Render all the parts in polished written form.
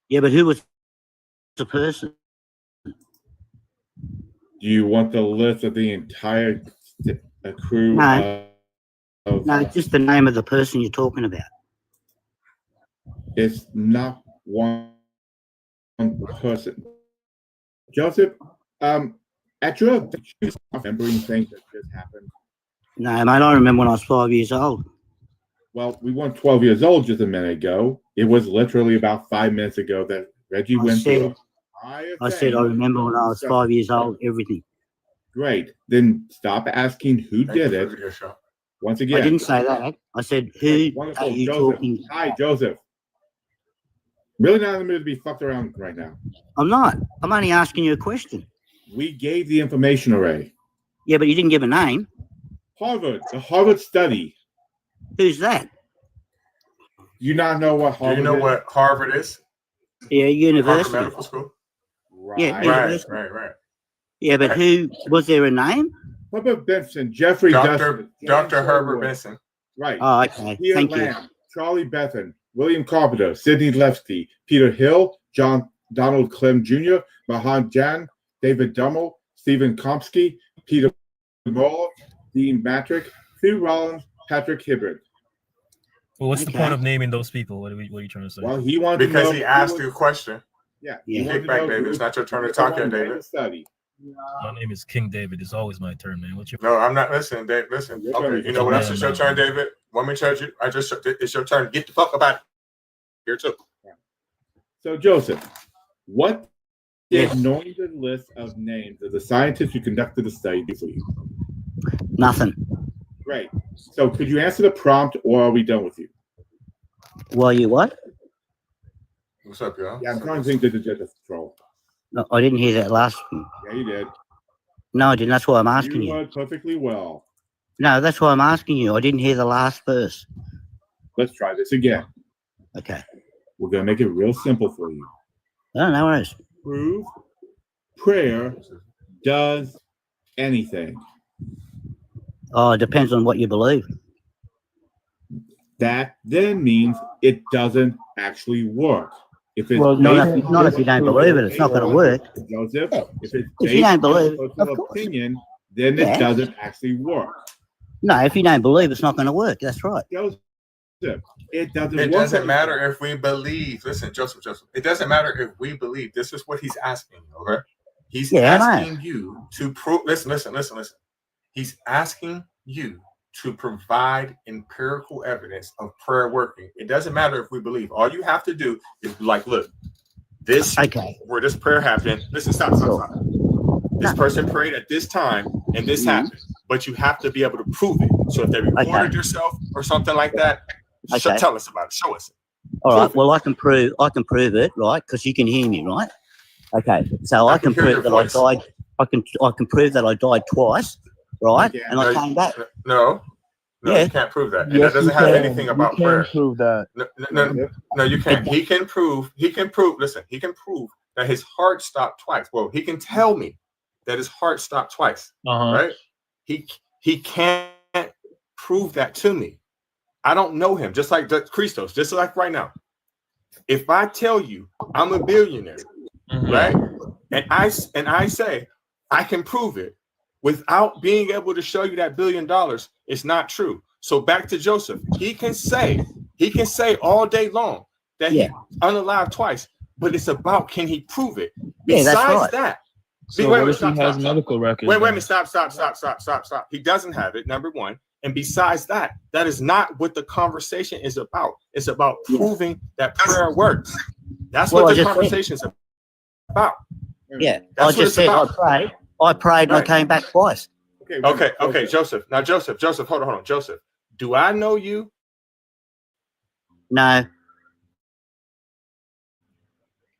Yeah, but who was the person? Do you want the list of the entire crew? No, just the name of the person you're talking about. It's not one person. Joseph, at your remembering things that just happened. No, mate, I remember when I was 5 years old. Well, we weren't 12 years old just a minute ago. It was literally about 5 minutes ago that Reggie went through. I said I remember when I was 5 years old, everything. Great. Then stop asking who did it. Once again. I didn't say that. I said, who are you talking to? Hi, Joseph. Really not in the mood to be fucked around right now. I'm not. I'm only asking you a question. We gave the information already. Yeah, but you didn't give a name. Harvard, the Harvard study. Who's that? You not know what Harvard is? Do you know what Harvard is? Yeah, university. Harvard Medical School. Right. Yeah, right. Yeah, but who was there a name? Herbert Benson, Jeffrey Dr. Herbert Benson. Right. Oh, okay. Peter Thank Lamb, you. Charlie Bethan, William Carpenter, Sidney Levsky, Peter Hill, Donald Clem Jr., Mahan Jan, David Dummel, Stephen Komsky, Peter Moore, Dean Matrick, Hugh Rollins, Patrick Hibbert. Well, what's the point of naming those people? What are you trying to say? Well, he wanted because to know he asked you a question. Yeah. Kick back, David. It's not your turn to talk yet, David. My name is King David. It's always my turn, man. What's your? No, I'm not listening, Dave. Listen. Okay, you know what else is your turn, David? Want me to charge you? It's your turn. Get the fuck about it. Here too. So, Joseph, what did knowing the list of names of the scientists who conducted the study do for you? Nothing. Great. So, could you answer the prompt, or are we done with you? Well, you what? What's up, y'all? Yeah, I'm trying to think that the judge is control. No, I didn't hear that last one. Yeah, you did. No, I didn't. That's why I'm asking you. You were perfectly well. No, that's why I'm asking you. I didn't hear the last verse. Let's try this again. Okay. We're going to make it real simple for you. Oh, no worries. Prove prayer does anything. Oh, it depends on what you believe. That then means it doesn't actually work. If it's not if you don't believe it, it's not going to work. Joseph, if it's if you don't believe, of opinion, then it doesn't actually work. No, if you don't believe, it's not going to work. That's right. Joseph, it doesn't. It doesn't matter if we believe. Listen, Joseph. It doesn't matter if we believe. This is what he's asking. Okay, he's asking you to prove. Listen. He's asking you to provide empirical evidence of prayer working. It doesn't matter if we believe. All you have to do is be like, look, this where this prayer happened. Listen, stop. This person prayed at this time and this happened, but you have to be able to prove it. So if they recorded yourself or something like that, tell us about it. Show us. All right. Well, I can prove it, right? Because you can hear me, right? Okay. So I can prove that I died. I can prove that I died twice. Right, and I came back. No, you can't prove that. And that doesn't have anything about prayer. Prove that. No, you can't. He can prove. Listen, he can prove that his heart stopped twice. Well, he can tell me that his heart stopped twice. Right? He can't prove that to me. I don't know him. Just like Christos. Just like right now. If I tell you I'm a billionaire, right, and I say I can prove it. Without being able to show you that $1 billion, it's not true. So back to Joseph, he can say all day long that he unalive twice, but it's about can he prove it? Besides that, so wait, he has medical records. Wait a minute, stop. He doesn't have it, number one. And besides that, that is not what the conversation is about. It's about proving that prayer works. That's what the conversation is about. Yeah, I just said I prayed and I came back twice. Okay, Joseph. Now, Joseph, hold on. Joseph, do I know you? No.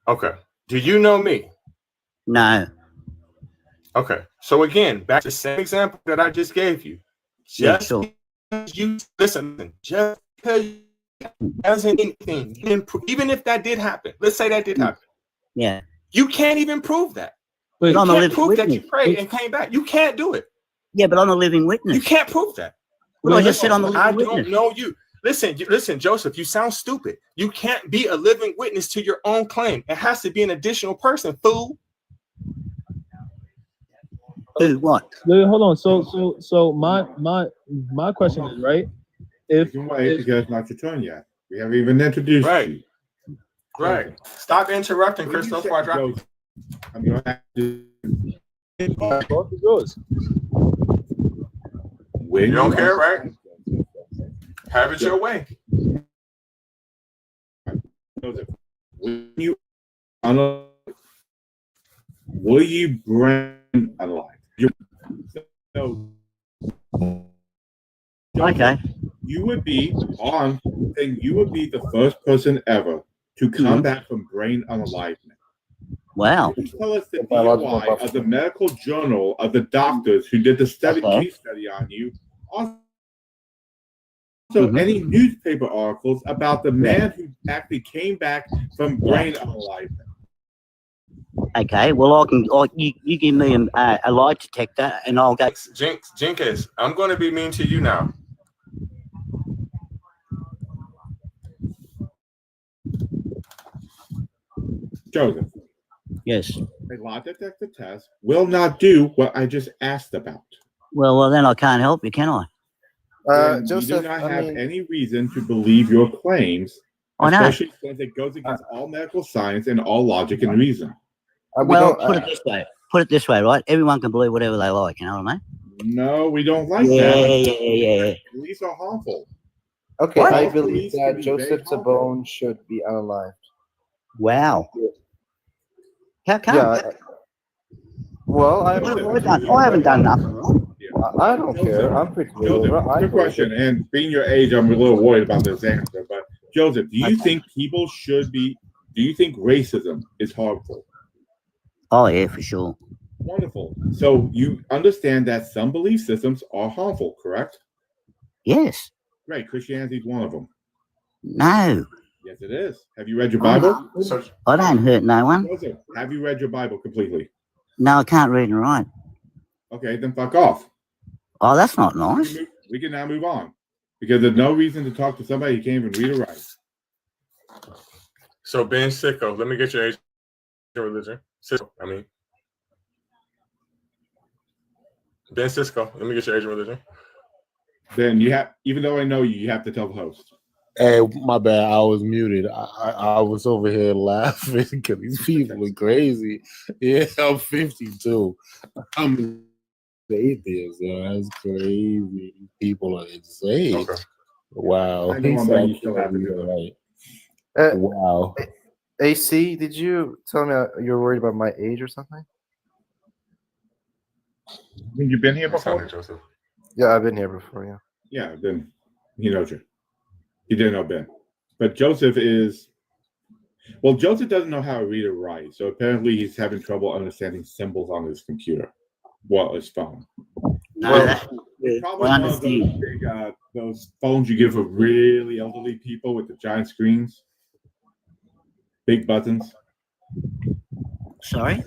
Okay. Do you know me? No. Okay. So again, back to the same example that I just gave you. Just you listen, just because doesn't anything, even if that did happen, let's say that did happen. Yeah. You can't even prove that. But you can't prove that you prayed and came back. You can't do it. Yeah, but I'm a living witness. You can't prove that. Well, I just said I'm a living I witness. don't know you. listen, Joseph. You sound stupid. You can't be a living witness to your own claim. It has to be an additional person, fool. What? Hold on. So my question is, right? You can wait because it's not your turn yet. We haven't even introduced you. Right. Stop interrupting, Crystal. Before I drop you. I'm going to have to. Both of yours. When You don't care, right? Have it your way. When you will you bring alive? So, Okay. you would be the first person ever to come back from brain unaliveness. Wow. Please tell us the DOI of the medical journal of the doctors who did the study case study on you. Also, any newspaper articles about the man who actually came back from brain unaliveness. Okay. Well, you give me a lie detector, and I'll go. Jenkins, I'm going to be mean to you now. Joseph. Yes. A lie detector test will not do what I just asked about. Well, then I can't help you, can I? Joseph, you do not have any reason to believe your claims, especially since it goes against all medical science and all logic and reason. Well, put it this way. Put it this way, right? Everyone can believe whatever they like. You know what I mean? No, we don't like that. Yeah. Beliefs are harmful. Okay, I believe that Joseph Tabone should be unalived. Wow. How come? Yeah. Well, I haven't done nothing wrong. I don't care. I'm pretty good. Good question. And being your age, I'm a little worried about this answer. But Joseph, do you think people should be? Do you think racism is harmful? Oh yeah, for sure. Wonderful. So you understand that some belief systems are harmful, correct? Yes. Right. Christianity is one of them. No. Yes, it is. Have you read your Bible? I don't hurt no one. Joseph, have you read your Bible completely? No, I can't read and write. Okay, then fuck off. Oh, that's not nice. We can now move on because there's no reason to talk to somebody who can't even read or write. So Ben Sicko, let me get your age and religion. Ben Cisco, let me get your age and religion. Ben, you have, even though I know you, you have to tell the host. Hey, my bad. I was muted. I was over here laughing because these people are crazy. Yeah, I'm 52. I'm an atheist. That's crazy. People are insane. Okay. Wow. I know you still have to do it. Wow. AC, did you tell me you're worried about my age or something? You've been here before, Joseph? Yeah, I've been here before. Yeah. Yeah, then he knows you. He didn't know Ben, but Joseph is. Well, Joseph doesn't know how to read or write, so apparently he's having trouble understanding symbols on his computer. Well, his phone. No, probably one of those big, those phones you give for really elderly people with the giant screens, big buttons. Sorry.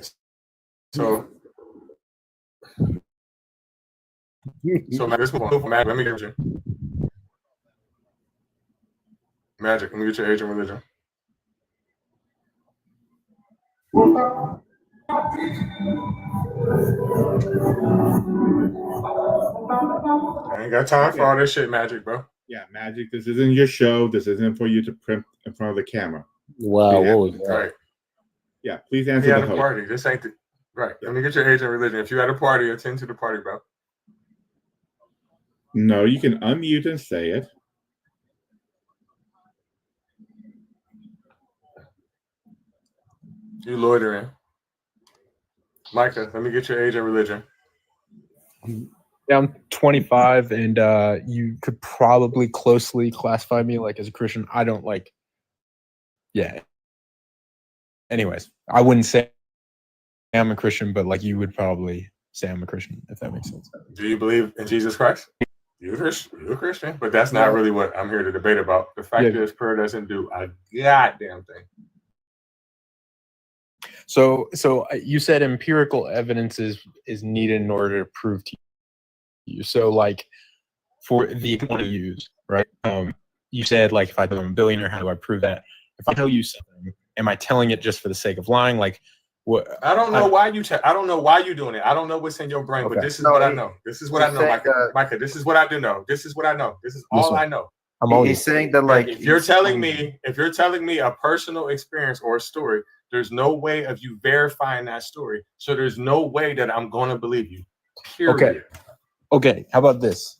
So this one, let me get you. Magic, let me get your age and religion. I ain't got time for all this shit, Magic, bro. Yeah, Magic, this isn't your show. This isn't for you to print in front of the camera. Wow, what was that? Right. Yeah, please answer the the host. party. This ain't the right. Let me get your age and religion. If you had a party, attend to the party, bro. No, you can unmute and say it. You loitering. Micah, let me get your age and religion. Yeah, I'm 25, and you could probably closely classify me like as a Christian. I don't like. Yeah. Anyways, I wouldn't say I'm a Christian, but like you would probably say I'm a Christian, if that makes sense. Do you believe in Jesus Christ? You're a Christian, but that's not really what I'm here to debate about. The fact is, prayer doesn't do a goddamn thing. So you said empirical evidence is needed in order to prove to you. So like for the example to use, right? you said like if I become a billionaire, how do I prove that? If I tell you something, am I telling it just for the sake of lying? Like, what? I don't know why you. I don't know why you're doing it. I don't know what's in your brain, but this is what I know. This is what I know, Micah. This is what I do know. This is what I know. This is all I know. He's saying that like if you're telling me a personal experience or a story, there's no way of you verifying that story. So there's no way that I'm going to believe you. Period. Okay. How about this?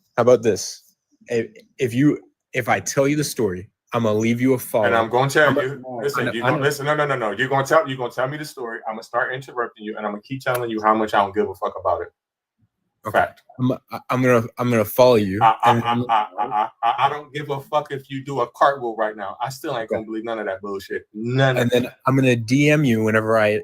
If I tell you the story, I'm gonna leave you a follow. And I'm gonna tell you. Listen. You're gonna listen. No. You're gonna tell me the story. I'm gonna start interrupting you, and I'm gonna keep telling you how much I don't give a fuck about it. Fact. I'm gonna follow you. I don't give a fuck if you do a cartwheel right now. I still ain't gonna believe none of that bullshit. None. And then I'm gonna DM you whenever I.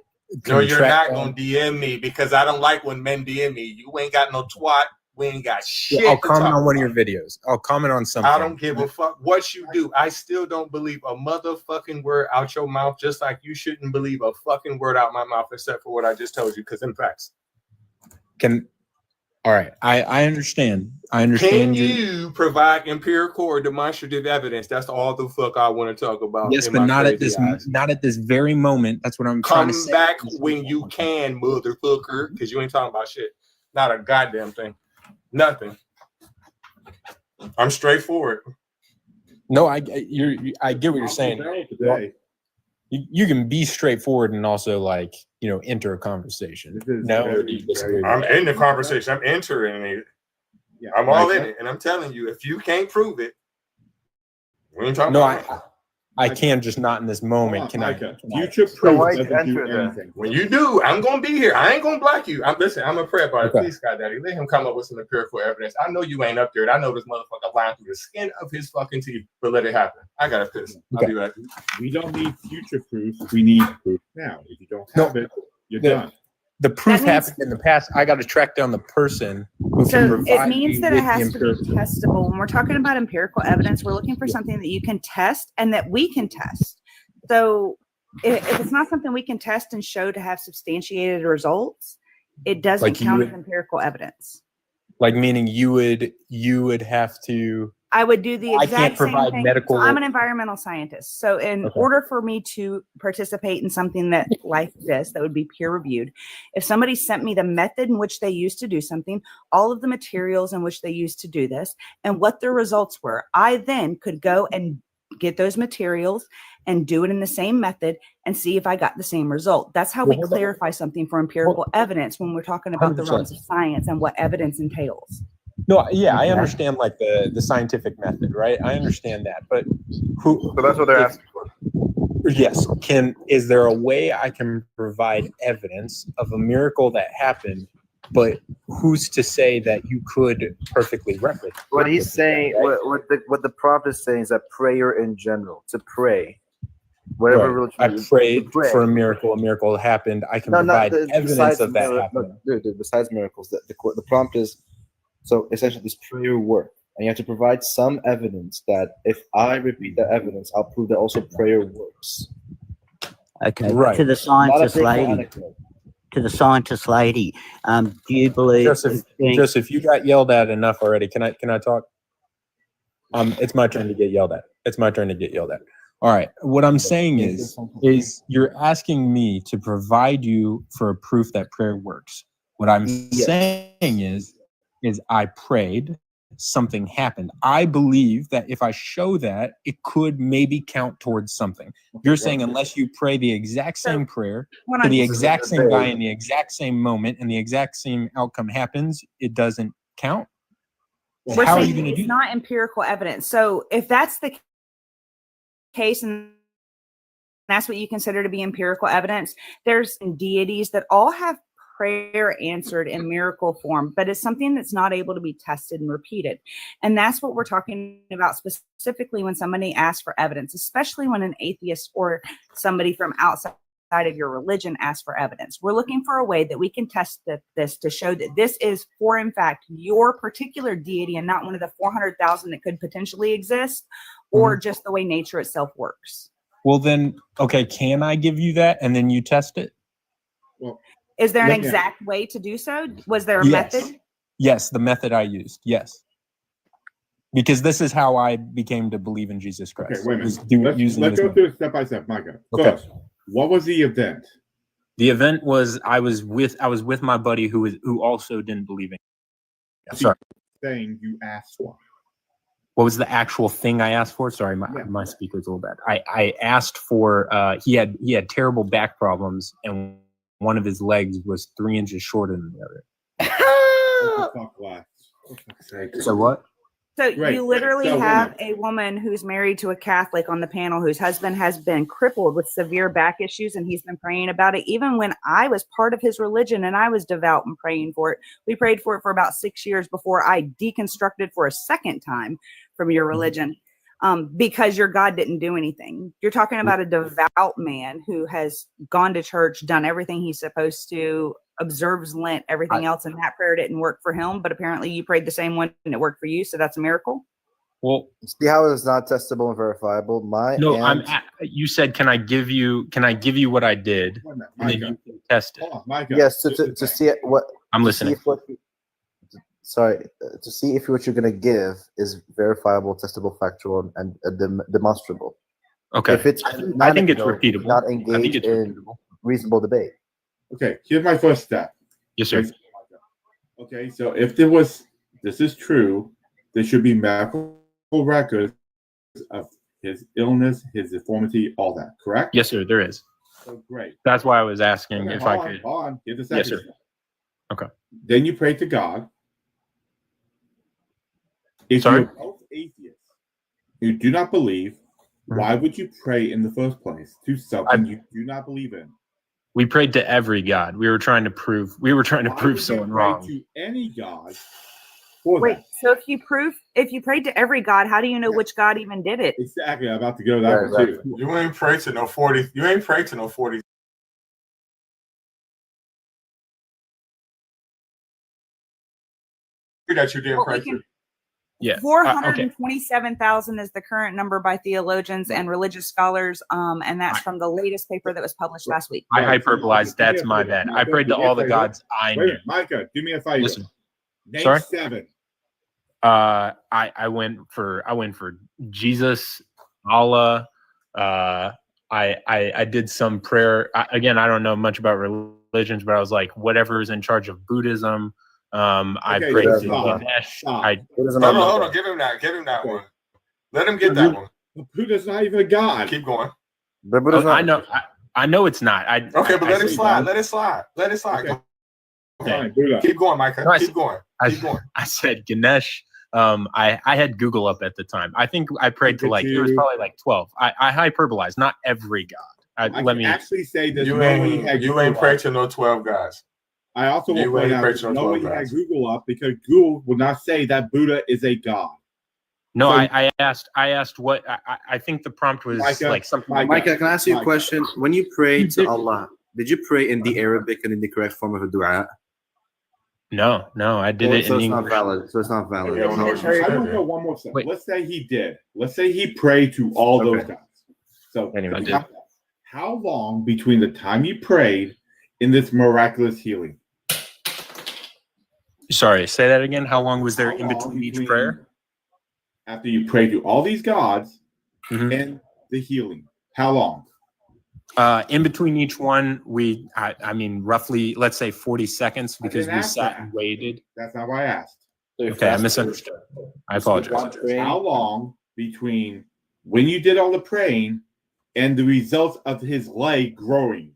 No, you're not gonna DM me because I don't like when men DM me. You ain't got no twat. We ain't got shit. I'll comment on one of your videos. I'll comment on something. I don't give a fuck what you do. I still don't believe a motherfucking word out your mouth, just like you shouldn't believe a fucking word out my mouth, except for what I just told you, because in facts. All right. I understand. Can you provide empirical or demonstrative evidence? That's all the fuck I want to talk about. Yes, but not at this very moment. That's what I'm trying to say. Come back when you can, motherfucker, because you ain't talking about shit. Not a goddamn thing. Nothing. I'm straightforward. No, I get what you're saying. You can be straightforward and also like enter a conversation. I'm in the conversation. I'm entering it. Yeah, I'm all in it, and I'm telling you, if you can't prove it, we ain't talking about it. I can, just not in this moment. Future proof doesn't do anything. When you do, I'm gonna be here. I ain't gonna block you. I'm gonna pray about it. Please, God, Daddy, let him come up with some empirical evidence. I know you ain't up there. I know this motherfucker lying through the skin of his fucking teeth, but let it happen. I gotta piss. I'll be right. We don't need future proof. We need proof now. If you don't have it, you're done. The proof happened in the past. I got to track down the person who can provide. It means that it has to be testable. When we're talking about empirical evidence, we're looking for something that you can test and that we can test. So if it's not something we can test and show to have substantiated results, it doesn't count as empirical evidence. Like meaning you would have to. I would do the exact same thing. Medical. So I'm an environmental scientist. So in order for me to participate in something that like this, that would be peer reviewed, if somebody sent me the method in which they used to do something, all of the materials in which they used to do this, and what their results were, I then could go and get those materials and do it in the same method and see if I got the same result. That's how we clarify something for empirical evidence when we're talking about 100%. The realms of science and what evidence entails. No, yeah, I understand like the scientific method, right? I understand that, but So that's what they're asking for. Yes, is there a way I can provide evidence of a miracle that happened, but who's to say that you could perfectly replicate? What he's saying, right? what the prompt is saying is that prayer in general, to pray, whatever religion. I prayed for a miracle happened. I can provide evidence of that happening. Besides miracles, the prompt is. So essentially, this prayer work, and you have to provide some evidence that if I repeat the evidence, I'll prove that also prayer works. Okay, right. To the scientist lady. To the scientist lady, do you believe? Joseph, you got yelled at enough already. Can I talk? It's my turn to get yelled at. All right. What I'm saying is you're asking me to provide you for a proof that prayer works. What I'm saying is I prayed, something happened. I believe that if I show that, it could maybe count towards something. You're saying unless you pray the exact same prayer to the exact same guy in the exact same moment and the exact same outcome happens, it doesn't count? We're How saying are you going to do that? It's not empirical evidence. So if that's the case and that's what you consider to be empirical evidence, there's deities that all have prayer answered in miracle form, but it's something that's not able to be tested and repeated. And that's what we're talking about specifically when somebody asks for evidence, especially when an atheist or somebody from outside of your religion asks for evidence. We're looking for a way that we can test this to show that this is, for in fact, your particular deity and not one of the 400,000 that could potentially exist, or just the way nature itself works. Well, then, okay, can I give you that and then you test it? Well, is there an exact way to do so? Was there a method? Yes, the method I used. Yes. Because this is how I became to believe in Jesus Christ. Okay, wait a minute. was let's Let's go through it step by step, Micah. First, what was the event? The event was I was with my buddy who also didn't believe in. Sorry. Thing you asked for. What was the actual thing I asked for? Sorry, my speaker's a little bad. I asked for he had terrible back problems and one of his legs was 3 inches shorter than the other. So what? So you literally have a woman who's married to a Catholic on the panel whose husband has been crippled with severe back issues and he's been praying about it. Even when I was part of his religion and I was devout and praying for it, we prayed for it for about 6 years before I deconstructed for a second time from your religion because your God didn't do anything. You're talking about a devout man who has gone to church, done everything he's supposed to, observes Lent, everything else, and that prayer didn't work for him, but apparently you prayed the same one and it worked for you, so that's a miracle. Well, see how it's not testable and verifiable. You said, can I give you what I did, and then you can test it. Yes, to see it, what I'm listening. to see if what you're going to give is verifiable, testable, factual, and demonstrable. Okay. If it's I think it's repeatable. Not engage in reasonable debate. Okay, here's my first step. Yes, sir. Okay, so if this is true, there should be medical records of his illness, his deformity, all that, correct? Yes, sir, there is. So great. That's why I was asking if I could. Hold on, get the second Yes, sir. step. Okay. Then you pray to God. If you're both atheists, you do not believe, why would you pray in the first place to something you do not believe in? We prayed to every God. We were trying to prove someone wrong. To any God. Wait, so if you prayed to every God, how do you know which God even did it? Exactly, I'm about to go that one too. You ain't prayed to no 40. You ain't prayed to no 40. That you didn't pray to. Yeah. 427,000 is the current number by theologians and religious scholars, and that's from the latest paper that was published last week. I hyperbolized. That's my bad. I prayed to all the gods I knew. Micah, do me a favor. Listen. Name Sorry? 7. I went for Jesus, Allah. I did some prayer. Again, I don't know much about religions, but I was like, whatever is in charge of Buddhism. I prayed to Ganesh. Hold on. Give him that one. Let him get that one. Buddha's not even a god. Keep going. I know it's not. But let it slide. Let it slide. Okay. Keep going, Micah. Keep going. I said Ganesh. I had Google up at the time. I think I prayed to it was probably like 12. I hyperbolized, not every god. Let me actually say this. You ain't prayed to no 12 guys. I also will point out that nobody had Google up because Google would not say that Buddha is a god. No, so, I asked what I think the prompt was like something. Micah, can I ask you a question? When you pray to Allah, did you pray in the Arabic and in the correct form of a dua? No, I did it in English. So it's not valid. I don't know one more thing. Let's say he did. Let's say he prayed to all those guys. So anyway, how long between the time you prayed in this miraculous healing? Sorry, say that again. How long was there in between each prayer? After you prayed to all these gods and the healing, how long? In between each one, I mean, roughly, let's say 40 seconds because we sat and waited. That's not why I asked. Okay, I misunderstood. I apologize. How long between when you did all the praying and the results of his leg growing?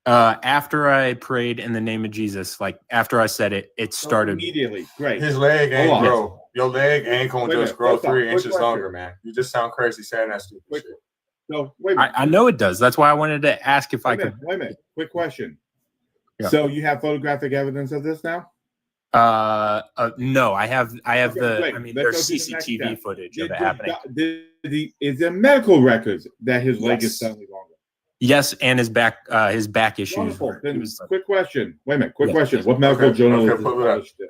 After I prayed in the name of Jesus, like after I said it, it started immediately. Great. His leg ain't grow. Your leg ain't gonna just grow 3 inches longer, man. You just sound crazy saying that stupid shit. No, wait a minute. I know it does. That's why I wanted to ask if I could. Wait a minute. Quick question. Yeah. So you have photographic evidence of this now? No, I have there's CCTV footage of it happening. Is there medical records that his leg is suddenly longer? Yes, and his back issues. Wonderful. Then quick question. Wait a minute. Quick question. What medical journal is published in?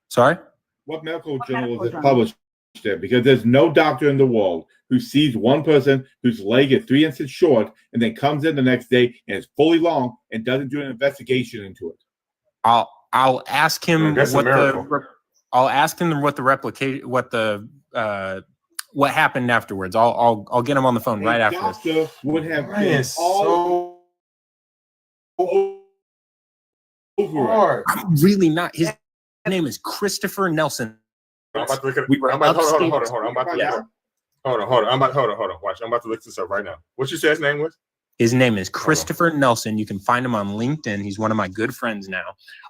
Sorry? What medical journal is it published in? Because there's no doctor in the world who sees one person whose leg is 3 inches short and then comes in the next day and it's fully long and doesn't do an investigation into it. I'll ask him that's what I'll ask him what what happened afterwards. I'll get him on the phone right after this. Doctor would have Brian been is all over it. hard. I'm really not. His name is Christopher Nelson. I'm about to look at. We were I'm about, hold on. upstate. I'm about to. Yeah. Hold on. Watch. I'm about to look this up right now. What you say his name was? His name is Christopher Nelson. You can find him on LinkedIn. He's one of my good friends now.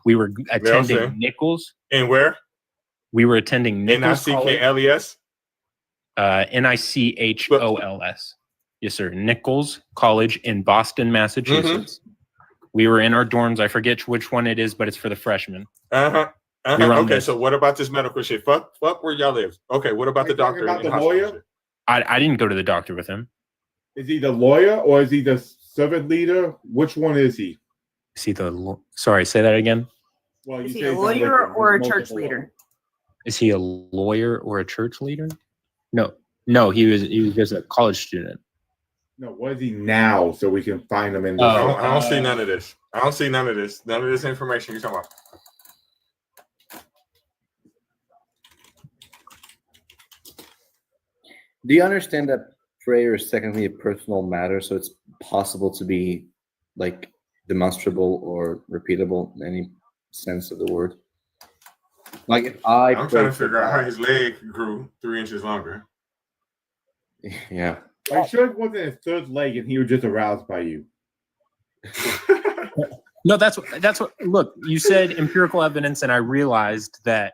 We were attending Nelson. Nichols. And where? We were attending Nichols College. NICKLES. NICHOLS. Yes, sir. Nichols College in Boston, Massachusetts. We were in our dorms. I forget which one it is, but it's for the freshmen. Okay, so what about this medical shit? Fuck where y'all live. Okay, what about the doctor? About the hospital lawyer? shit? I didn't go to the doctor with him. Is he the lawyer or is he the servant leader? Which one is he? Is he sorry, say that again. Well, Is you he say a he's not lawyer liquor. or a He's church multiple. leader? Is he a lawyer or a church leader? No, he was just a college student. No, what is he now? So we can find him in the. I don't see none of this. None of this information you're talking about. Do you understand that prayer is technically a personal matter, so it's possible to be like demonstrable or repeatable in any sense of the word? Like if I'm pray trying to for figure out how God- his leg grew 3 inches longer. Yeah. I'm sure it wasn't his third leg, and he was just aroused by you. No, that's what. Look, you said empirical evidence, and I realized that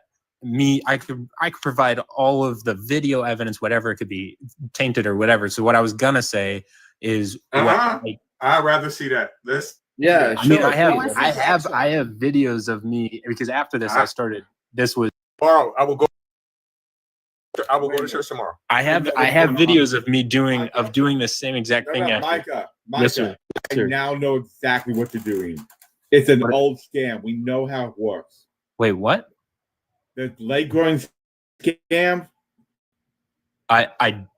I could provide all of the video evidence, whatever it could be, tainted or whatever. So what I was gonna say is, I'd rather see that. Yeah. I mean, sure. I have videos of me because after this I started. This was Tomorrow, I will go to church tomorrow. I have videos of me doing the same exact thing. After. Micah, Yes, sir. I Sir. now know exactly what you're doing. It's an old scam. We know how it works. Wait, what? The leg growing scam.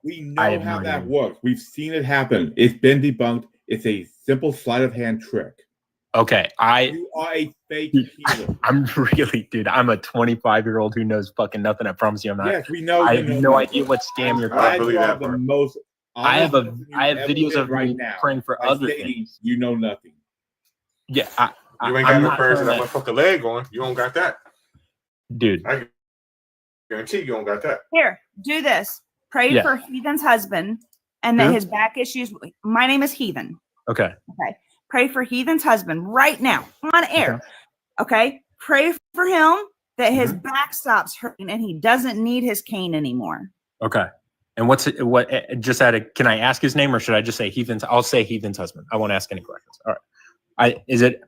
We know have how no that idea. works. We've seen it happen. It's been debunked. It's a simple sleight of hand trick. Okay, You are a fake healer. I'm really, dude. I'm a 25-year-old who knows fucking nothing. I promise you, I'm not. Yes, we know. I you have know no that. idea what scam you're I talking believe you are that the part. most I have honest person I have you've ever videos been of right me now praying for by other stating things. You know nothing. Yeah, You ain't got I'm no not prayers for trying that to- motherfucker leg going. You don't got that. dude. I guarantee you don't got that. Here, do this. Pray Yeah. for Heathen's husband and that Who? his back issues. My name is Heathen. Okay. Okay. Pray for Heathen's husband right now on air. Okay. Pray for him that his back stops hurting and he doesn't need his cane anymore. Okay. And can I ask his name or should I just say Heathen's? I'll say Heathen's husband. I won't ask any questions. All right.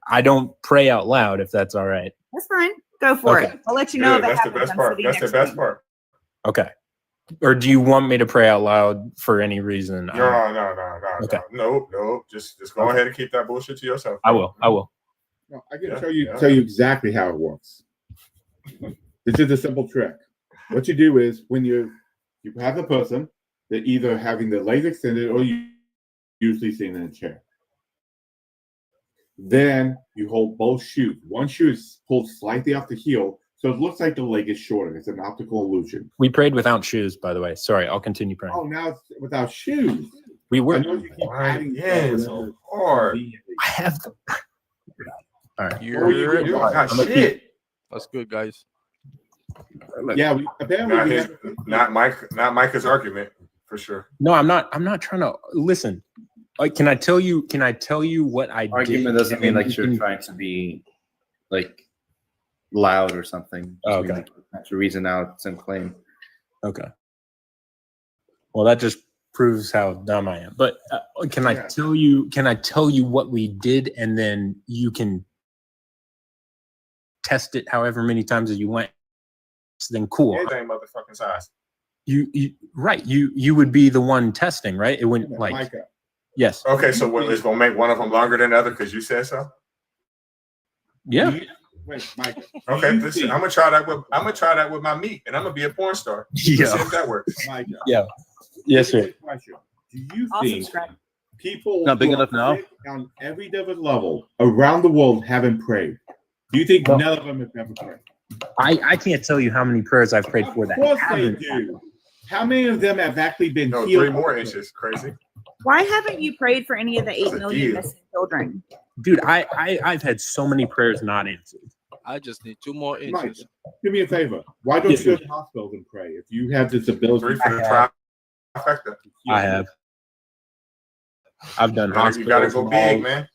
I don't pray out loud if that's all right. That's fine. Go for Okay. it. I'll let you know if it That's the happens. best I'm part. sitting That's the next to best you. part. Okay. Or do you want me to pray out loud for any reason? No. Okay. No. Just go ahead and keep that bullshit to yourself. I will. No, I can Yeah, tell you yeah. tell you exactly how it works. This is a simple trick. What you do is when you have the person, they're either having their legs extended or you usually sitting in a chair. Then you hold both shoes. One shoe is pulled slightly off the heel, so it looks like the leg is shorter. It's an optical illusion. We prayed without shoes, by the way. Sorry, I'll continue praying. Oh, now it's without shoes. We I were. know you keep Right, adding yeah, stuff so whenever hard. conveniently. I have the. All right. You don't got I'm a shit. That's good, guys. Yeah, apparently Not we his, have not Micah's argument for sure. No, I'm not trying to listen. Can I tell you what I Argument did? doesn't mean like You you're can- trying to be like loud or something. Oh, Just mean, okay. like, you're trying to reason out some claim. Okay. Well, that just proves how dumb I am. But can I tell you? Can I tell you what we did, and then you can test it however many times as you want? Then cool. Yeah, same motherfucking size. You would be the one testing, right? It wouldn't like Micah. yes. Okay, so what is gonna make one of them longer than the other because you said so? Yeah. Wait, Micah. Okay, You listen, think- I'm gonna try that with my meat, and I'm gonna be a porn star. Let's see Yeah. if that works. Micah. Yeah. Yes, sir. Question. Do you I'll think subscribe. people Not big who are enough now? sick on every different level around the world haven't prayed? Do you think No. none of them have ever prayed? I can't tell you how many prayers I've prayed for that. Of course they haven't do. happened. How many of them have actually been No, healed? 3 more inches. Crazy. Why haven't you prayed for any of the 8 That's a million deal. missing children? Dude, I've had so many prayers not answered. I just need 2 more Mike, inches. do me a favor. Why don't Yes, you go sir. to hospitals and pray if you have this ability? 3 for the trifecta. I have. I've done You hospitals. gotta go big, malls. man.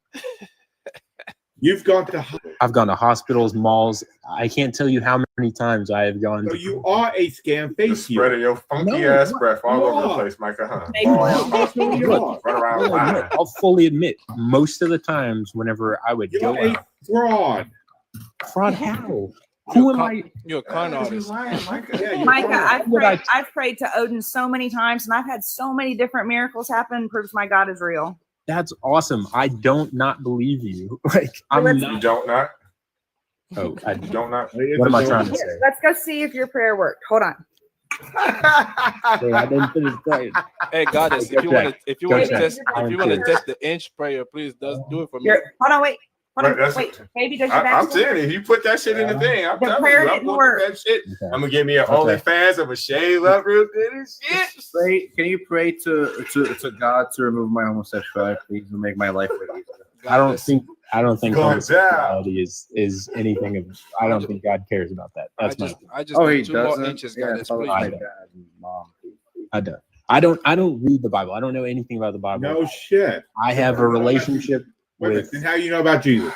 You've gone to hospitals. I've gone to hospitals, malls. I can't tell you how many times I have gone. So to you are a scam The face spread of your funky No, ass breath all you over the are. place, Micah, huh? They will. That's who you are. Run around lying. I'll fully admit, most of the times, whenever I would go You're a out, fraud. fraud how? Who am I? You're a con You artist. lying, Micah. Yeah, you're Micah, fraud. I've prayed to Odin so many times, and I've had so many different miracles happen. Proves my God is real. That's awesome. I don't not believe you. Like I'm let's- You not. don't not. Oh, I You don't not. What am I trying to say? Here, let's go see if your prayer worked. Hold on. Wait, I didn't finish praying. Hey, Goddess, Go if you want check. to, if you Go want to check. test, I'm if you want to kidding. test the inch prayer, please do it for me. Hold on, wait. Hold Right, on, that's- wait. Baby, does your I'm back saying it. If you put that shit in the thing, I'm The telling prayer you, I'm didn't going work. to that shit. Okay. I'm gonna give me an Okay. OnlyFans. I'm gonna shave up real good and shit. Pray, can you pray to God to remove my homosexuality, please, and make my life way easier? I don't think Going homosexuality is anything of. I don't think God cares about that. That's my. I just Oh, he need 2 more doesn't. inches, Yeah, Goddess, follow please. my I dad and mom. I don't. I don't read the Bible. I don't know anything about the Bible. No shit. I have a relationship Wait a minute. with. Then how you know about Jesus?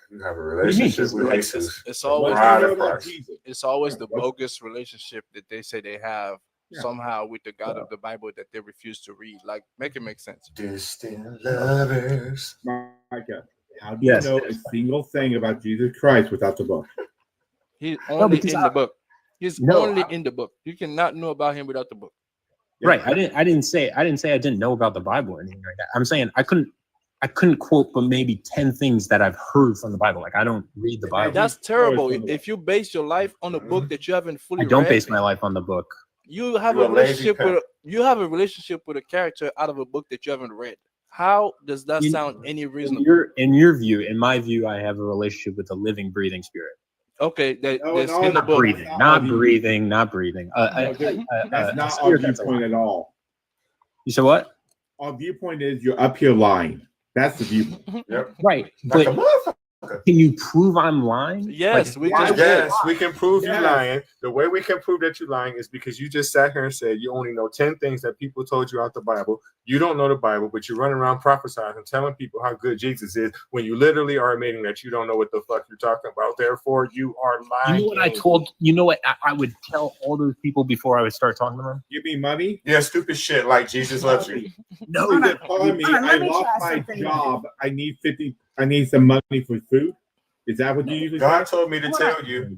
You have a do you mean? relationship with Jesus. It's What always do Right, you know of about course. Jesus? it's always the What? bogus relationship that they say they have Yeah. somehow with the God of the Bible that they refuse to read. Like, make it make sense. Distant lovers. Micah, how do you Yes. know a single thing about Jesus Christ without the book? He's only because in the book. He's No, only in the book. You cannot know about him without the book. Right. I didn't say I didn't know about the Bible or anything like that. I'm saying I couldn't quote but maybe 10 things that I've heard from the Bible. Like I don't read the Bible. That's terrible. from the If you base your life on a book that you haven't fully I don't read, base my life on the book. you have You a a lazy relationship pimp. with a character out of a book that you haven't read. How does that In- sound any In reasonable? your view, in my view, I have a relationship with a living, breathing spirit. Okay, No, that's no, in the not book. Breathing, not breathing, not breathing. No, dude, That's A not our spirit that's viewpoint alive. at all. You said what? Our viewpoint is you're up here lying. That's the viewpoint. Yep. Right, Like a but motherfucker. can you prove I'm lying? Yes, Like, we why- just Yes, we can prove Yes. you lying. The way we can prove that you're lying is because you just sat here and said you only know 10 things that people told you out the Bible. You don't know the Bible, but you run around prophesying and telling people how good Jesus is when you literally are admitting that you don't know what the fuck you're talking about. Therefore, you are lying. You know what I told? You know what I would tell all those people before I would start talking to them? Give me money. Yeah, stupid shit like Jesus loves you. No, You just telling me Hold on, I let me lost try my something. job. I need some money for food. Is that what you usually God say? told me to tell you.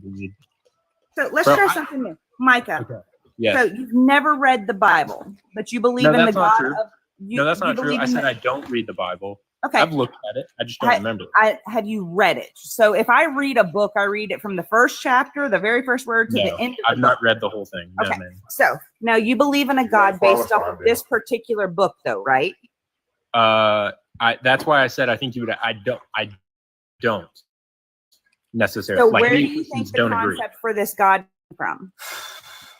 So let's Bro, try I- something new. Micah. Okay. Yes. So you've never read the Bible, but you believe No, in the that's not God true. of you. No, that's you not true. believe I in said the- I don't read the Bible. Okay. I've looked at it. I just don't remember it. Have you read it? So if I read a book, I read it from the first chapter, the very first word, to No, the end of the I've book. not read the whole thing. No, Okay. man. So now you believe in a You God gotta based off qualify, of this particular book, though, right? That's why I said I think you would. I don't necessarily. So like, where do many you think Christians the don't agree. concept for this God came from?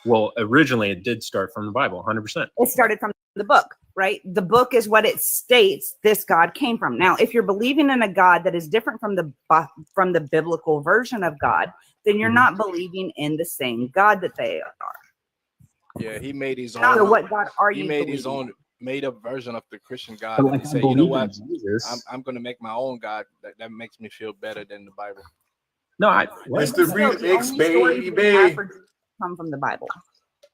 Well, originally it did start from the Bible, 100%. It started from the book, right? The book is what it states this God came from. Now, if you're believing in a God that is different from the biblical version of God, then you're Mhm. not believing in the same God that they are. yeah, he made his So own. what God are He you made his believing own made up version of the Christian God. But And like, he I said, you know believe in what? Jesus. I'm gonna make my own God that makes me feel better than the Bible. No, It's what? the Still, remix, only stories we baby. have for Jesus come from the Bible.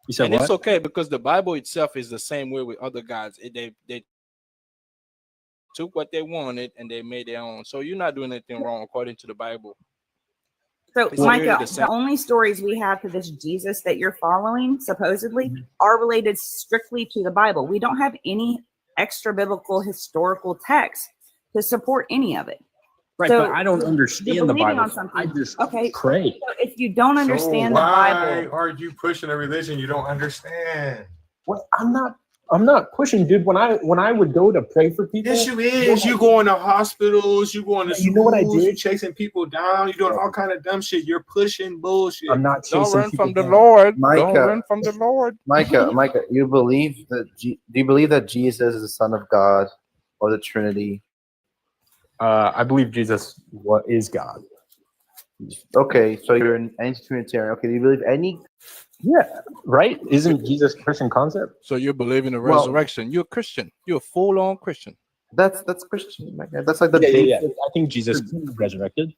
You said And what? it's okay because the Bible itself is the same way with other gods. They took what they wanted and they made their own. So you're not doing anything wrong according to the Bible. So, It's literally Micah, the same. the only stories we have to this Jesus that you're following, supposedly, Mm-hmm. are related strictly to the Bible. We don't have any extra biblical historical text to support any of it. Right, So, but I don't you're understand the believing Bible. on so something. I just Okay. pray. So if you don't understand so the why Bible, are you pushing a religion you don't understand? What? I'm not. I'm not pushing, dude. When I would go to pray for people, Yes, you is. You going to hospitals, you going to schools, you know what I did? you chasing people down, you doing all kind of dumb shit. You're pushing bullshit. I'm not Don't chasing run people from the down. Lord. Don't Micah. run from the Lord. Micah, you believe that? Do you believe that Jesus is the Son of God or the Trinity? I believe Jesus is God. Okay, so you're an anti-Trinitarian. Okay, do you believe any? Yeah, right? Isn't Jesus a Christian concept? So you believe in the Well- resurrection. You're a Christian. You're a full-on Christian. That's Christian. Micah. That's like the Yeah. basic. I think Jesus resurrected.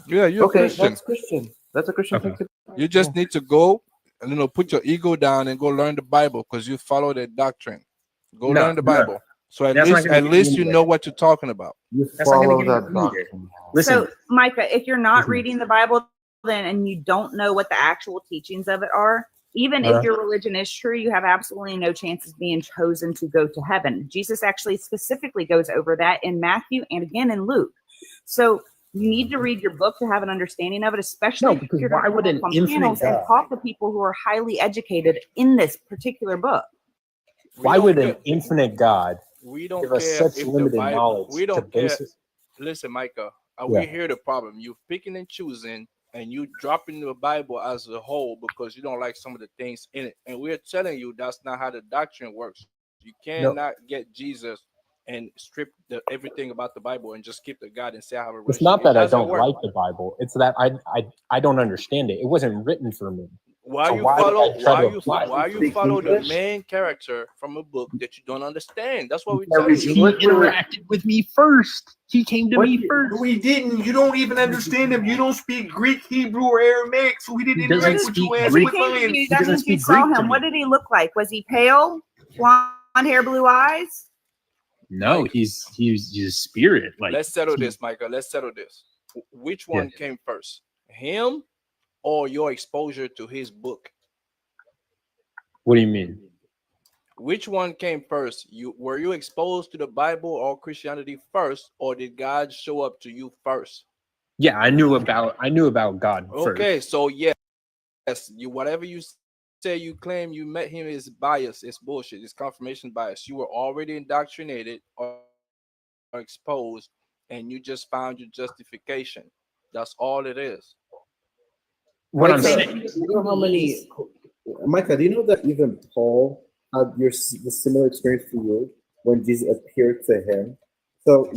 Yeah, you're a Okay, Christian. that's Christian. That's a Christian Okay. thing to. You just need to go and put your ego down and go learn the Bible because you follow their doctrine. Go No, learn the no. Bible. So at That's not least gonna get me you anywhere. know what you're talking about. You That's not gonna follow get me that either. doctrine. Listen, So, Micah, if you're not Listen. reading the Bible then and you don't know what the actual teachings of it are, even if your religion is true, you have absolutely no chance of being chosen to go to heaven. Jesus actually specifically goes over that in Matthew and again in Luke. So you need to read your book to have an understanding of it, especially No, if because you're why going to would come an on infinite panels and God- talk to people who are highly educated in this particular book. why would an infinite God We don't give us care such if the limited Bible. knowledge We to don't care. base it? Listen, Micah, Yeah. we hear the problem. You picking and choosing, and you dropping the Bible as a whole because you don't like some of the things in it. And we're telling you that's not how the doctrine works. You cannot get Jesus and strip everything about the Bible and just keep the God and say I have a It's relationship. not that It I doesn't don't work. like the Bible. It's that I don't understand it. It wasn't written for me. Why So you why would follow? I try Why to you apply it? why you Speak follow the English? main character from a book that you don't understand? That's what we Yeah, tell we- you. He Wait, wait, wait. interacted with me first. He came to What me do you- first. We didn't. You don't even understand him. You don't speak Greek, Hebrew, or Aramaic, so we didn't He doesn't interact with speak you as When he with came to lions. you, He that doesn't means you speak saw Greek to him. What me. did he look like? Was he pale, blonde hair, blue eyes? No, Mike. he's a spirit. Like Let's settle he- this, Michael. Let's settle this. Which one came first, him or your exposure to his book? What do you mean? Which one came first? Were you exposed to the Bible or Christianity first, or did God show up to you first? Yeah, I knew about God first. Okay, so yes, you whatever you say you claim you met him is bias. It's bullshit. It's confirmation bias. You were already indoctrinated or exposed, and you just found your justification. That's all it is. What I'm Micah, saying, do you know how many? Micah, do you know that even Paul had the similar experience to you when Jesus appeared to him? So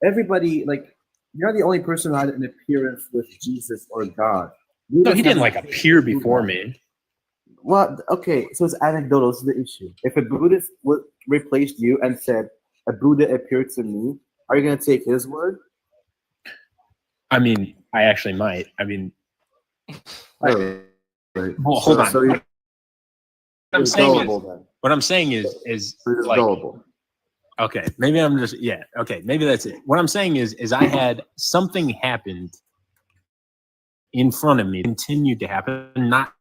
everybody, like, you're not the only person who had an appearance with Jesus or God. no, he didn't like appear before me. Well, okay, so it's anecdotal. This is the issue. If a Buddhist replaced you and said, "A Buddha appeared to me," are you going to take his word? I mean, I actually might. I mean, Right. well, hold on. So you're I'm saying is, gullible then. what I'm saying is You're just like, gullible. okay, maybe I'm just okay, maybe that's it. What I'm saying is I had something happened in front of me, continued to happen, not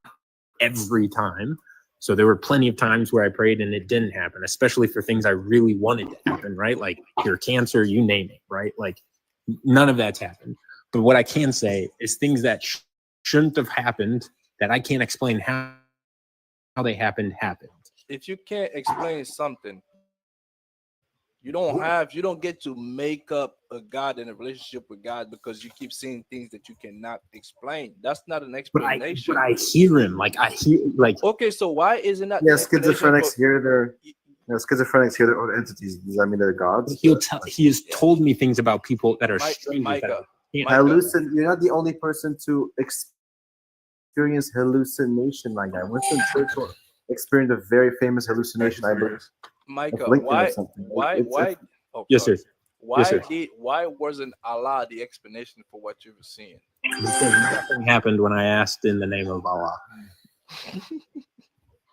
every time. So there were plenty of times where I prayed and it didn't happen, especially for things I really wanted to happen, right? Like cure cancer, you name it, right? Like none of that's happened. But what I can say is things that shouldn't have happened that I can't explain how they happened. If you can't explain something, you don't get to make up a God and a relationship with God because you keep seeing things that you cannot explain. That's not an explanation. But I hear him. Like I hear like Okay, so why isn't that? Yeah, an explanation schizophrenics for- hear their own entities. Does that mean they're gods? he has told me things about people that are strangers. Micah, That Micah. You're not the only person to experience hallucination like that. Winston Churchill experienced a very famous hallucination, I believe. Micah, Lincoln or why? something. Why? It's- Why? Oh, Yes, sorry. sir. Why Yes, sir. why wasn't Allah the explanation for what you were seeing? Because nothing happened when I asked in the name of Allah.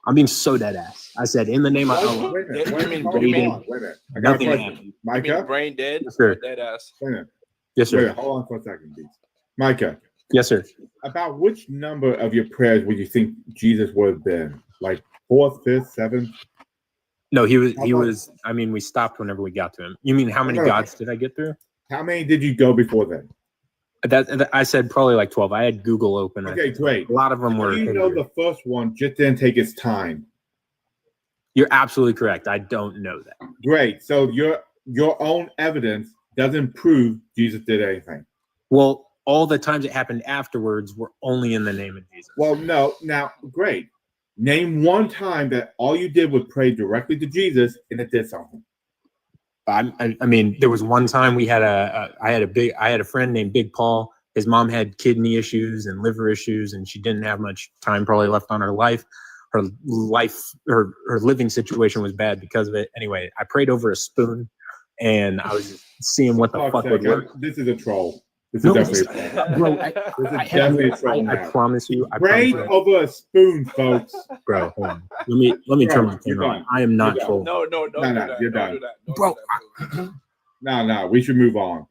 I'm being so dead ass. I said in the name of Allah. Wait a minute. You Wait a mean- minute. you Hold mean- on. Wait a minute. I got a Nothing question. happened. You mean Micah? brain dead Yes, sir. or dead ass? Wait a minute. Yes, Wait, sir. hold on for a second, please. Micah, Yes, sir. about which number of your prayers would you think Jesus would have been? Like fourth, fifth, seventh? No, he was. How He about- was. I mean, we stopped whenever we got to him. You mean how many No. gods did I get through? How many did you go before then? That I said probably like 12. I had Google open. Okay, great. A lot of them How were. do you know the first one just didn't take its time? You're absolutely correct. I don't know that. Great. So your own evidence doesn't prove Jesus did anything. Well, all the times it happened afterwards were only in the name of Jesus. Well, no. Now, great. Name one time that all you did was pray directly to Jesus and it did something. I mean, there was one time I had a friend named Big Paul. His mom had kidney issues and liver issues, and she didn't have much time probably left on her life. Her living situation was bad because of it. Anyway, I prayed over a spoon, and I was just seeing what the fuck would work. This is a troll. This is definitely a troll. Bro, This is definitely a troll I now. promise you. Praying over a spoon, folks. Bro, hold on. Let me turn my camera on. I am not trolling. No, You're done. Bro, No, we should move on.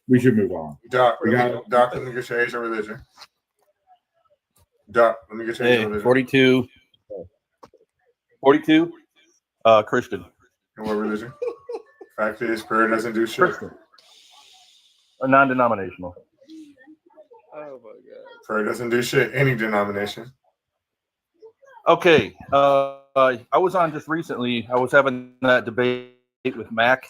We should move on. Doc, let me get your age and religion. Doc, let me get your age and religion. 42. 42. Christian. And what religion? Fact is, prayer doesn't do shit. Christian. A non-denominational. Oh my god. Prayer doesn't do shit. Any denomination. Okay. I was on just recently. I was having that debate with Mac.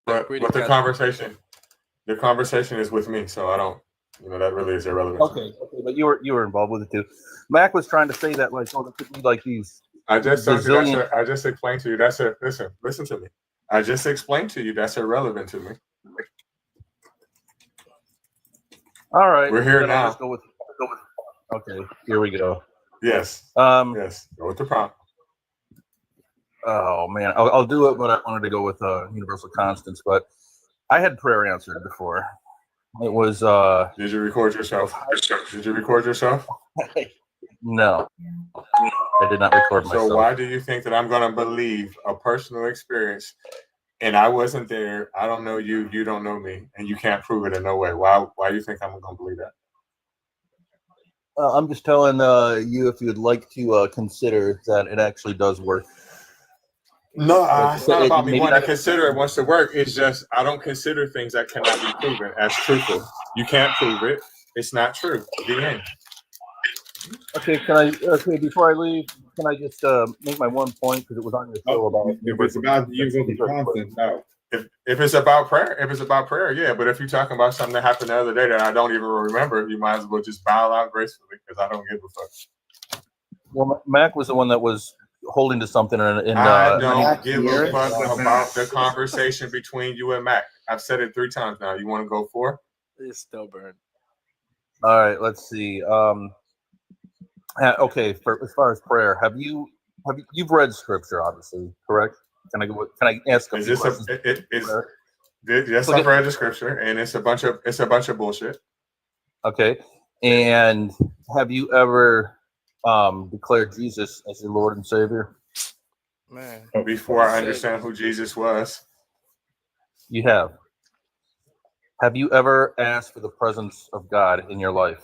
But the conversation is with me, so I don't. That really is irrelevant. Okay, but you were involved with it too. Mac was trying to say that there could be like these. I just explained to you. That's it. Listen to me. I just explained to you that's irrelevant to me. All right, we're here now. Go with. Okay, here we go. Yes. Yes. Go with the prompt. Oh man, I'll do it, but I wanted to go with universal constants. But I had prayer answered before. It was. Did you record yourself? No, I did not record myself. So why do you think that I'm going to believe a personal experience? And I wasn't there. I don't know you. You don't know me, and you can't prove it in no way. Why do you think I'm going to believe that? I'm just telling you if you'd like to consider that it actually does work. No, it's not about me wanting to consider it wants to work. It's just I don't consider things that cannot be proven as truthful. You can't prove it. It's not true. The end. Okay, before I leave, can I just make my one point because it was on your show about if it's about universal constant, no. If it's about prayer, yeah. But if you're talking about something that happened the other day that I don't even remember, you might as well just bow out gracefully because I don't give a fuck. Well, Mac was the one that was holding to something. I don't give a fuck about the conversation between you and Mac. I've said it 3 times now. You want to go 4? It's still burned. All right, let's see. Okay, as far as prayer, you've read scripture, obviously, correct? Can I ask a few questions? Yes, I've read the scripture, and it's a bunch of bullshit. Okay, and have you ever declared Jesus as your Lord and Savior? Man, before I understand who Jesus was. You have. Have you ever asked for the presence of God in your life?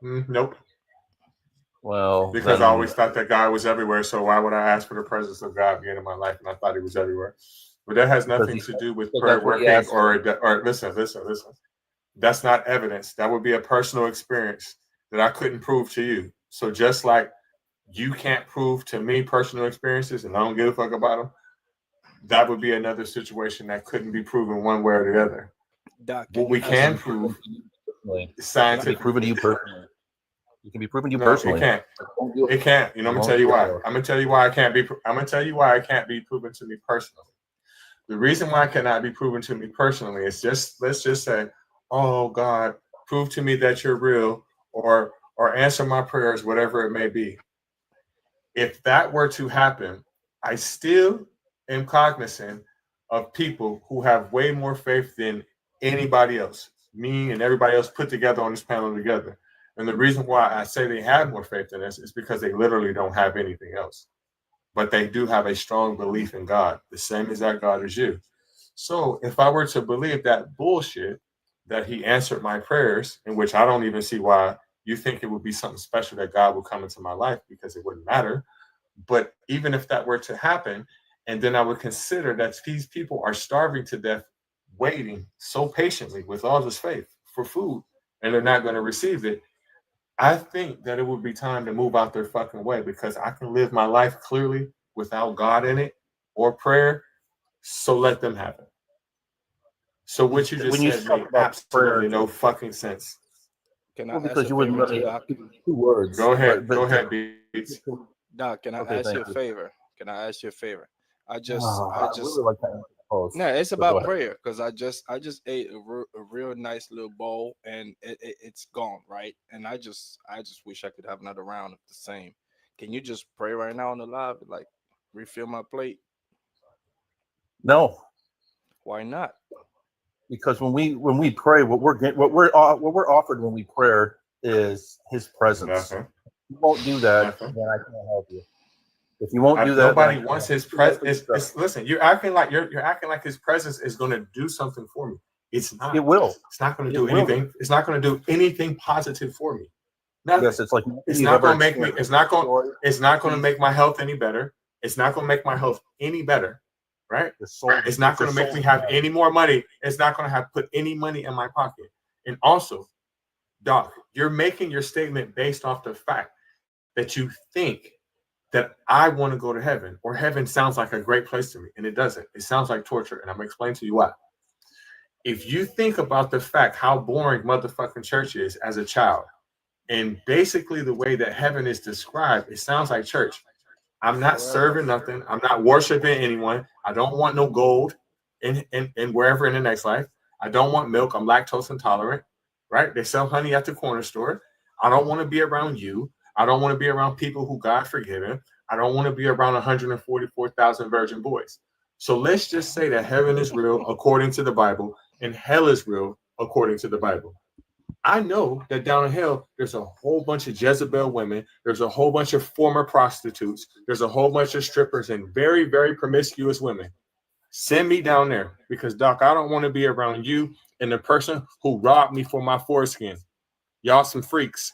Nope. Well, because I always thought that God was everywhere, so why would I ask for the presence of God being in my life? And I thought He was everywhere. But that has nothing to do with prayer working or listen. That's not evidence. That would be a personal experience that I couldn't prove to you. So just like you can't prove to me personal experiences, and I don't give a fuck about them, that would be another situation that couldn't be proven one way or the other. What we can prove scientifically. Proven to you personally. It can be proven to you personally. It can't. I'm gonna tell you why. I'm gonna tell you why I can't be proven to me personally. The reason why it cannot be proven to me personally is let's just say, oh God, prove to me that you're real, or answer my prayers, whatever it may be. If that were to happen, I still am cognizant of people who have way more faith than anybody else, me and everybody else put together on this panel together. And the reason why I say they have more faith in us is because they literally don't have anything else. But they do have a strong belief in God, the same exact God as you. So if I were to believe that bullshit, that He answered my prayers, in which I don't even see why you think it would be something special that God would come into my life, because it wouldn't matter. But even if that were to happen, and then I would consider that these people are starving to death waiting so patiently with all this faith for food and they're not going to receive it, I think that it would be time to move out their fucking way because I can live my life clearly without God in it or prayer. So let them have it. So what you just said made absolutely no fucking sense. Can I Well, ask because a you wouldn't favor let to me Doc? two words. Go ahead. but Go ahead, Beats. Doc, can I Okay, ask you a thank you. favor? Can I ask you a favor? I I just really like that post. no, it's So go about ahead. prayer because I just ate a real nice little bowl and it's gone, right? And I just wish I could have another round of the same. Can you just pray right now on the live, like refill my plate? No, Why not? because when we pray, what we're offered when we pray is His presence. Nothing. If you won't do that, Nothing. then I can't help you. If you won't do that, Nobody then wants His presence. Listen, you're acting like His presence is going to do something for me. It's not. It will. It's not going to It do will. anything. It's not going to do anything positive for me. Nothing. Yes, it's like It's you've not ever going to make me. It's not going. experienced. It's not going to make my health any better. It's not going to make my health any better. Right? The soul, It's not going to make me have any more money. It's not going to have put any money in my pocket. And also, Doc, you're making your statement based off the fact that you think that I want to go to heaven, or heaven sounds like a great place to me, and it doesn't. It sounds like torture, and I'm going to explain to you why. If you think about the fact how boring motherfucking church is as a child, and basically the way that heaven is described, it sounds like church. I'm not serving nothing. I'm not worshiping anyone. I don't want no gold in wherever in the next life. I don't want milk. I'm lactose intolerant, right? They sell honey at the corner store. I don't want to be around you. I don't want to be around people who God forgiven. I don't want to be around 144,000 virgin boys. So let's just say that heaven is real according to the Bible and hell is real according to the Bible. I know that down in hell, there's a whole bunch of Jezebel women. There's a whole bunch of former prostitutes. There's a whole bunch of strippers and very, very promiscuous women. Send me down there because, Doc, I don't want to be around you and the person who robbed me for my foreskin. Y'all some freaks.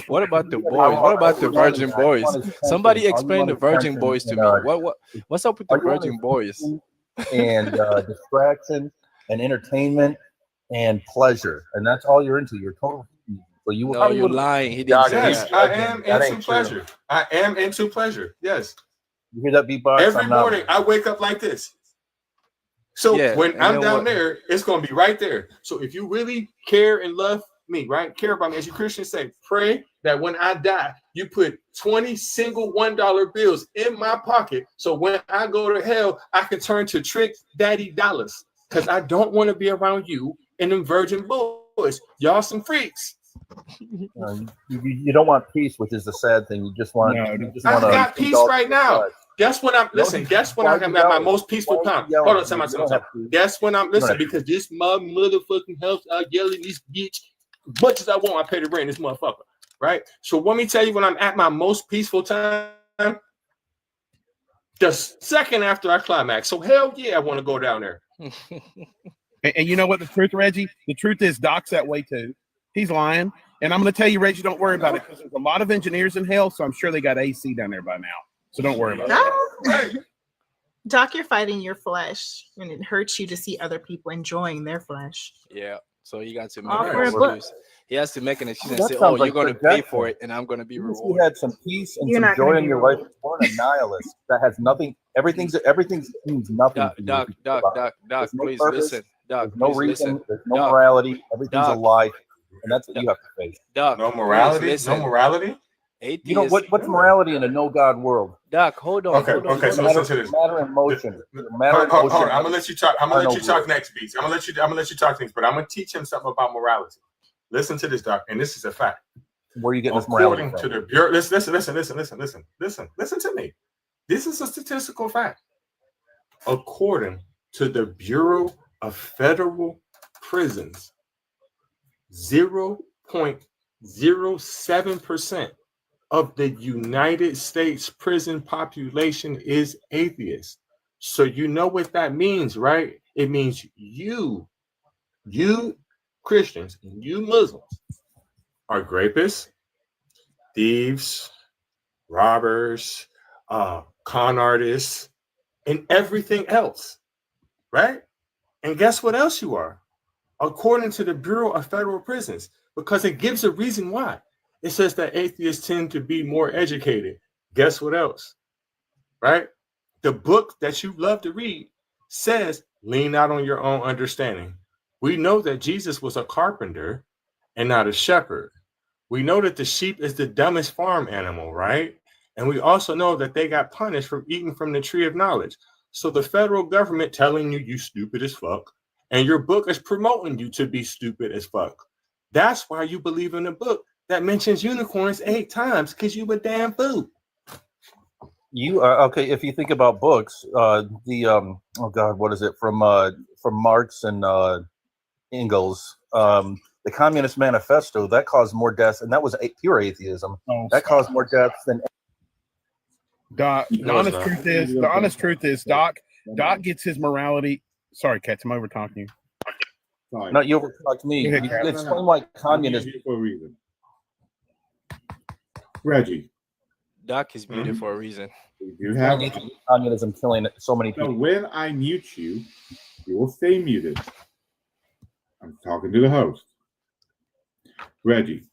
What about the boys? What about the virgin boys? Somebody explain the virgin boys to me. What's up with the virgin boys? And distraction and entertainment and pleasure, and that's all you're into. You're total. So you no, you're lying. He didn't say yes, that. I am into pleasure. I am into pleasure. Yes. You hear that beatbox? Every morning I wake up like this. So when I'm down there, it's going to be right there. So if you really care and love me, right? Care about me, as you Christians say, pray that when I die, you put 20 single $1 bills in my pocket. So when I go to hell, I can turn to Trick Daddy dollars because I don't want to be around you and them virgin boys. Y'all some freaks. You don't want peace, which is the sad thing. You just want. I've got peace right now. Guess when I'm Guess when I'm at my most peaceful time. Hold on, time. Guess when I'm because this motherfucking house I yelling this bitch as much as I want. I pay the rent this motherfucker, right? So let me tell you when I'm at my most peaceful time. The second after I climax. So hell yeah, I want to go down there. And you know what the truth, Reggie? The truth is Doc's that way too. He's lying. And I'm going to tell you, Reggie, don't worry about it because there's a lot of engineers in hell, so I'm sure they got AC down there by now. So don't worry about it. Doc, you're fighting your flesh, and it hurts you to see other people enjoying their flesh. Yeah. So he got to Offer a book. He has to make an excuse That and say, sounds "Oh, like you're going to pay for it, and I'm going to be rewarded." You had some peace and You're some not joy gonna in be your life. rewarded. You weren't a nihilist that has nothing. Everything means nothing. Doc, please listen. Doc, there's no please reason. listen. There's no Doc, morality. Everything's a Doc, lie, and that's what you have to face. Doc, No morality. please listen. No morality. Atheist. You know what's morality in a no God world? Doc, hold on. Okay. So listen to this. Matter and motion. Hold on. I'm gonna let you talk. I'm gonna let you talk next, Beats. I'm gonna let you talk things, but I'm gonna teach him something about morality. Listen to this, Doc, and this is a fact. Where are you getting this morality According from? to the Bureau, listen to me. This is a statistical fact. According to the Bureau of Federal Prisons, 0.07% of the United States prison population is atheist. So you know what that means, right? It means you Christians and you Muslims are rapists, thieves, robbers, con artists, and everything else, right? And guess what else you are? According to the Bureau of Federal Prisons, because it gives a reason why. It says that atheists tend to be more educated. Guess what else? Right? The book that you love to read says, lean out on your own understanding. We know that Jesus was a carpenter and not a shepherd. We know that the sheep is the dumbest farm animal, right? And we also know that they got punished for eating from the tree of knowledge. So the federal government telling you stupid as fuck, and your book is promoting you to be stupid as fuck. That's why you believe in a book that mentions unicorns 8 times, because you a damn fool. You are okay. If you think about books, oh God, what is it from Marx and Engels? The Communist Manifesto that caused more deaths, and that was pure atheism. That caused more deaths than. Doc, the honest truth is, Doc gets his morality. Sorry, Katz, I'm over talking you. Sorry. No, you overtalked me. Go ahead, You Kat. explain why communism. For a reason. Reggie. Doc is muted for a reason. You have communism killing so many people. So when I mute you, you will stay muted. I'm talking to the host. Reggie,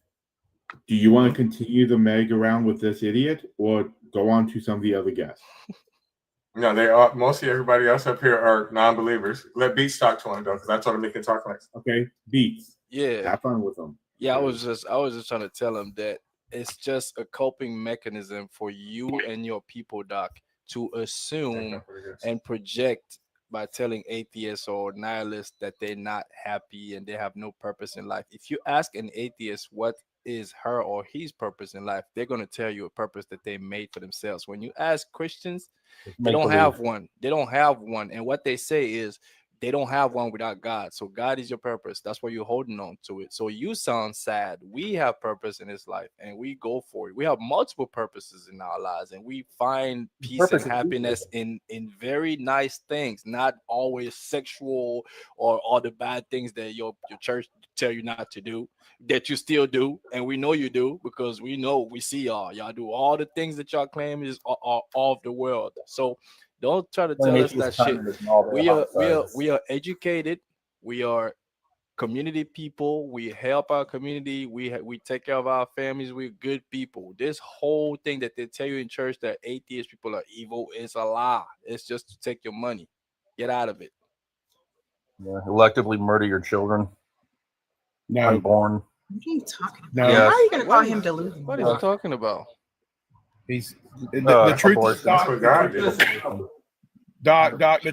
do you want to continue the meg around with this idiot or go on to some of the other guests? No, they are mostly everybody else up here are non-believers. Let Beats talk to him though, because I told him he can talk next. Okay, Beats. Yeah. Have fun with them. Yeah, I was just trying to tell him that it's just a coping mechanism for you and your people, Doc, to assume and project by telling atheists or nihilists that they're not happy and they have no purpose in life. If you ask an atheist what is her or his purpose in life, they're going to tell you a purpose that they made for themselves. When you ask Christians, they don't have one. They don't have one. And what they say is they don't have one without God. So God is your purpose. That's why you're holding on to it. So you sound sad. We have purpose in this life and we go for it. We have multiple purposes in our lives and we find peace and happiness in very nice things, not always sexual or all the bad things that your church tell you not to do, that you still do. And we know you do because we see y'all do all the things that y'all claim is are of the world. So don't try to tell us that shit. We are educated. We are community people. We help our community. We take care of our families. We're good people. This whole thing that they tell you in church that atheist people are evil is a lie. It's just to take your money. Get out of it. Yeah, electively murder your children. No. Unborn. What are you talking about? No. How are you going to call him delusional? What are you talking about? He's the truth is, Doc, the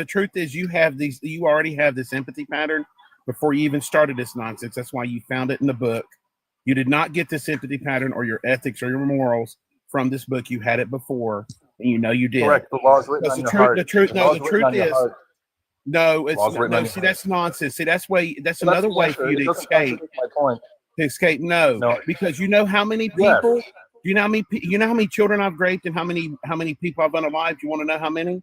truth is you already have this empathy pattern before you even started this nonsense. That's why you found it in the book. You did not get this empathy pattern or your ethics or your morals from this book. You had it before, and you know you did. Correct. The law's written on your heart. The truth is, no, it's no. See, that's nonsense. See, that's another way for you to escape. My point. To escape, no, because you know how many people. Yes. You know how many children I've raped and how many people I've unalived. You want to know how many?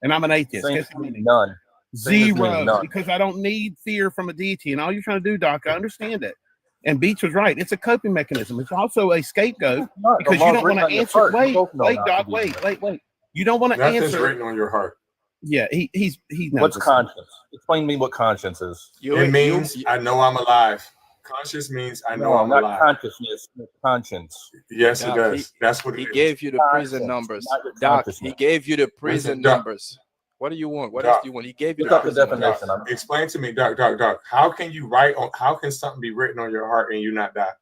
And I'm an atheist. Guess how many? None. Zero. None. Because I don't need fear from a deity. And all you're trying to do, Doc, I understand it. And Beach was right. It's a coping mechanism. It's also a scapegoat because you don't want to answer. Wait, Doc. Wait. You don't want to answer. Nothing's written on your heart. Yeah, he's What's conscience? Explain to me what conscience is. It means I know I'm alive. Conscience means I know I'm not alive. Consciousness, conscience. Yes, Doc, it does. That's what he gave you the prison numbers. Doc, he gave you the prison numbers. What do you want? What else do you want? He gave you the definition. Explain to me, Doc. How can you write on? How can something be written on your heart and you not die?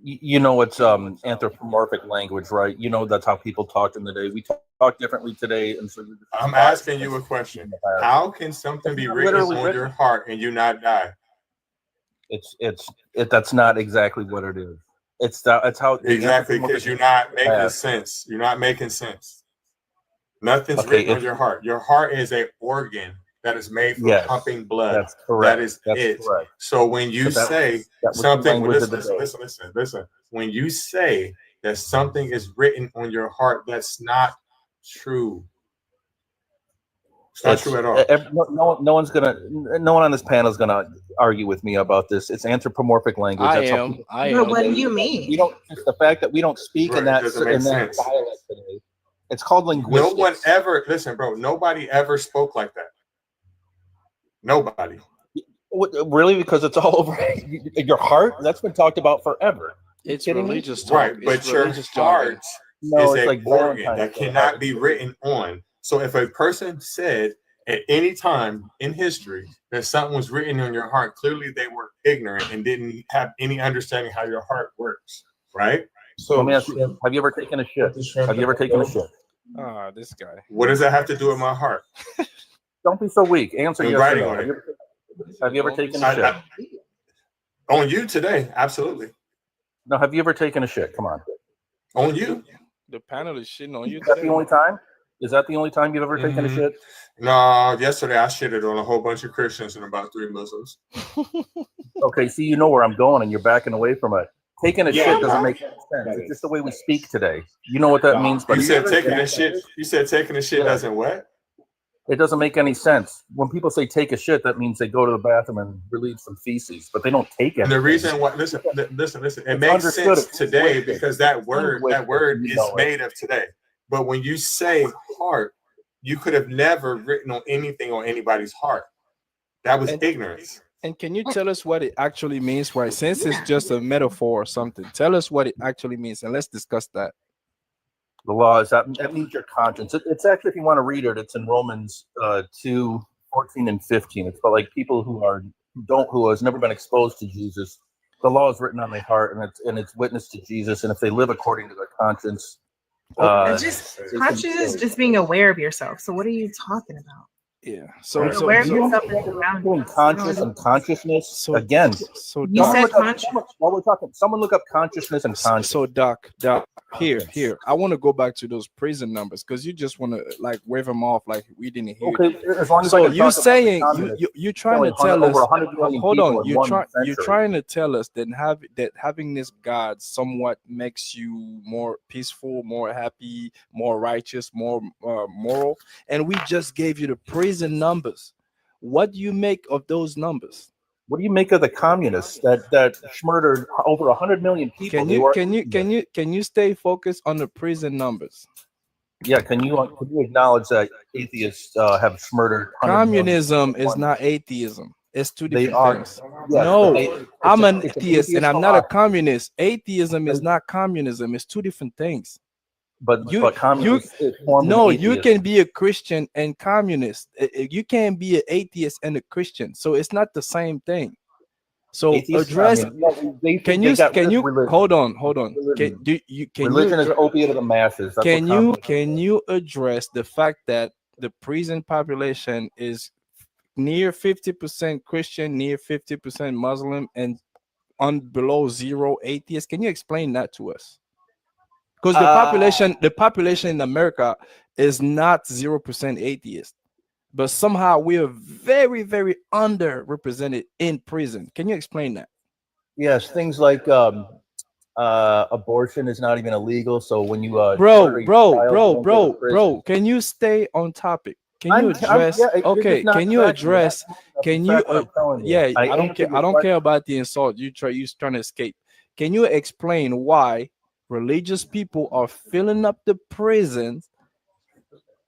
You know, it's anthropomorphic language, right? You know, that's how people talked in the day. We talk differently today, and so I'm asking you a question. How can something be written on your heart and you not die? That's not exactly what it is. It's how exactly, because you're not making sense. You're not making sense. Nothing's written on your heart. Your heart is an organ that is made for pumping blood. That's correct. That is it. Correct. So when you say something, listen. When you say that something is written on your heart, that's not true. It's not true at all. No one on this panel is gonna argue with me about this. It's anthropomorphic language. I am. What do you mean? We don't. It's the fact that we don't speak in that dialect today. It's called linguistics. No one ever listen, bro. Nobody ever spoke like that. Nobody. Really? Because it's all over your heart. That's been talked about forever. It's kidding me? religious talk. Right, It's but your religious jargon. heart No, is it's a like organ Valentine's that Day. cannot be written on. So if a person said at any time in history that something was written on your heart, clearly they were ignorant and didn't have any understanding how your heart works, right? So let me ask you: have you ever taken a shit? Have you ever taken a shit? Ah, this guy. What does that have to do with my heart? Don't be so weak. Answer And yes or writing no. on it. Have you ever taken a shit? On you today, absolutely. No, have you ever taken a shit? Come on. On you. The panel is shitting on you Is that today. the only time? Is that the only time you've ever taken a shit? No, yesterday I shitted on a whole bunch of Christians and about 3 Muslims. Okay, see, you know where I'm going, and you're backing away from it. Taking a Yeah. shit doesn't make any sense. It's just the way we speak today. You know what that means? But You said taking a shit. You said taking a shit doesn't what? It doesn't make any sense. When people say take a shit, that means they go to the bathroom and relieve some feces, but they don't take it. And the reason why, listen. It It's makes understood. sense It's today linguistic. because that word You is know it. made of today. But when you say heart, you could have never written on anything on anybody's heart. That was ignorance. And can you tell us what it actually means? Right, since it's just a metaphor or something, tell us what it actually means, and let's discuss that. The law is that means your conscience. It's actually, if you want to read it, it's in Romans 2:14 and 15. It's about like people who has never been exposed to Jesus. The law is written on their heart, and it's witness to Jesus. And if they live according to their conscience, Conscious is just being aware of yourself. So what are you talking about? Yeah. Being aware of yourself and surroundings. conscious and consciousness again. So You Someone said look up- conscious. while we're talking, someone look up consciousness and conscience. So Doc, here, I want to go back to those prison numbers because you just want to like wave them off like we didn't hear. Okay, as long as I So can you talk about saying the communists, you trying to killing tell over us? 100 million Hold people on, in one you're century. trying to tell us that having this God somewhat makes you more peaceful, more happy, more righteous, more moral, and we just gave you the prison numbers. What do you make of those numbers? What do you make of the communists that murdered over 100 million people? Can you stay focused on the prison numbers? Yeah, can you acknowledge that atheists have murdered 100 million Communism people in is one- not atheism. It's two They different are. things. Yes, No, but I'm an it's an atheist and atheist I'm not a philosophy. communist. Atheism is not communism. It's two different things. But communism is formed no, in you atheism. can be a Christian and communist. You can't be an atheist and a Christian. So it's not the same thing. So Atheists, address. I mean, no, they Can they you got rid of religion. hold on? Religion. Can Religion is you opiate of the masses. That's can what you communism can you address the fact that the prison population is near 50% Christian, near 50% Muslim, and on below zero atheists? Can you explain that to us? Because the population in America is not 0% atheist, but somehow we are very, very underrepresented in prison. Can you explain that? Yes, things like abortion is not even illegal. So when you murder Bro, your child, you don't go to prison. can you stay on topic? Can you I'm- address? yeah, you're Okay, just not can you tracking. You're not address? moving up Can to you? track what I'm telling you. Yeah, I don't answered care. your I don't question. care about the insult. You trying to escape. Can you explain why religious people are filling up the prisons?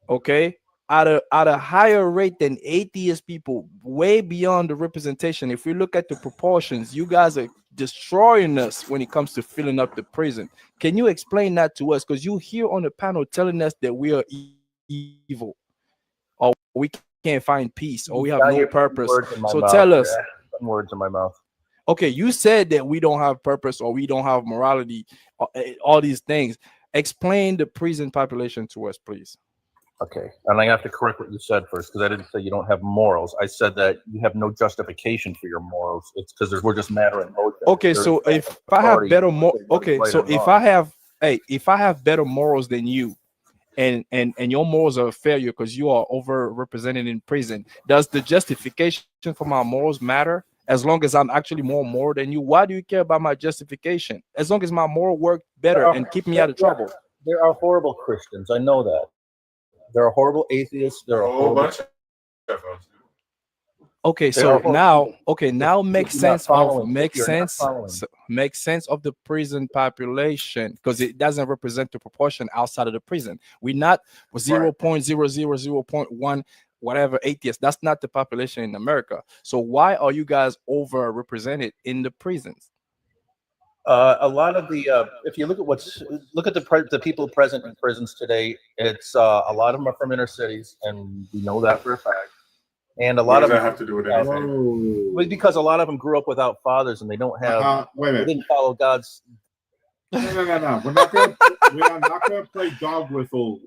Okay, at a higher rate than atheist people, way beyond the representation. If we look at the proportions, you guys are destroying us when it comes to filling up the prison. Can you explain that to us? Because you here on the panel telling us that we are evil, or we can't find peace, or we have Now no you're putting purpose. words in my So mouth. tell us. You're putting words in my mouth. Okay, you said that we don't have purpose or we don't have morality, all these things. Explain the prison population to us, please. Okay, and I have to correct what you said first because I didn't say you don't have morals. I said that you have no justification for your morals. It's because we're just matter and motion. Okay, There's so no if I have authority better to say what is right so and if wrong. I have better morals than you, and your morals are a failure because you are overrepresented in prison, does the justification for my morals matter? As long as I'm actually more moral than you, why do you care about my justification? As long as my moral work better and keep me out of trouble. There are horrible Christians. I know that. There are horrible atheists. There are A whole horrible. bunch of them. Okay, They so are- now, okay, now make if you're not sense of following- if you're not following. make sense of the prison population because it doesn't represent the proportion outside of the prison. We're not 0.000.1 whatever atheists. That's not the population in America. So why are you guys overrepresented in the prisons? A lot of the if you look at the people present in prisons today, it's a lot of them are from inner cities, and we know that for a fact. And a What lot does of that them have to do with anything? well, because a lot of them grew up without fathers, and they don't have Wait a they minute. didn't follow God's. No. We're not gonna play dog whistle.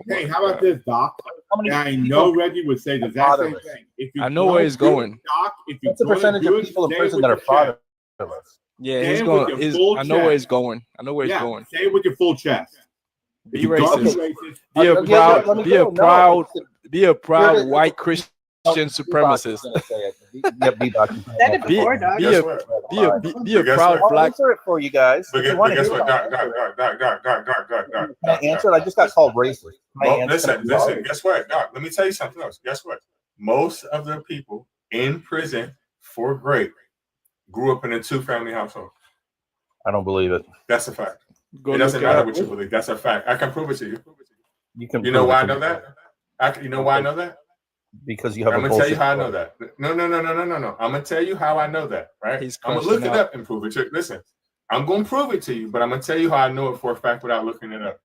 Hey, how about this, Doc? And I know Reggie would say the exact same thing. If you I know where don't he's do it, going. Doc, if you What's the percentage of people in prison that are fatherless? Yeah, Say he's it going. with your He's, full I know where he's chest. going. I know where he's Yeah, going. say it with your full chest. Be If you don't racist. racist, Be a let me proud. go. Be a No, proud. Be a proud You're- white Christian supremacist. Be a proud I'll black. answer it for you guys. But If you guess, want but to guess hear what? it, I'll Doc. Can I answer it? I just got called racist. Can I Well, answer listen. it? Guess what, Doc? Let me tell you something else. Guess what? Most of the people in prison for great grew up in a two-family household. I don't believe it. That's a fact. Go It doesn't look it matter up. what you believe. That's a fact. I can prove it to you. You can. You know prove why it I to know me. that? You know why I know that? Because you have I'm a gonna tell you bullshit how I know story. that. No. I'm gonna tell you how I know that. Right? He's I'm gonna look crashing it out. up and prove it to you. Listen, I'm gonna prove it to you, but I'm gonna tell you how I know it for a fact without looking it up.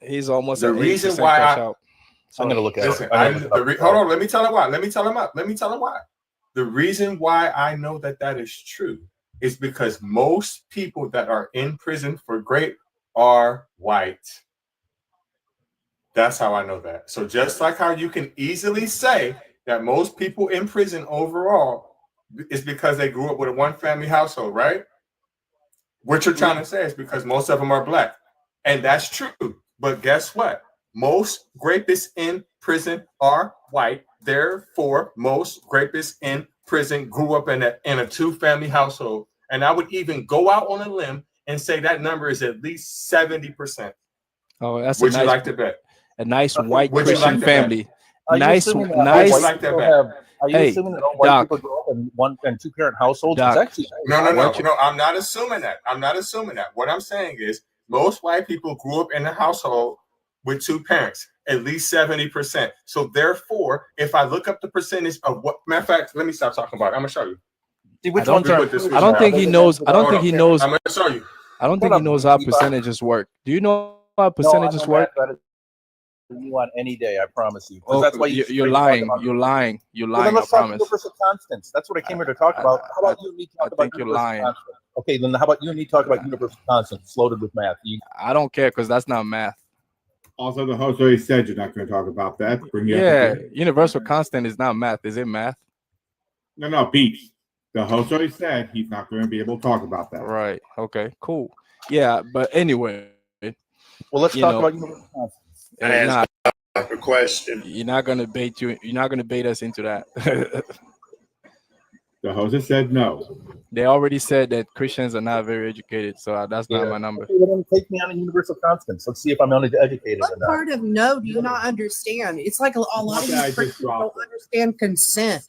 He's almost The at reason 80% why crash I- out. I'm gonna look at Listen, it. hold on. Let me tell him why. Let me tell him why. The reason why I know that that is true is because most people that are in prison for great are white. That's how I know that. So just like how you can easily say that most people in prison overall is because they grew up with a one-family household, right? What you're trying to say is because most of them are black. And that's true. But guess what? Most rapists in prison are white. Therefore, most rapists in prison grew up in a two-family household. And I would even go out on a limb and say that number is at least 70%. Oh, that's Would a you nice, like to bet? a nice white Would you Christian like to bet? family. Are you Nice, assuming that nice. all white like that people bet? Are you Hey, assuming that all white Doc. people grow up in one and two parent households? Doc. It's actually No. What you- I'm not assuming that. What I'm saying is most white people grew up in a household with two parents, at least 70%. So therefore, if I look up the percentage of what, matter of fact, let me stop talking about it. I'm gonna show you. See, which I don't ones are. think- I don't think he knows. I don't think he knows. I'm gonna show you. I don't think he knows how percentages work. Do you know how percentages work? You on any day, I promise you. 'Cause Oh, that's why you're lying. You're lying. You're Well, then lying. I let's talk promise. universal constants. That's what I came here to talk about. How about you and me talk about think you're universal lying. constants? Okay, then how about you and me talk about universal constants loaded with math? I don't care because that's not math. Also, the host already said you're not going to talk about that. Bring you up Yeah, again. universal constant is not math. Is it math? No, Pete. The host already said he's not going to be able to talk about that. Right. Okay. Cool. Yeah, but anyway. Well, let's you talk know, about universal constants. nah, A question. you're not gonna bait you. You're not gonna bait us into that. The host has said no. They already said that Christians are not very educated, so that's not my number. Okay, well, then take me on a universal constants. Let's see if I'm uneducated or What not. part of no do you not understand? It's like a lot of Okay, I these just Christians dropped don't understand consent.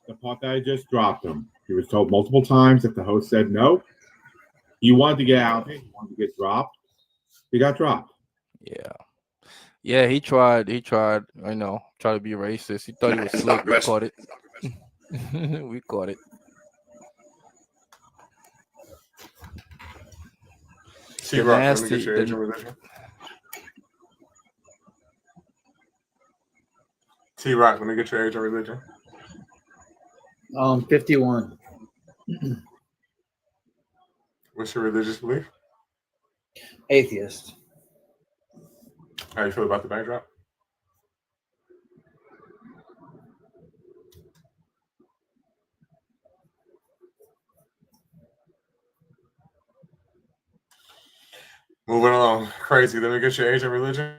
The part that I just dropped him. He was told multiple times that the host said no. He wanted to get out. He wanted to get dropped. He got dropped. Yeah. Yeah, he tried. He tried. I know. Try to be racist. He thought he was slick. We caught it. We caught it. T-Rock, let me nasty- get your age and religion. T-Rock, let me get your age and religion. 51. What's your religious belief? Atheist. How you feel about the backdrop? Moving along. Crazy. Let me get your age and religion.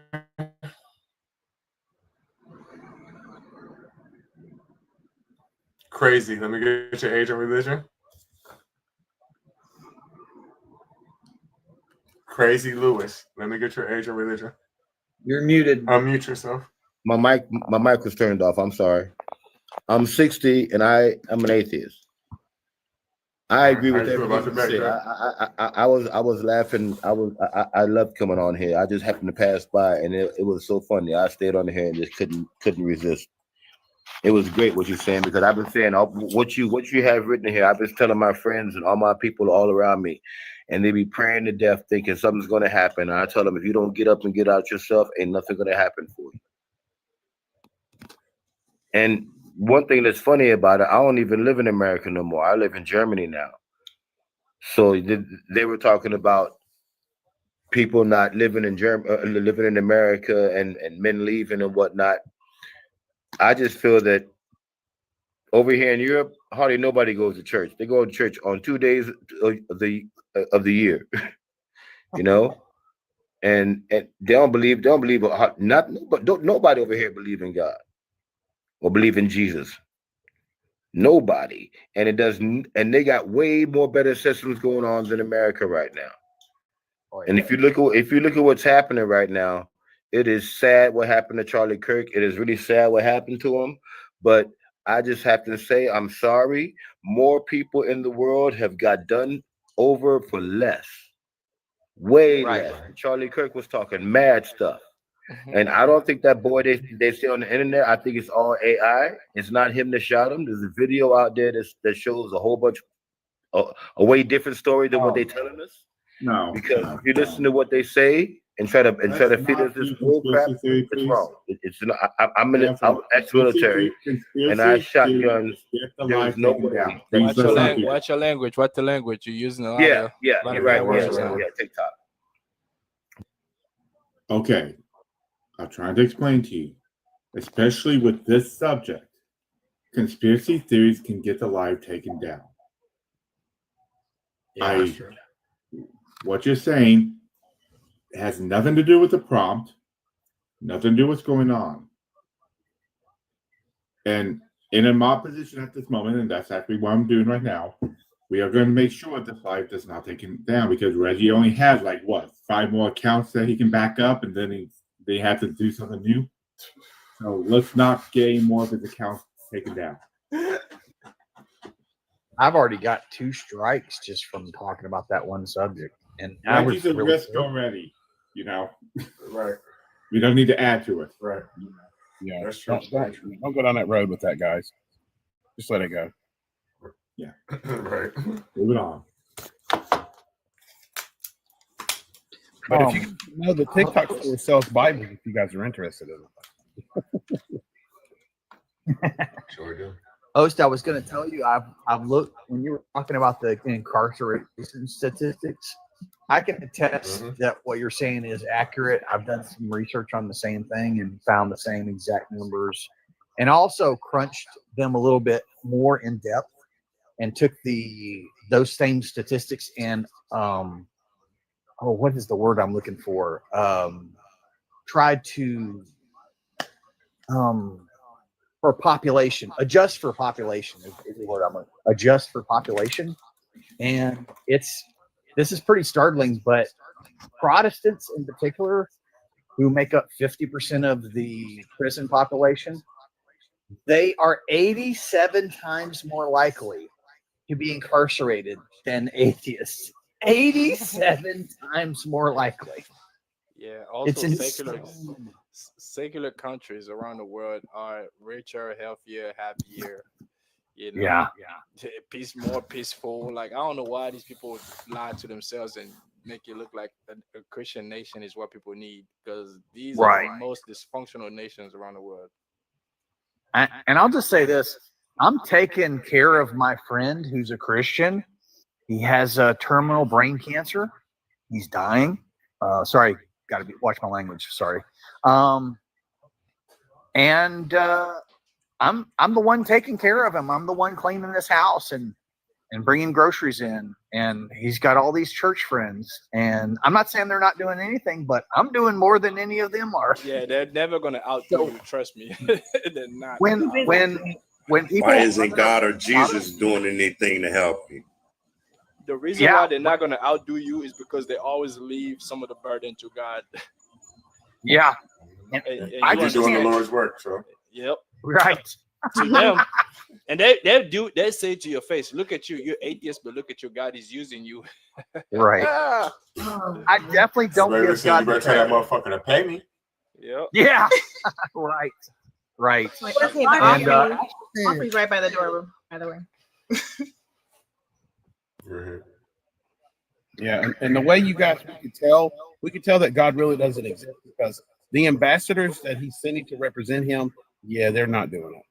Crazy. Let me get your age and religion. Crazy Lewis. Let me get your age and religion. You're muted. Unmute yourself. My mic was turned off. I'm sorry. I'm 60 and I am an atheist. I agree with feel about everything you the said. I was laughing. I loved coming on here. I just happened to pass by and it was so funny. I stayed on here and just couldn't resist. It was great what you're saying because I've been saying what you have written here. I've been telling my friends and all my people all around me, and they be praying to death, thinking something's going to happen. And I tell them if you don't get up and get out yourself, ain't nothing going to happen for you. And one thing that's funny about it, I don't even live in America no more. I live in Germany now. So they were talking about people not living in living in America and men leaving and whatnot. I just feel that over here in Europe, hardly nobody goes to church. They go to church on 2 days of the year, you know, and they don't believe nobody over here believe in God or believe in Jesus. Nobody, and it doesn't. And they got way more better systems going on than America right now. And if you look at what's happening right now, it is sad what happened to Charlie Kirk. It is really sad what happened to him. But I just have to say, I'm sorry. More people in the world have got done over for less, way less. Charlie Kirk was talking mad stuff. And I don't think that boy they see on the internet, I think it's all AI. It's not him that shot him. There's a video out there that shows a whole bunch a way different story than what they're telling us. No, because if you listen to what they say and try to feed us this bull crap, it's wrong. It's not. I'm ex-military, and I shot guns. There's no way. Watch your language. What the language you're using? Yeah, you're right. Yeah, TikTok. Okay, I'm trying to explain to you, especially with this subject, conspiracy theories can get the live taken down. What you're saying has nothing to do with the prompt, nothing to do with what's going on. And in my position at this moment, and that's actually what I'm doing right now, we are going to make sure this live does not take it down because Reggie only has 5 more accounts that he can back up, and then they have to do something new. So let's not get any more of his accounts taken down. I've already got 2 strikes just from talking about that one subject. And Reggie's a risk already, Right. We don't need to add to it. Right. Yeah. That's true. Don't go down that road with that, guys. Just let it go. Yeah. Right. Move it on. But if you know, the TikTok store sells Bibles if you guys are interested in it. Sure do. Host, I was going to tell you, I've looked when you were talking about the incarceration statistics. I can attest that what you're saying is accurate. I've done some research on the same thing and found the same exact numbers, and also crunched them a little bit more in depth and took those same statistics and what is the word I'm looking for? Tried to for population, adjust for population is the word I'm looking for. Adjust for population, and this is pretty startling, but Protestants in particular, who make up 50% of the prison population, they are 87 times more likely to be incarcerated than atheists. 87 times more likely. Yeah, also It's secular countries around the world are richer, healthier, happier. Yeah. More peaceful. Like, I don't know why these people lie to themselves and make it look like a Christian nation is what people need, because these are the most dysfunctional nations around the world. And I'll just say this: I'm taking care of my friend who's a Christian. He has terminal brain cancer. He's dying. Sorry, got to watch my language. Sorry. I'm the one taking care of him. I'm the one cleaning this house and bringing groceries in. And he's got all these church friends. And I'm not saying they're not doing anything, but I'm doing more than any of them are. Yeah, they're never gonna outdo you. Trust me. They're not. When people, why isn't God or Jesus doing anything to help you? The reason why they're not gonna outdo you is because they always leave some of the burden to God. Yeah. And I just doing the Lord's work, so. Yep. Right. to them. And they say to your face, look at you, you're atheist, but look at your God is using you. Right. Ah. I definitely don't Somebody give say, God you better the tell that credit. motherfucker to pay me. Yep. Yeah. Right. Right. Okay, but And, Aubrey's right by the door, by the way. Yeah, and the way you guys we could tell that God really doesn't exist because the ambassadors that he's sending to represent him, yeah, they're not doing it.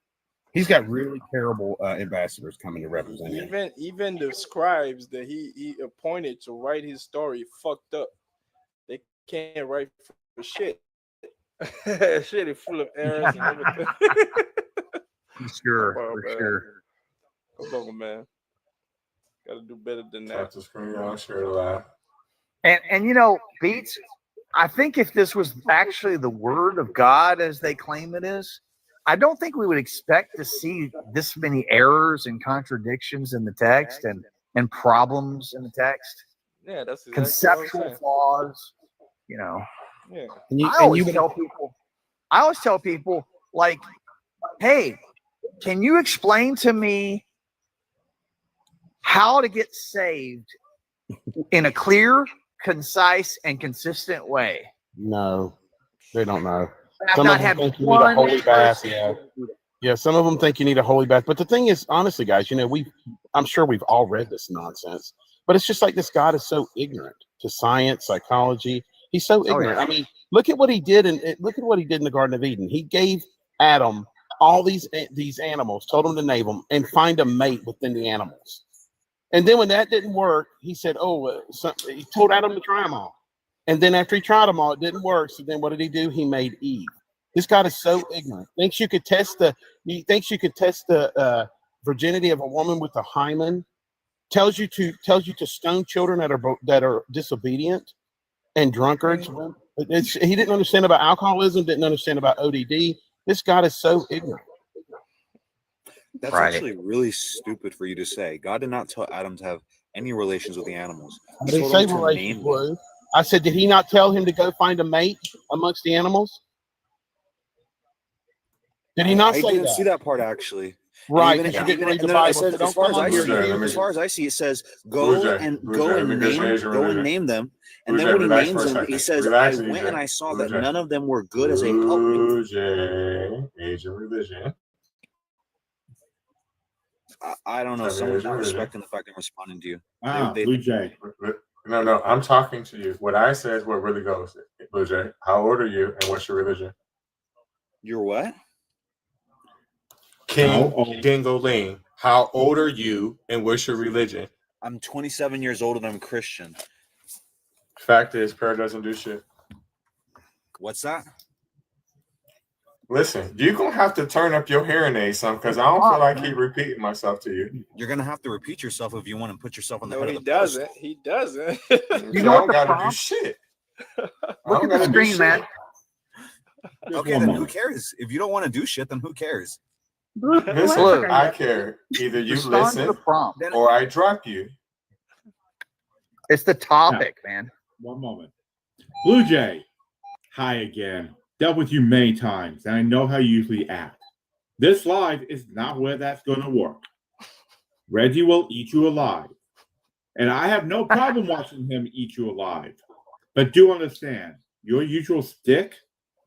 He's got really terrible ambassadors coming to represent him. Even the scribes that he appointed to write his story fucked up. They can't write for shit. Shit is full of errors and everything. For sure. Come on, man. Gotta do better than that. Tap the screen on, share the live. And you know, Beats, I think if this was actually the word of God as they claim it is, I don't think we would expect to see this many errors and contradictions in the text and problems in the text. Yeah, that's exactly conceptual flaws, you know. Yeah. I always tell people, like, hey, can you explain to me how to get saved in a clear, concise, and consistent way? No, they don't know. I've Some not of them had think you need a one holy bath. person- Yeah, some of them think you need a holy bath. But the thing is, honestly, guys, you know, I'm sure we've all read this nonsense, but it's just like this God is so ignorant to science, psychology. He's so ignorant. yeah. I mean, look at what he did, and look at what he did in the Garden of Eden. He gave Adam all these animals, told him to name them, and find a mate within the animals. And then when that didn't work, he said, he told Adam to try them all. And then after he tried them all, it didn't work. So then what did he do? He made Eve. This God is so ignorant. Thinks you could test the virginity of a woman with a hymen. Tells you to stone children that are disobedient and drunkards. He didn't understand about alcoholism. Didn't understand about ODD. This God is so ignorant. That's Right. actually really stupid for you to say. God did not tell Adam to have any relations with the animals. I He didn't told say him to relations, name them. Blue. I said, did he not tell him to go find a mate amongst the animals? Did he not I say didn't that? see that part actually. Right, And because you didn't read the then I Bible. said, So don't as far come as I up here see, and as far as I see, it says Blue go Jay, and Blue go Jay, and let me just name raise your go and religion. name them. And Blue then Jay, when he relax names for a them, he second. says, Relax, I Blue went Jay. and I saw Blue that Jay. none of them were good as a help. Blue Jay, age of religion. I don't know. Tell me Someone's age of not religion. respecting the fact I'm responding to you. Blue Jay. No, I'm talking to you. What I said is what really goes. Blue Jay, how old are you and what's your religion? You're what? King Dingoling, how old are you and what's your religion? I'm 27 years old and I'm Christian. Fact is, prayer doesn't do shit. What's that? Listen, you're going to have to turn up your hearing aid some because I don't feel like I keep repeating myself to you. You're going to have to repeat yourself if you want to put yourself on the No, head he of the post. doesn't. He doesn't. You know what the got to do problem? shit. Look at the screen, man. Okay, then who cares? If you don't want to do shit, then who cares? Listen, I care. Either you Respond to listen the prompt. or I drop you. It's the topic, man. One moment. Blue Jay, hi again. Dealt with you many times, and I know how you usually act. This live is not where that's going to work. Reggie will eat you alive. And I have no problem watching him eat you alive. But do understand, your usual stick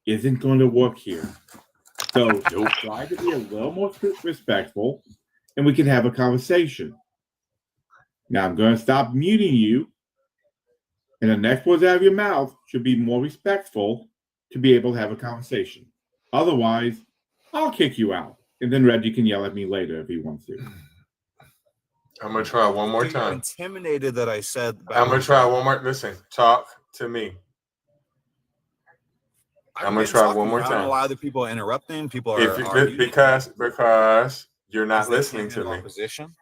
isn't going to work here. So try to be a little more respectful, and we can have a conversation. Now I'm going to stop muting you, and the next words out of your mouth should be more respectful to be able to have a conversation. Otherwise, I'll kick you out, and then Reggie can yell at me later if he wants to. I'm going to try one more You're time. intimidated that I said. I'm going to try one more. Listen, talk to me. I'm going to try one more I don't know time. why other people are interrupting. People are Because you're not listening to me. Opposition.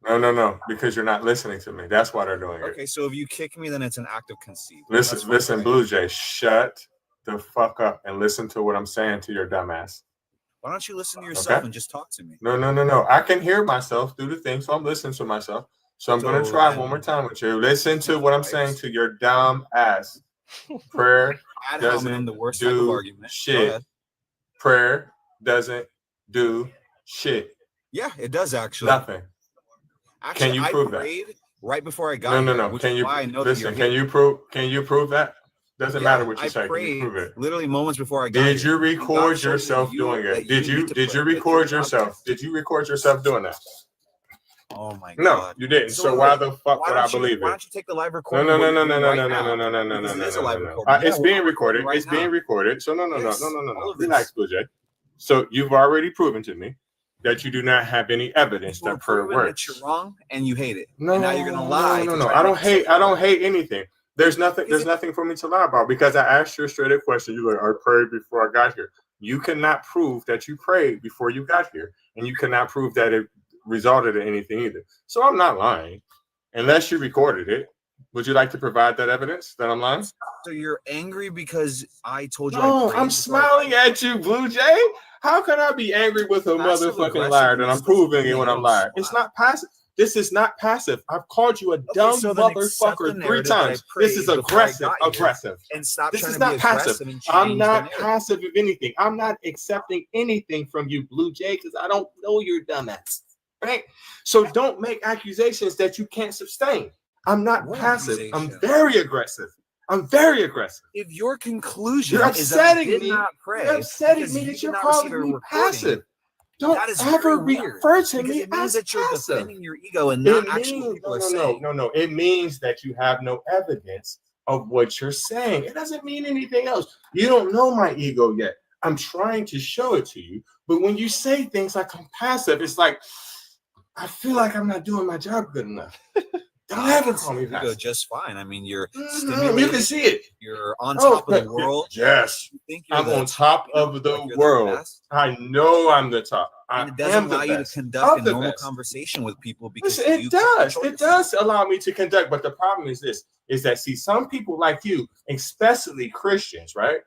No, because you're not listening to me. That's why they're doing it. Okay, so if you kick me, then it's an act of conceit. Listen, Blue Jay, shut the fuck up and listen to what I'm saying to your dumbass. Why don't you listen to yourself Okay? and just talk to me? No. I can hear myself do the thing, so I'm listening to myself. So I'm going to try one more time with you. Listen to what I'm saying to your dumb ass. Prayer doesn't the worst type of do argument. Go shit. ahead. Prayer doesn't do Shit. Yeah, it does actually. Nothing. Actually, Can you I prove that? prayed right before I got here. No. Which Can is you why I know listen? that you're Can here. you prove that? Doesn't matter what you I say. Can you prayed prove it? literally moments before I got Did here. you And God record showed me yourself you doing that it? Did need you to did pray, you that you're record God yourself? blessed. Did you record yourself doing that? Oh my No, God. you didn't. So wait, why the fuck why would I don't you believe why it? don't you take the live No, recording? no, of no, what no, you're no, doing no, right no, now? no, no, no, no, Because no, it is no, a live no, no. recording. It's Yeah, being I'm recording recorded. right It's now. being recorded. So no, Yes, no. all of Relax, this. Blue Jay. So you've already proven to me that you do not have any evidence You were that prayer proving that you're works. wrong and you hate it. No, And now you're gonna lie to try I to don't make yourself hate. feel I don't better. hate anything. There's nothing. There's nothing for me to lie about because I asked you a straight up question. You like, I prayed before I got here. You cannot prove that you prayed before you got here, and you cannot prove that it resulted in anything either. So I'm not lying, unless you recorded it. Would you like to provide that evidence that I'm lying? So you're angry because I told you I No, prayed I'm before I smiling at you, Blue Jay. How can I be angry with a passive motherfucking liar that I'm aggressiveness doesn't proving mean it when that you I'm don't lying? It's smile. not passive. This is not passive. I've called you a Okay, dumb so then accept the motherfucker 3 narrative that I times. This is prayed before I aggressive. got here Aggressive. and stop This trying is to be not passive. aggressive and I'm change the not narrative. passive of anything. I'm not accepting anything from you, Blue Jay, because I don't know your dumbass. Right? So don't make accusations that you can't sustain. I'm not What passive. I'm accusation? very aggressive. I'm very aggressive. If your conclusion You're is that I upsetting did me. not pray You're upsetting because me you that did you're not receive calling a me recording, passive. Don't that is ever very weird refer to because me it means as that you're passive. defending your ego and It not actually what means people are saying. no. It means that you have no evidence of what you're saying. It doesn't mean anything else. You don't know my ego yet. I'm trying to show it to you. But when you say things like I'm passive, it's like I feel like I'm not doing my job good enough. Don't I ever can call see me your ego passive. just fine. I mean, you're You stimulated. can see it. You're on Oh, top of the world. yes. You think you're I'm the on top you know, of the like you're world. the best, I know I'm the top. I and it doesn't am the allow you to best. conduct a Of the normal best. conversation with people because Listen, you it can't does. control It yourself. does allow me to conduct, but the problem is this: is that see, some people like you, especially Christians, right?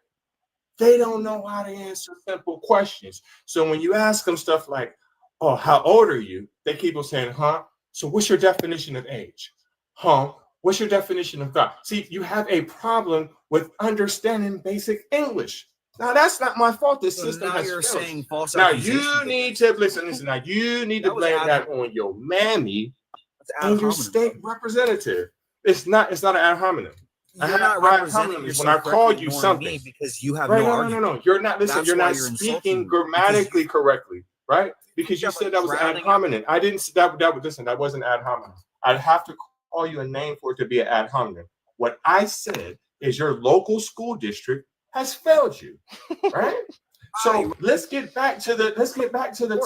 They don't know how to answer simple questions. So when you ask them stuff like, "Oh, how old are you?" They keep on saying, "Huh? So what's your definition of age? Huh? What's your definition of God?" See, you have a problem with understanding basic English. Now that's not my fault. The So system now has you're failed. saying false Now accusations you need against to me. listen. Now you need to That was blame ad that on your mammy That's ad and your hominem. state representative. It's not an ad hominem. I You're have not ad representing hominem when yourself I call correctly, you nor something. me, because you have Right? no No. argument. You're not listen. That's You're why not you're speaking insulting me, because grammatically correctly, right? Because you got, said like, that was ad drowning out. hominem. I didn't. That listen. That wasn't ad hominem. I'd have to call you a name for it to be an ad hominem. What I said is your local school district has failed you, right? So let's get back to the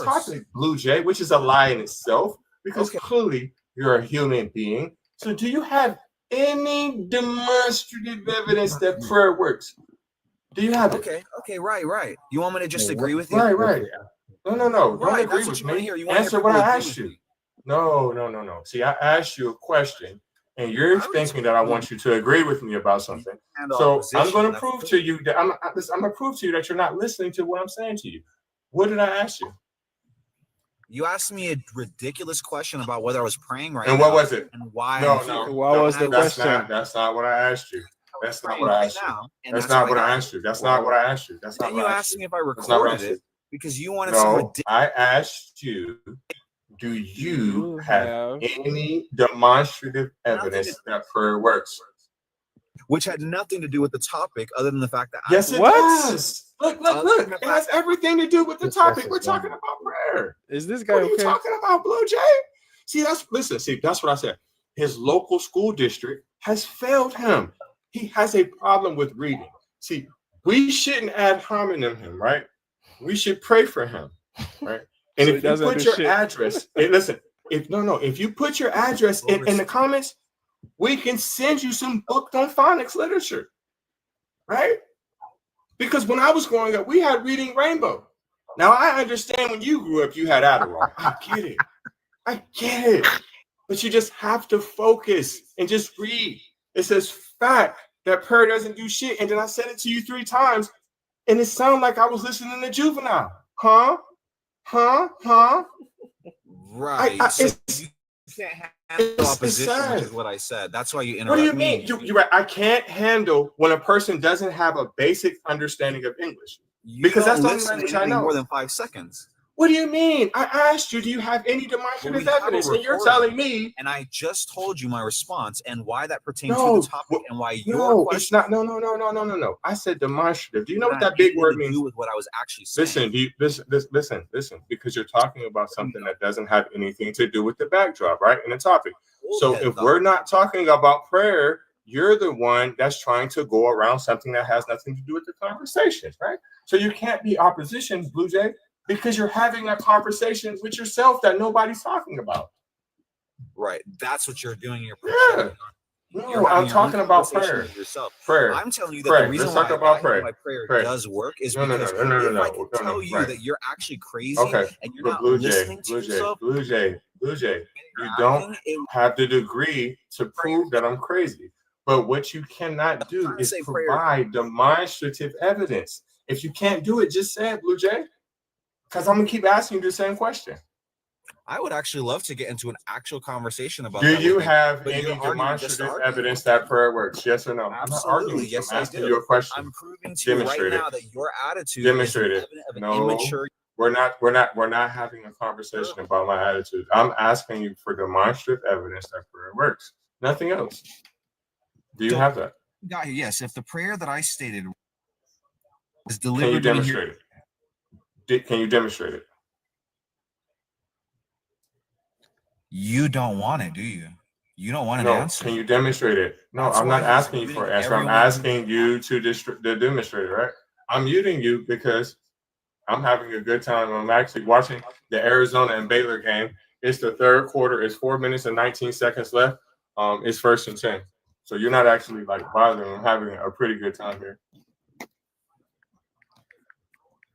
topic, Blue Jay, which is a lie in itself, because clearly you're a human being. So do you have any demonstrative evidence that prayer works? Do you have it? Okay, right. You want me to just agree with you? Right. No. Don't Right, agree that's what with you want to me. hear. You want to Answer hear what people I agree asked with you. me. No. See, I asked you a question, and you're thinking that I want you to agree with me about something. So I'm going to prove to you that I'm going to prove to you that you're not listening to what I'm saying to you. What did I ask you? You asked me a ridiculous question about whether I was praying right And now. what was it? And why No. What was the question? That's not what I asked you. That's not what I asked you. That's That's not what I asked you. That's not what I asked you. That's not Then what you I asked asked me you. if I That's not what I recorded asked you. it because you wanted some No, ridiculous. I asked you, do you have any demonstrative evidence that prayer works? Which had nothing to do with the topic other than the fact that Yes, it does. Look. It has everything to do with the topic. We're talking about prayer. Is this guy What are you okay? talking about, Blue Jay? See, that's what I said. His local school district has failed him. He has a problem with reading. See, we shouldn't ad hominem him, right? We should pray for him, right? And So he if you doesn't put do your shit. address, if you put your address in the comments, we can send you some booked on phonics literature, right? Because when I was growing up, we had Reading Rainbow. Now I understand when you grew up, you had Adderall. I get it. But you just have to focus and just read. It says fact that prayer doesn't do shit. And then I said it to you 3 times, and it sounded like I was listening to Juvenile. Huh? Right. So you can't handle opposition, which is what I said. That's why you interrupt What do you me. mean? You're right. I can't handle when a person doesn't have a basic understanding of English. You Because don't that's the only listen to language I anything know. more than 5 seconds. What do you mean? I asked you, do you have any demonstrative evidence? And you're telling me. And I just told you my response and why that pertains to No, the topic and why your no, question. it's not. No. I said demonstrative. Do you know what that big word means? Do with what I was actually saying. Listen, because you're talking about something that doesn't have anything to do with the backdrop, right? In the topic. So if we're not talking about prayer, you're the one that's trying to go around something that has nothing to do with the conversation, right? So you can't be opposition, Blue Jay, because you're having a conversation with yourself that nobody's talking about. Right. That's what you're doing in your prayer. No, I'm talking about prayer. Prayer. I'm telling you that the reason why my prayer does work is because if I can tell you that you're actually crazy and you're not listening to yourself. Blue Jay, you don't have the degree to prove that I'm crazy. But what you cannot do is provide demonstrative evidence. If you can't do it, just say it, Blue Jay. Because I'm going to keep asking you the same question. I would actually love to get into an actual conversation about do that. Do you have any demonstrative evidence that prayer works? Yes or no? Absolutely. Yes, I'm asking you a question. I'm proving to you right now that your attitude is evidence of an no, immature. We're not having a conversation about my attitude. I'm asking you for demonstrative evidence that prayer works. Nothing else. Do you have that? Yes. If the prayer that I stated is delivered, can you demonstrate it? Can you demonstrate it? You don't want it, do you? You don't want an answer. Can you demonstrate it? No, I'm not asking you for an answer. I'm asking you to demonstrate it, right? I'm muting you because I'm having a good time. I'm actually watching the Arizona and Baylor game. It's the third quarter. It's 4 minutes and 19 seconds left. It's 1st and 10. So you're not actually like bothering. I'm having a pretty good time here.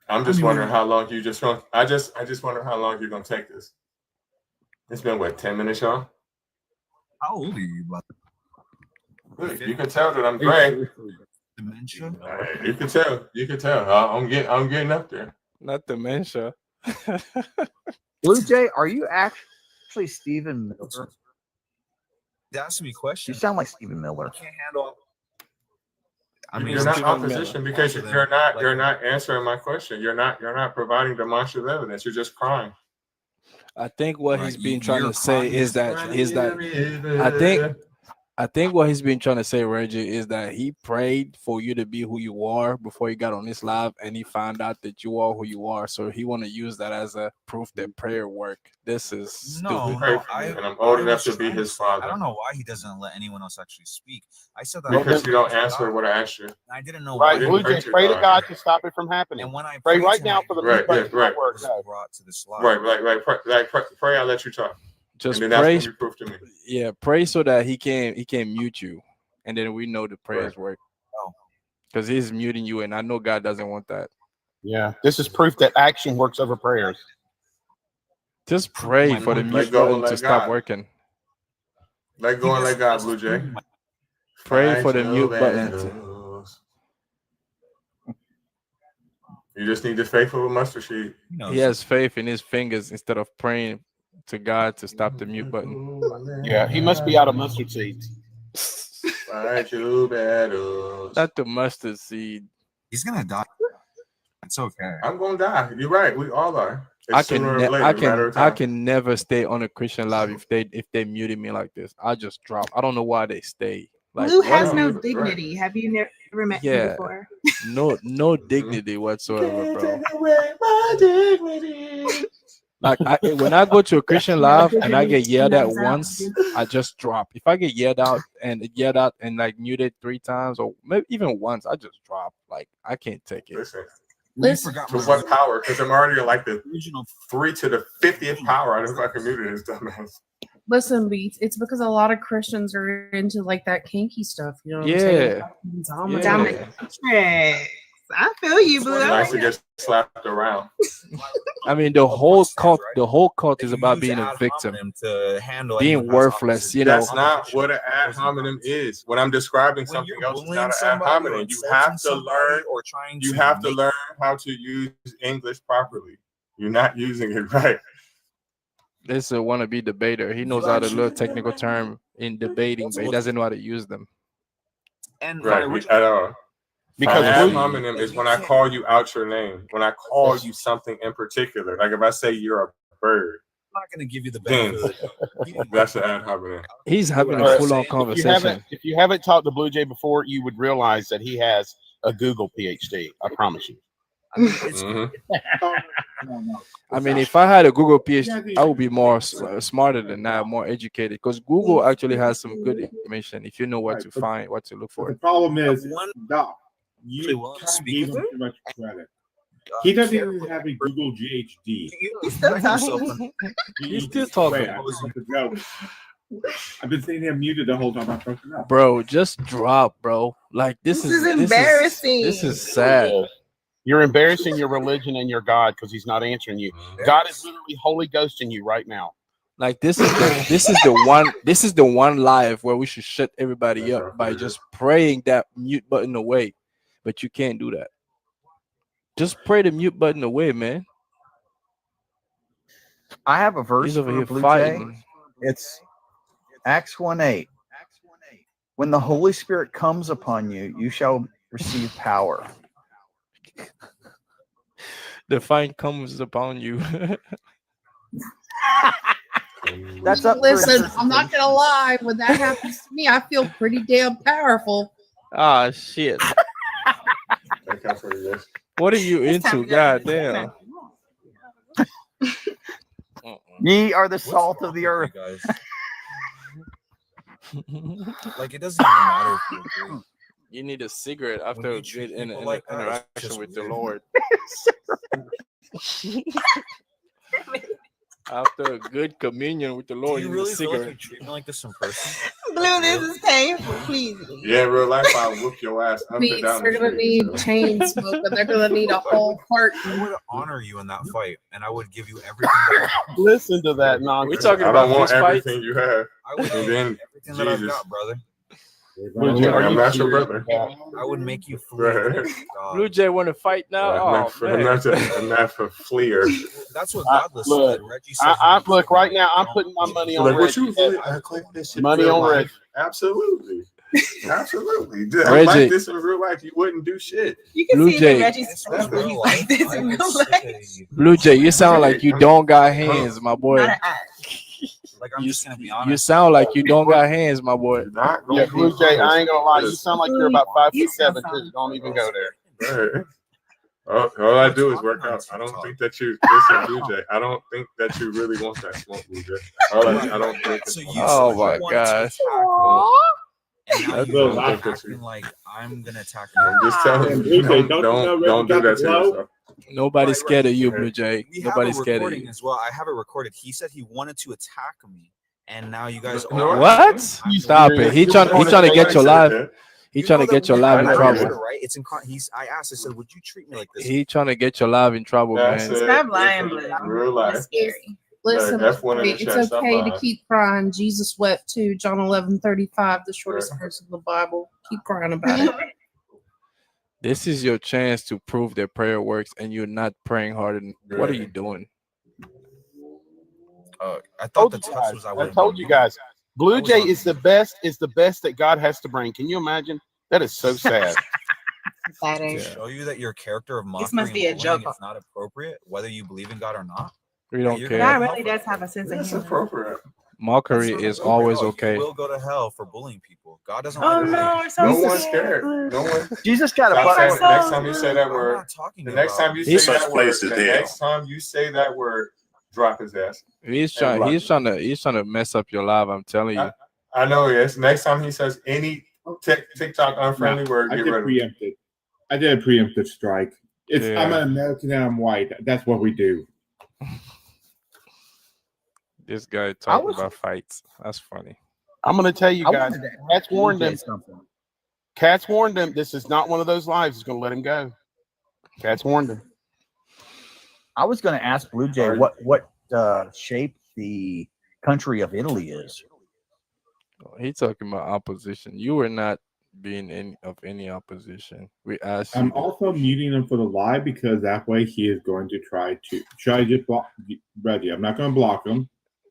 I'm just wondering how long you just want. I just wonder how long you're gonna take this. It's been what, 10 minutes, y'all? How old are you, brother? You can tell that I'm gray. Dementia? You can tell. You can tell. I'm getting up there. Not dementia. Blue Jay, are you actually Stephen Miller? Ask me questions. You sound like Stephen Miller. I can't handle. I mean, you're not opposition because you're not answering my question. You're not providing demonstrative evidence. You're just crying. I think what he's been trying to say is that I think what he's been trying to say, Reggie, is that he prayed for you to be who you are before he got on this live, and he found out that you are who you are. So he want to use that as a proof that prayer work. This is stupid. And I'm old enough to be his father. I don't know why he doesn't let anyone else actually speak. I said that because you don't answer what I asked you. I didn't know. Right, Blue Jay, pray to God to stop it from happening. And when I pray right now for the right, brought to this live. Right. Pray. I'll let you talk. Just and pray. That's when you prove to me. Yeah, pray so that he can mute you, and then we know the prayers work. Because he's muting you, and I know God doesn't want that. Yeah, this is proof that action works over prayers. Just pray for the mute button to stop working. Let go and let God, Blue Jay. Pray for the mute button. You just need the faith of a mustard seed. He has faith in his fingers instead of praying to God to stop the mute button. Yeah, he must be out of mustard seeds. Fight your battles. Not the mustard seed. He's gonna die. It's okay. I'm gonna die. You're right. We all are. I can never stay on a Christian live if they muted me like this. I just drop. I don't know why they stay. Like, Blue has no dignity. Right. Have you never met him before? No dignity whatsoever, bro. My dignity. Like when I go to a Christian live and I get yelled at once, I just drop. If I get yelled out and like muted 3 times or maybe even once, I just drop. Like I can't take it. Listen. To what power? Because I'm already like the 3 to the 50th power. I just fucking muted his dumbass. Listen, Beats, it's because a lot of Christians are into like that kinky stuff. You know what I'm saying? Yeah. I feel you, Blue. Nice to get slapped around. I mean, the whole cult is about being a victim, being worthless. You know, that's not what an ad hominem is. When I'm describing something else, it's not an ad hominem. You have to learn, you have to learn how to use English properly. You're not using it right. This is a wannabe debater. He knows how to learn technical term in debating, but he doesn't know how to use them. And right, at all. Because ad hominem is when I call you out your name. When I call you something in particular. Like if I say you're a bird. I'm not going to give you the benefit. That's an ad hominem. He's having a full-on conversation. If you haven't talked to Blue Jay before, you would realize that he has a Google PhD. I promise you. I mean, if I had a Google PhD, I would be more smarter than that, more educated. Because Google actually has some good information if you know what to find, what to look for. The problem is, Doc, you kind of gave him too much credit. He doesn't even have a Google GHD. He's still talking. He's still talking. Wait, I've been sitting here muted the whole time. I'm talking up. Bro, just drop, bro. Like this is embarrassing. This is sad. You're embarrassing your religion and your God because he's not answering you. God is literally Holy Ghosting you right now. Like this is the one live where we should shut everybody up by just praying that mute button away. But you can't do that. Just pray the mute button away, man. I have a verse He's over for here Blue fighting. Jay. It's Acts 1:8. When the Holy Spirit comes upon you, you shall receive power. The fine comes upon you. That's up. Listen, I'm not gonna lie. When that happens to me, I feel pretty damn powerful. Ah, shit. What are you into? God damn. Ye are the salt of the earth. Like it doesn't even matter if you agree. You need a cigarette after a good interaction with the Lord. After a good communion with the Lord, Do you you need really a feel like cigarette. you treat me like this in person? Blue, this is painful. Please. Yeah, in real life, I'll whoop your ass up and down They're the gonna street. need chain smoke, but they're gonna need a whole carton. I would honor you in that fight, and I would give you everything. That Listen to that nonsense. We're talking I about don't want fist fights. everything you have. I would And give then everything that I've Jesus. got, brother. Blue Jay, are I'm you not your serious? brother. I would make you flee. Right. Blue Jay want to fight now? I'm not for fleer. That's what godless Look, said. Reggie said. look right now. I'm putting my money on Like, what Reggie. you really claim this shit Money real on life? Reggie. Absolutely. Absolutely. Reggie. Like this in real life, you wouldn't do shit. You can Blue see Jay. that Reggie's probably like this in real life. Blue Jay, you sound like you don't got hands, my boy. Not an eye. Like I'm just gonna be You honest. sound like you don't got hands, my boy. Yeah, Blue Jay, I ain't gonna lie. You sound like you're about 5'7" too. Don't even go there. Right. All I do is work out. I don't think that you listen, Blue Jay. I don't think that you really want that smoke, Blue Jay. I don't think. Oh my gosh. And now That's you're what I think acting like I'm gonna attack I'm you. just telling Blue you, Jay, don't do that to yourself. Nobody's scared of you, Blue Jay. We have a Nobody's scared of recording you. as well. I have it recorded. He said he wanted to attack me, and now you guys No, are. What? Stop it. He trying to get your live. He trying to get your live in I trouble. recorded, right? It's in. I asked. I said, "Would you treat me like this?" He trying to get your live in trouble, That's man. it. Stop lying, Blue. Real life. That's scary. Listen, Right, F1 in the it's chat, stop okay to lying. keep crying. Jesus wept too. John 11:35, the shortest verse of the Bible. Keep crying about it. This is your chance to prove that prayer works, and you're not praying hard. What are you doing? I thought the test was. I told you guys. Blue Jay is the best. Is the best that God has to bring. Can you imagine? That is so sad. To show you that your character of mockery must be a and joke. bullying is not appropriate, whether you believe in God or not. We don't you're care. God gonna really does have a sense of That's humor. appropriate. Mockery is always okay. You will go to hell for bullying people. God doesn't. Oh like no, bullying. I'm so No one's scared. scared. No one. Jesus got a Stop saying button. it. Next time you say that I'm word, not talking the next about- time you say He's that such word, places the there. next time you say that word, drop his ass. He's trying to mess up your live. I'm telling you. I know he is. Next time he says any TikTok unfriendly word, I get did rid of it. preemptive. I did a preemptive strike. I'm an American and I'm white. That's what we do. This guy talking about fights. That's funny. I'm going to tell you I guys. wanted to Cats ask warned Blue Jay them. something. Cats warned them. This is not one of those lives. He's going to let him go. Cats warned him. I was going to ask Blue Jay what shape the country of Italy is. He talking about opposition. You were not being any opposition. We asked I'm you. also muting him for the live because that way he is going to try to. Should I just block Reggie? I'm not going to block him.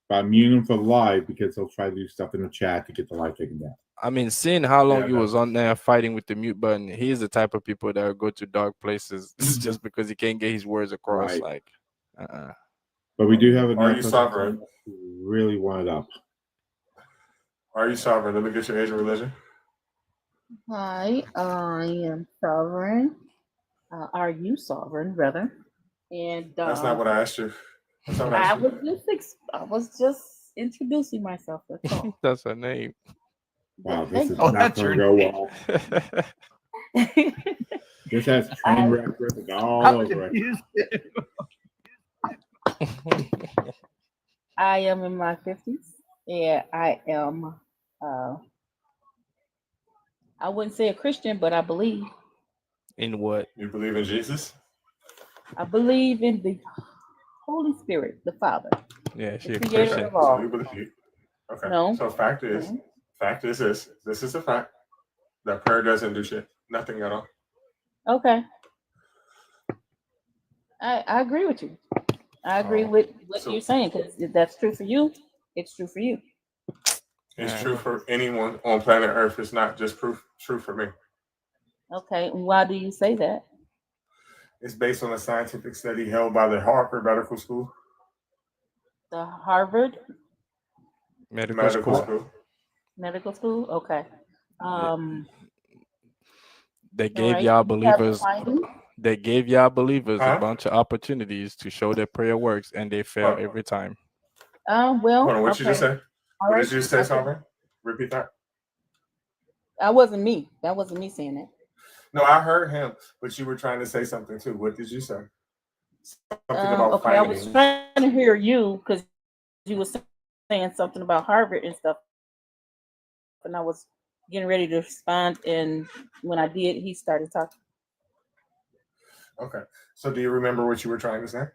But I'm muting him for the live because he'll try to do stuff in the chat to get the live taken down. I mean, seeing how long Yeah, you was on there fighting with the mute button, he's the type of people that will go to dark places just because he can't get his words across. Right. Like, But we do have enough. Are you sovereign? who really want it up. Are you sovereign? Let me get your age and religion. Hi, I am sovereign. Are you sovereign, brother? And That's not what I asked you. That's not what I I asked you. was just introducing myself. That's all. that's her name. Wow, this is Oh, not that's going to your go well. This has train wreck written all over it. I am in my 50s. Yeah, I am. I wouldn't say a Christian, but I believe. In what? You believe in Jesus? I believe in the Holy Spirit, the Father. Yeah, the creator of all. So you believe. Okay. No. So fact is this. This is a fact. That prayer doesn't do shit. Nothing at all. Okay. I agree with you. I agree with what you're saying because if that's true for you, it's true for you. It's true for anyone on planet Earth. It's not just true for me. Okay. And why do you say that? It's based on a scientific study held by the Harvard Medical School. The Harvard Medical school. Medical School? Okay. They gave right. y'all You have believers. findings? They gave y'all believers Huh? a bunch of opportunities to show that prayer works, and they fail every time. Well. Hold on, what you just say? All What right. did you say, Okay. Sovereign? Repeat that. That wasn't me. That wasn't me saying that. No, I heard him, but you were trying to say something too. What did you say? Something about Okay, I was findings. trying to hear you because you were saying something about Harvard and stuff, and I was getting ready to respond. And when I did, he started talking. Okay. So do you remember what you were trying to say?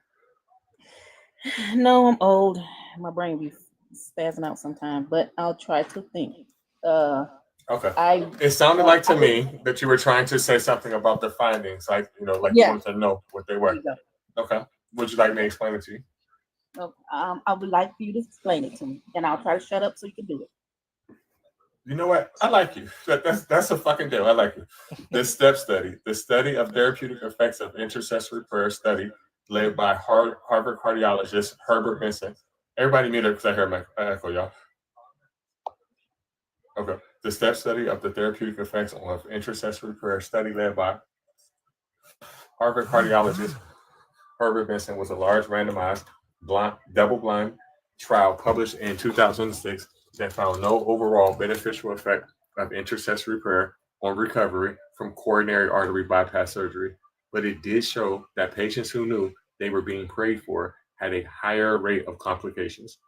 No, I'm old. My brain be spazzing out sometimes, but I'll try to think. Okay. It sounded like to me that you were trying to say something about the findings, like like you Yeah. wanted to know what they were. There you Okay. Would you like me to explain it to you? go. I would like for you to explain it to me, and I'll try to shut up so you can do it. You know what? I like you. That's a fucking deal. I like you. The STEP study, the study of therapeutic effects of intercessory prayer study, led by Harvard cardiologist Herbert Benson. Everybody mute up because I hear my echo, y'all. Okay. The STEP study of the therapeutic effects of intercessory prayer study led by Harvard cardiologist Herbert Benson was a large randomized double-blind trial published in 2006 that found no overall beneficial effect of intercessory prayer on recovery from coronary artery bypass surgery, but it did show that patients who knew they were being prayed for had a higher rate of complications.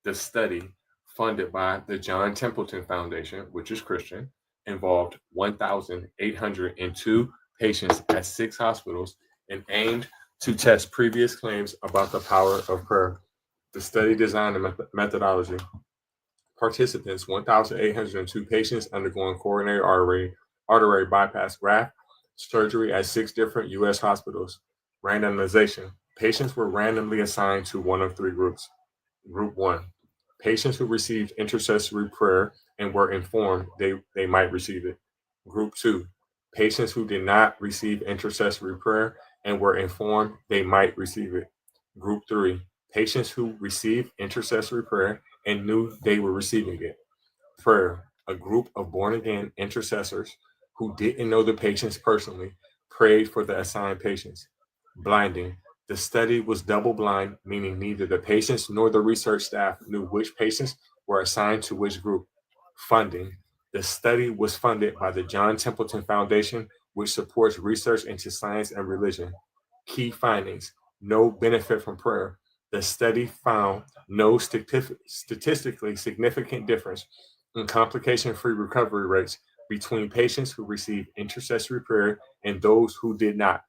The study, funded by the John Templeton Foundation, which is Christian, involved 1,802 patients at 6 hospitals and aimed to test previous claims about the power of prayer. The study designed a methodology. Participants, 1,802 patients undergoing coronary artery bypass graft surgery at 6 different U.S. hospitals. Randomization. Patients were randomly assigned to one of 3 groups. Group 1, patients who received intercessory prayer and were informed they might receive it. Group 2, patients who did not receive intercessory prayer and were informed they might receive it. Group 3, patients who received intercessory prayer and knew they were receiving it. Prayer, a group of born-again intercessors who didn't know the patients personally, prayed for the assigned patients. Blinding. The study was double-blind, meaning neither the patients nor the research staff knew which patients were assigned to which group. Funding. The study was funded by the John Templeton Foundation, which supports research into science and religion. Key findings. No benefit from prayer. The study found no statistically significant difference in complication-free recovery rates between patients who received intercessory prayer and those who did not.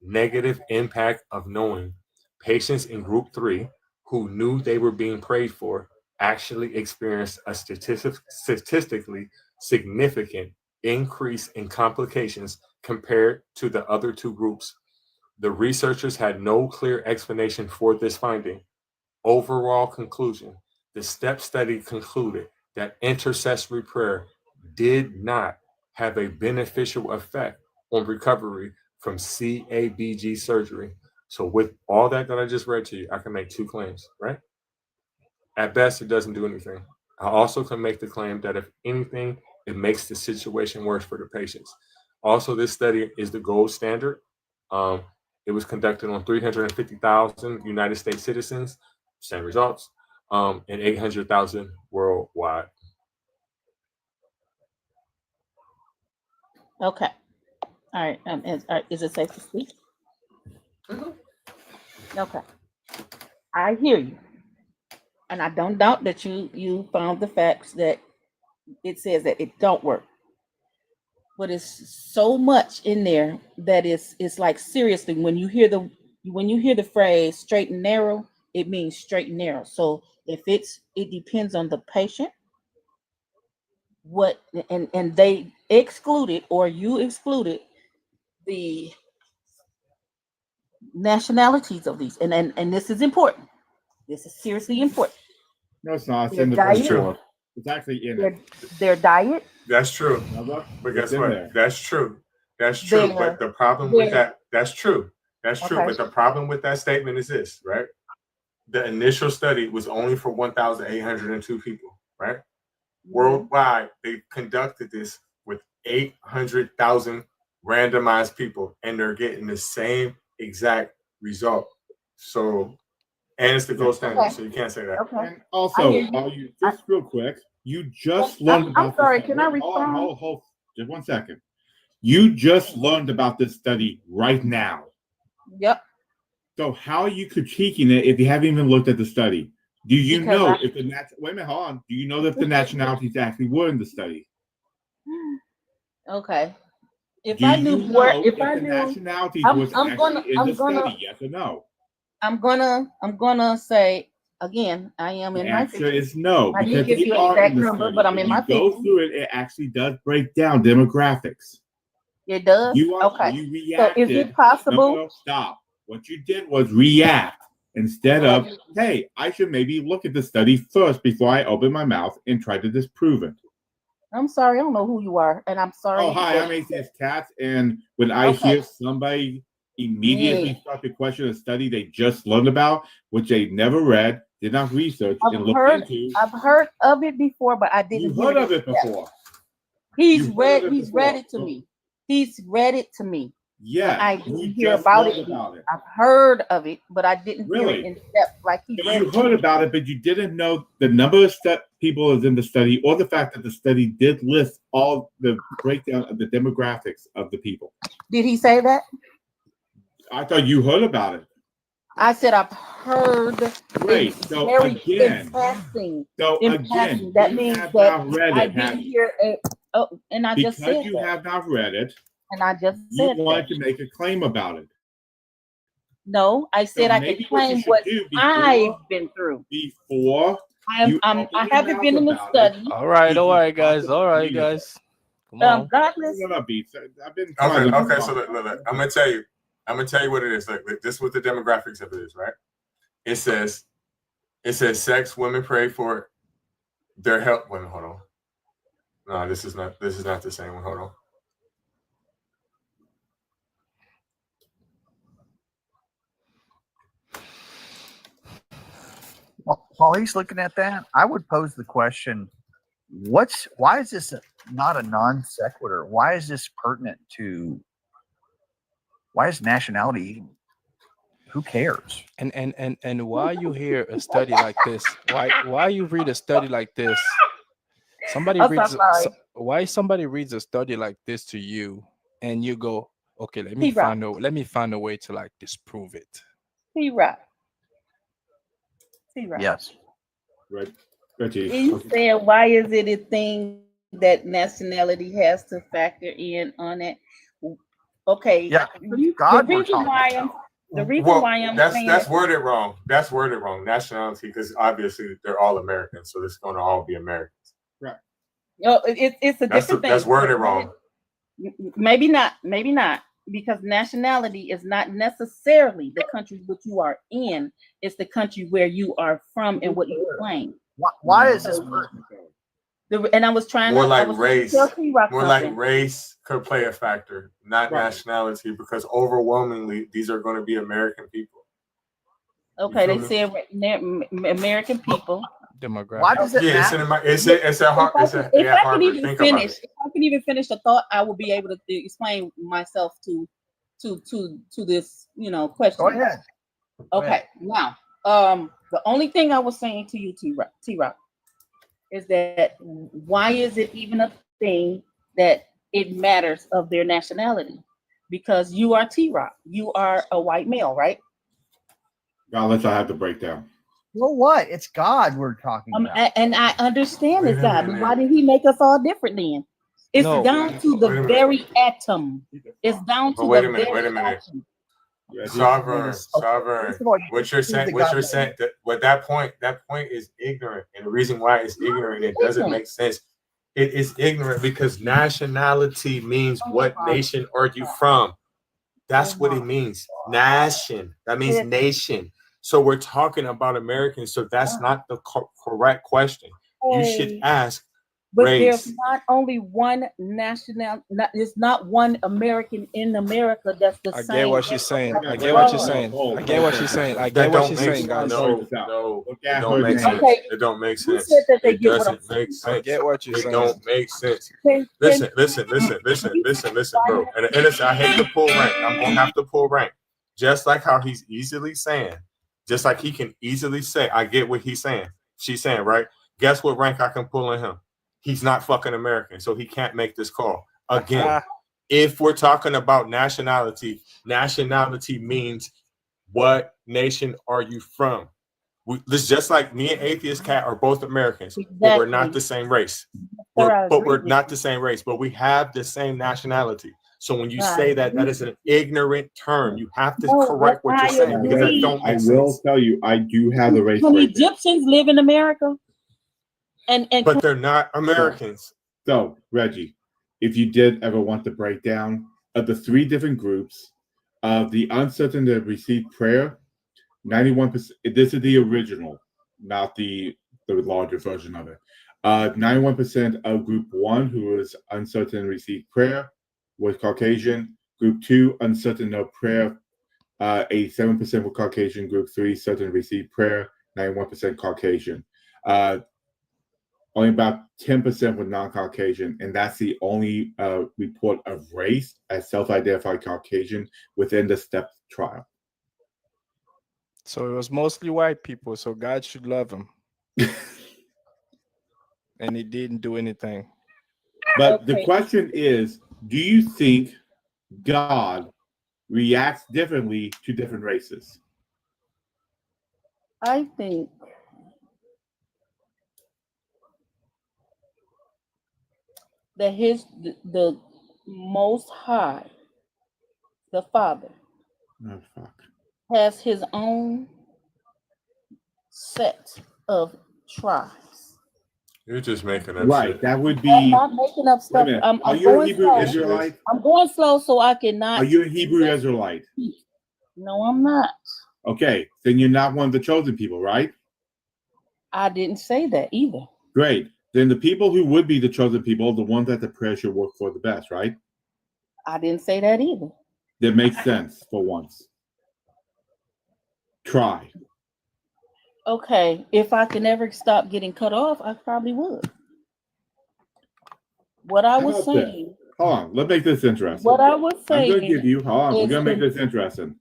Negative impact of knowing. Patients in group 3 who knew they were being prayed for actually experienced a statistically significant increase in complications compared to the other 2 groups. The researchers had no clear explanation for this finding. Overall conclusion, the STEP study concluded that intercessory prayer did not have a beneficial effect on recovery from CABG surgery. So with all that I just read to you, I can make two claims, right? At best, it doesn't do anything. I also can make the claim that if anything, it makes the situation worse for the patients. Also, this study is the gold standard. It was conducted on 350,000 United States citizens, same results, and 800,000 worldwide. Okay. All right. Is it safe to speak? Okay. I hear you. And I don't doubt that you found the facts that it says that it don't work. But it's so much in there that it's like, seriously, when you hear the phrase straight and narrow, it means straight and narrow. So if it depends on the patient, and they excluded or you excluded the nationalities of these, and this is important. This is seriously important. No, it's not. It's Their in the diet, report. It's actually in it. their diet. That's true. But guess what? there. That's true. That's true. But the problem with that's true. That's true. Okay. But the problem with that statement is this, right? The initial study was only for 1,802 people, right? Worldwide, they conducted this with 800,000 randomized people, and they're getting the same exact result. So, and it's the gold standard, so you can't say that. Okay. And also, you just real quick, you just learned about. I'm sorry. This Can I study. respond? Hold, just 1 second. You just learned about this study right now. Yep. So how are you critiquing it if you haven't even looked at the study? Do you Because know if the wait a minute, hold on. Do you know that the nationalities actually were in the study? Okay. If Do I you knew know more, if the I knew, nationalities I'm was gonna, actually in the study? Yes or no? I'm gonna say again. I am The in my answer 50s. is no, I didn't because give you you an are exact in the number, study. but I'm If in my you go 50s. through it, it actually does break down demographics. It does. You are Okay. you So reacted. is it possible? No, stop. What you did was react instead of, hey, I should maybe look at the study first before I open my mouth and try to disprove it. I'm sorry. I don't know who you are, and I'm sorry. Oh, hi, I'm Atheist Cat, and when I hear somebody immediately start to question a study they just learned about, which they never read, did not research, and look into. I've heard of it before, but I didn't. You hear heard of it yet. before. He's read it to me. He's read it to me. Yeah, I you didn't hear just about read it. about it. I've heard of it, but I didn't hear Really? it in depth like he So read you it to heard me. about it, but you didn't know the number of people is in the study, or the fact that the study did list all the breakdown of the demographics of the people. Did he say that? I thought you heard about it. I said I've heard. Great. So very again, in passing. So in again, passing. That you means have that not read I it, have didn't you? hear it. Oh, and I just Because said you that. have not read it, And I just you said wanted that. to make a claim about it. No, I said So I maybe can what you claim should what do before- I've been through. Before I haven't been in the study. All right, guys. All right, guys. Come on. Godless. Beats. I've been Okay. So look, I'm gonna tell you what it is. Like this is what the demographics of it is, right? It says sex. Women pray for their health. Wait, hold on. No, this is not the same one. Hold on. While he's looking at that, I would pose the question: why is this not a non sequitur? Why is this pertinent to? Why is nationality? Who cares? And why you hear a study like this? Why you read a study like this? Why somebody reads a study like this to you, and you go, okay, let me find a way to like disprove it. Right. Yes. Right. He's saying, why is it a thing that nationality has to factor in on it? Okay. Yeah. The reason why I'm saying that's worded wrong. That's worded wrong. Nationality, because obviously they're all Americans, so it's going to all be Americans. Right. No, it's a different thing. That's worded wrong. Maybe not, because nationality is not necessarily the country which you are in. It's the country where you are from and what you claim. Why is this? And I was trying more to like I was race. trying to tell T-Rock More like something. race could play a factor, not Right. nationality, because overwhelmingly these are going to be American people. Okay, they said American people. Demographic. Why does it Yeah, matter? it's a If I can Harvard. even Think about finish, it. if I can even finish the thought, I will be able to explain myself to this, question. Go ahead. Okay, now, the only thing I was saying to you, T-Rock, is that why is it even a thing that it matters of their nationality? Because you are T-Rock, you are a white male, right? God, let's have the breakdown. Well, what? It's God we're talking about. And I understand it's God, but why did He make us all different then? It's down to the very atom. It's down to Wait the a minute. very Wait a minute. atom. Sovereign. What you're saying, that point is ignorant, and the reason why it's ignorant, it doesn't make sense. It is ignorant because nationality means what nation are you from? That's what it means. Nation. That means nation. So we're talking about Americans. So that's not the correct question. You should ask But race. there's not only one national. There's not one American in America that's the I same. get what she's saying. I get what she's saying. I get what she's saying. I get what she's saying, guys. No, it don't make sense. It don't make sense. Who said that they It get what I'm doesn't make sense. I get what you're saying. It don't make sense. Listen, bro. And it's, I hate to pull rank. I'm gonna have to pull rank. Just like how he's easily saying, just like he can easily say, I get what he's saying. She's saying, right? Guess what rank I can pull in him? He's not fucking American, so he can't make this call. Again, if we're talking about nationality, nationality means what nation are you from? This just like me and Atheist Cat are both Americans, but we're not the same race. We're not the same race, but we have the same nationality. So when you say that, that is an ignorant term. You have to correct what you're saying because that don't I make will sense. tell you, I do have the race Can breakdown. Egyptians live in America? But they're not Americans. So, Reggie, if you did ever want the breakdown of the three different groups of the uncertain that received prayer, 91%. This is the original, not the larger version of it. 91% of group 1, who was uncertain received prayer, was Caucasian. Group 2, uncertain no prayer, 87% were Caucasian. Group 3, certain received prayer, 91% Caucasian. Only about 10% were non-Caucasian, and that's the only report of race as self-identified Caucasian within the STEP trial. So it was mostly white people, so God should love him. And he didn't do anything. But the question is, do you think God reacts differently to different races? I think that the Most High, the Father, has his own set of tribes. You're just making up Right. shit. That would be. I'm not making up stuff. I'm Are you a going Hebrew slow. Israelite? I'm going slow so I cannot. Are you a Hebrew Israelite? No, I'm not. Okay, then you're not one of the chosen people, right? I didn't say that either. Great. Then the people who would be the chosen people, the ones that the prayer should work for the best, right? I didn't say that either. That makes sense for once. Try. Okay, if I can ever stop getting cut off, I probably would. What I was saying. Hold on, let's make this interesting. What I was saying. I'm going to give you. Hold on, we're going to make this interesting.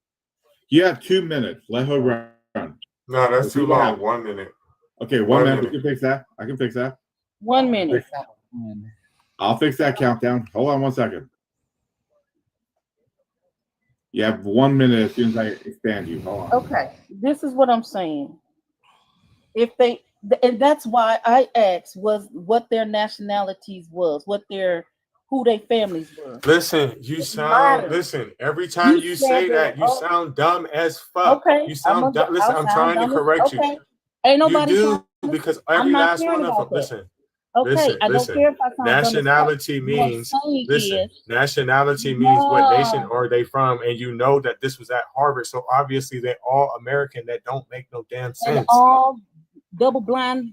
You have 2 minutes. Let her run. No, that's too long. 1 minute. Okay, 1 minute. We can fix that. I can fix that. 1 minute. I'll fix that countdown. Hold on 1 second. You have 1 minute as soon as I expand you. Hold on. Okay, this is what I'm saying. If they, and that's why I asked was what their nationalities was, who their families were. Listen, every time you say that, you sound dumb as fuck. Okay, You sound dumb. Listen, I'm trying to correct you. Ain't nobody you do, because every last one of them. Listen. Okay, I don't care if I sound nationality means nationality means what nation are they from, and you know that this was at Harvard, so obviously they're all American. That don't make no damn sense. And all double blind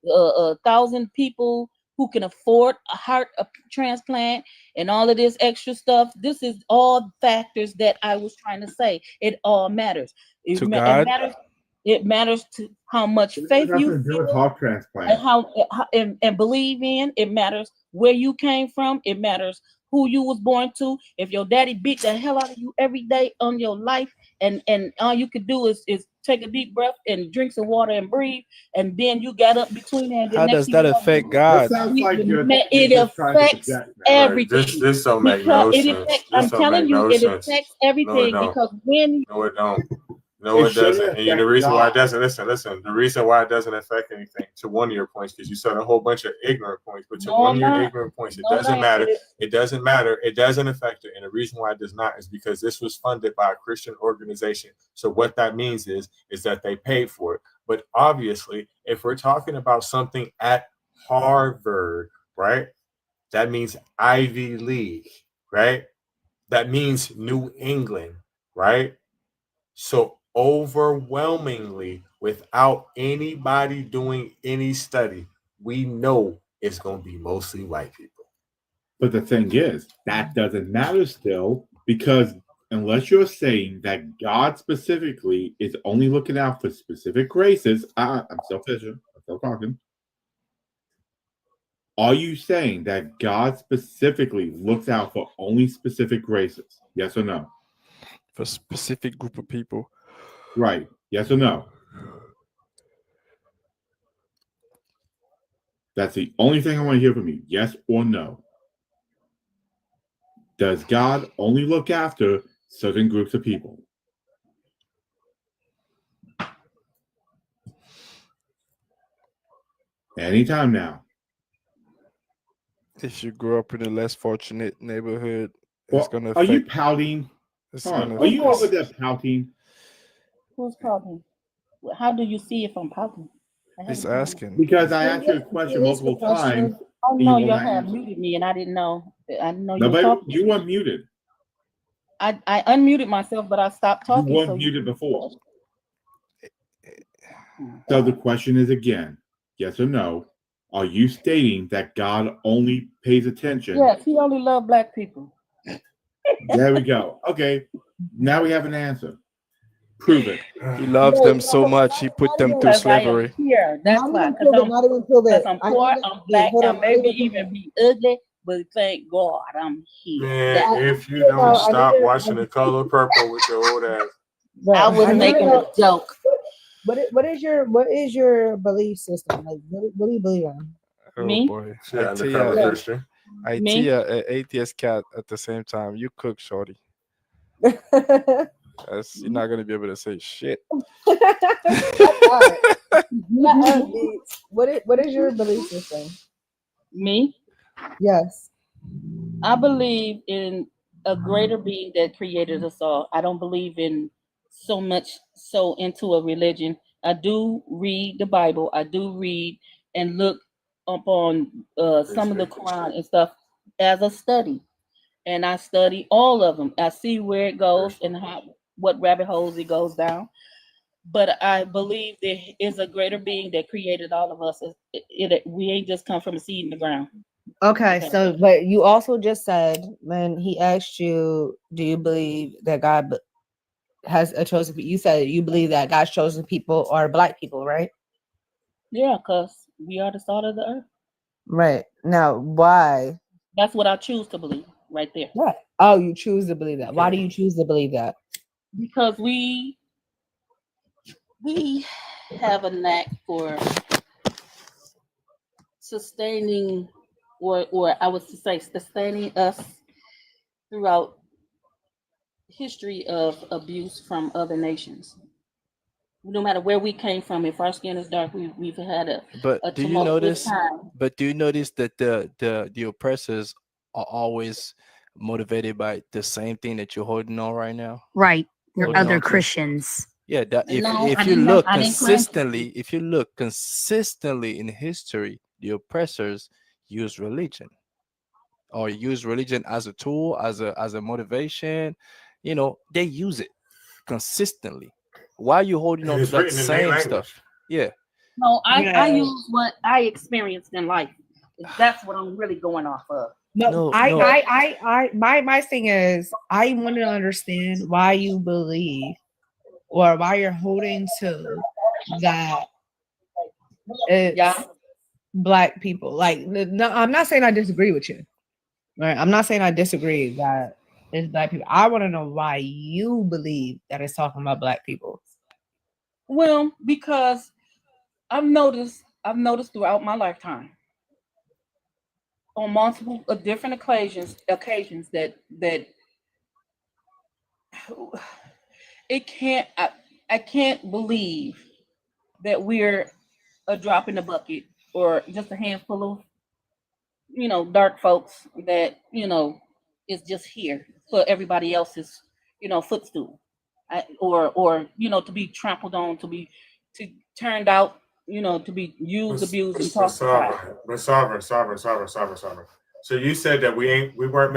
1,000 people who can afford a heart transplant and all of this extra stuff. This is all factors that I was trying to say. It all matters. It matters. It matters to how much faith you do with heart transplant. and how and believe in. It matters where you came from. It matters who you was born to. If your daddy beat the hell out of you every day on your life, and all you could do is take a deep breath and drink some water and breathe, and then you got up between there. And How does that affect God? It affects everything. This don't make no sense. I'm telling you, it affects everything because when no, it don't. No, it doesn't. And the reason why it doesn't, listen. The reason why it doesn't affect anything, to one of your points, because you said a whole bunch of ignorant points, but to one of your ignorant points, it doesn't matter. It doesn't matter. It doesn't affect it. And the reason why it does not is because this was funded by a Christian organization. So what that means is that they paid for it. But obviously, if we're talking about something at Harvard, right, that means Ivy League, right? That means New England, right? So overwhelmingly, without anybody doing any study, we know it's going to be mostly white people. But the thing is, that doesn't matter still, because unless you're saying that God specifically is only looking out for specific races, I'm still fishing, I'm still talking. Are you saying that God specifically looks out for only specific races? Yes or no? For a specific group of people. Right. Yes or no? That's the only thing I want to hear from you. Yes or no? Does God only look after certain groups of people? Anytime now. If you grew up in a less fortunate neighborhood, Well, it's gonna are affect. you pouting? Are you over there pouting? Who's pouting? How do you see if I'm pouting? He's asking. Because I asked you a question multiple times. Oh no, you have muted me, and I didn't know. I didn't know you were talking. You weren't muted. I unmuted myself, but I stopped talking. You weren't muted before. So the question is again, yes or no? Are you stating that God only pays attention? Yes, he only loves black people. There we go. Okay, now we have an answer. Prove it. He loves them so much, he put them through slavery. Here, that's why. Because I'm poor, I'm black, I maybe even be ugly, but thank God I'm here. Man, if you don't stop watching The Color Purple with your old ass. I was making a joke. What is your belief system? Like, what do you believe in? Oh Me? boy. Yeah, I Me? see an atheist cat at the same time. You cook, shorty. You're not gonna be able to say shit. What is your belief system? Me? Yes. I believe in a greater being that created us all. I don't believe in so much so into a religion. I do read the Bible. I do read and look up on some of the Quran and stuff as a study. And I study all of them. I see where it goes and what rabbit holes it goes down. But I believe there is a greater being that created all of us. We ain't just come from a seed in the ground. Okay, so but you also just said when he asked you, do you believe that God has a chosen people? You said you believe that God's chosen people are black people, right? Yeah, because we are the salt of the earth. Right. Now, why? That's what I choose to believe right there. What? Oh, you choose to believe that. Why do you choose to believe that? Because we have a knack for sustaining, or I would say sustaining us throughout history of abuse from other nations. No matter where we came from, if our skin is dark, we've had a Do you notice? But do you notice that the oppressors are always motivated by the same thing that you're holding on right now? Right. You're Holding other on to? Christians. Yeah, that No, if I you didn't- look I didn't claim to. consistently in history, the oppressors use religion, or use religion as a tool, as a motivation. You know, they use it consistently. Why are you holding on to It's that written in their same language. stuff? Yeah. No, I Yeah. use what I experienced in life. That's what I'm really going off of. No, my thing is, I want to understand why you believe or why you're holding to that it's black people. Like, no, I'm not saying I disagree with you. Right? I'm not saying I disagree that it's black people. I want to know why you believe that it's talking about black people. Well, because I've noticed throughout my lifetime on multiple different occasions that it can't I can't believe that we're a drop in the bucket or just a handful of dark folks that is just here for everybody else's footstool, or to be trampled on, to turned out, to be used, abused, and tossed aside. But sovereign. So you said that we weren't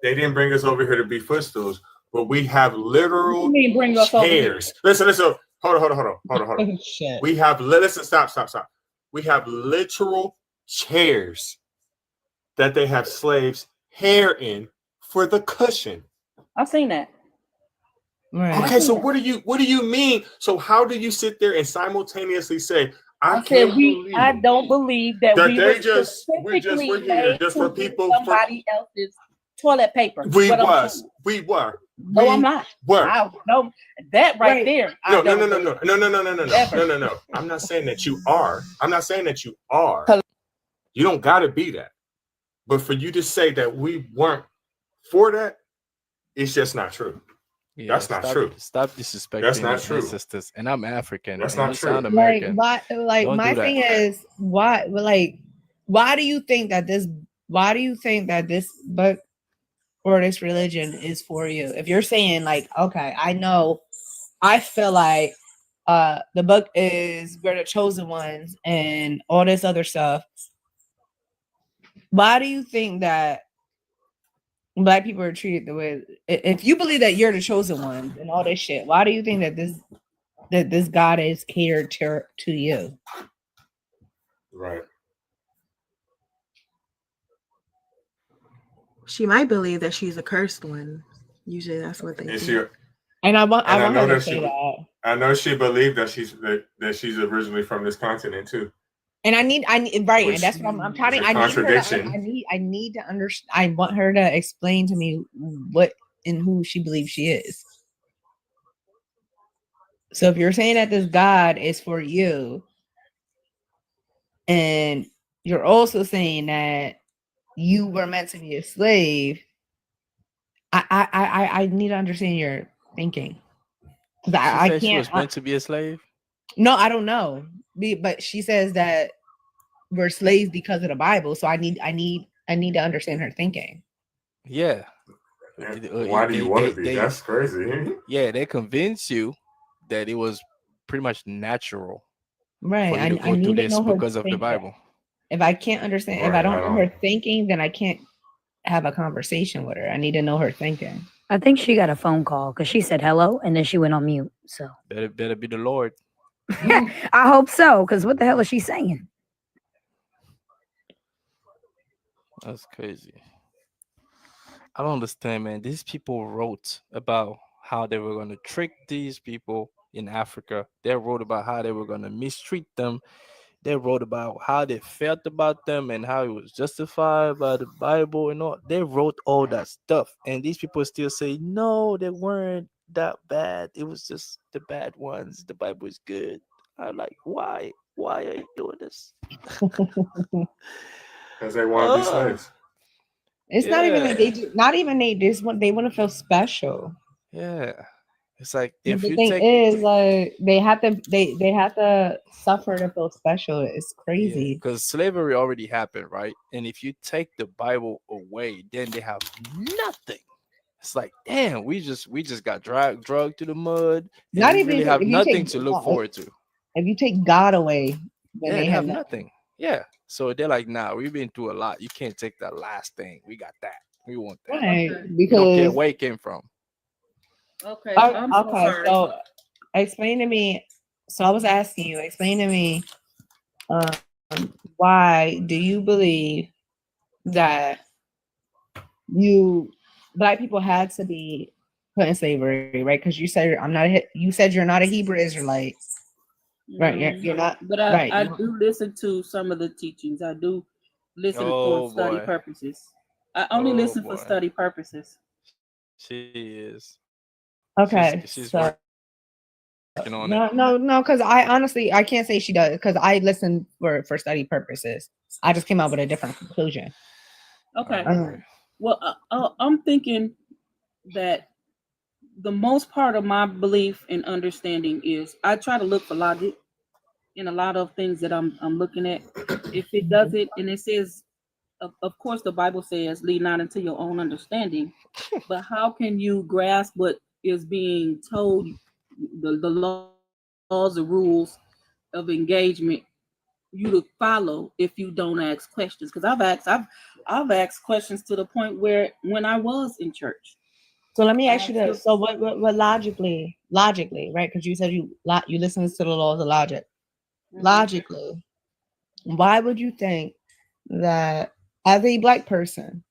they didn't bring us over here to be footstools, but we have literal What do you mean bring us over here? chairs. Listen. Hold on. Shit. We have listen. Stop. We have literal chairs that they have slaves' hair in for the cushion. I've seen that. Right. Okay, so what do you mean? So how do you sit there and simultaneously say I don't believe that we they were just we're here just for people somebody else's toilet paper. We were. No, I'm not. No, that right there. No. I'm not saying that you are. You don't gotta be that. But for you to say that we weren't for that, it's just not true. Yeah, That's not true. Stop disrespecting That's not my true. ancestors. And I'm African. That's and not you true. sound American. My Don't do that. thing is, why do you think that this book or this religion is for you? If you're saying like, okay, I feel like the book is we're the chosen ones and all this other stuff. Why do you think that black people are treated the way? If you believe that you're the chosen ones and all this shit, why do you think that this God is catered to you? Right. She might believe that she's a cursed one. Usually, that's what they do. And I want her to that say that. I know she believed that she's originally from this continent too. And I need right, Which and that's what I'm trying to. is a contradiction. I need to understand. I want her to explain to me what and who she believes she is. So if you're saying that this God is for you, and you're also saying that you were meant to be a slave, I need to understand your thinking. I can't. She was meant to be a slave. No, I don't know. But she says that we're slaves because of the Bible. So I need to understand her thinking. Yeah. Why do you want to be? That's crazy. Yeah, they convince you that it was pretty much natural. Right. I need to know because of the Bible. If I can't understand, if I don't know her thinking, then I can't have a conversation with her. I need to know her thinking. I think she got a phone call because she said hello and then she went on mute. So better be the Lord. I hope so, because what the hell is she saying? That's crazy. I don't understand, man. These people wrote about how they were going to trick these people in Africa. They wrote about how they were going to mistreat them. They wrote about how they felt about them and how it was justified by the Bible and all. They wrote all that stuff. And these people still say, no, they weren't that bad. It was just the bad ones. The Bible is good. I'm like, why? Why are you doing this? Because they want to be slaves. It's not even like they just want to feel special. Yeah. It's like if the you thing take is like they have to suffer to feel special. It's crazy. Because slavery already happened, right? And if you take the Bible away, then they have nothing. It's like, damn, we just got drugged to the mud. Not even really have if you nothing take to look forward to. If you take God away, then Yeah, they have nothing. Yeah. So they're like, nah, we've been through a lot. You can't take that last thing. We got that. We want that. Right, We don't care where it came from. Okay. Okay. So explain to me. So I was asking you, explain to me why do you believe that black people had to be put in slavery, right? Because you said you said you're not a Hebrew Israelite, right? You're not, But right? I do listen to some of the teachings. I do listen for study purposes. I only listen for study purposes. She is. Okay, She's so working on it. no, because I honestly I can't say she does because I listen for study purposes. I just came out with a different conclusion. Okay. Well, I'm thinking that the most part of my belief and understanding is I try to look for logic in a lot of things that I'm looking at. If it doesn't, and it says, of course, the Bible says, lead not into your own understanding. But how can you grasp what is being told, the laws, the rules of engagement, you to follow if you don't ask questions? Because I've asked questions to the point where when I was in church. So let me ask you this: so what logically, right? Because you said you listen to the laws of logic. Logically, why would you think that as a black person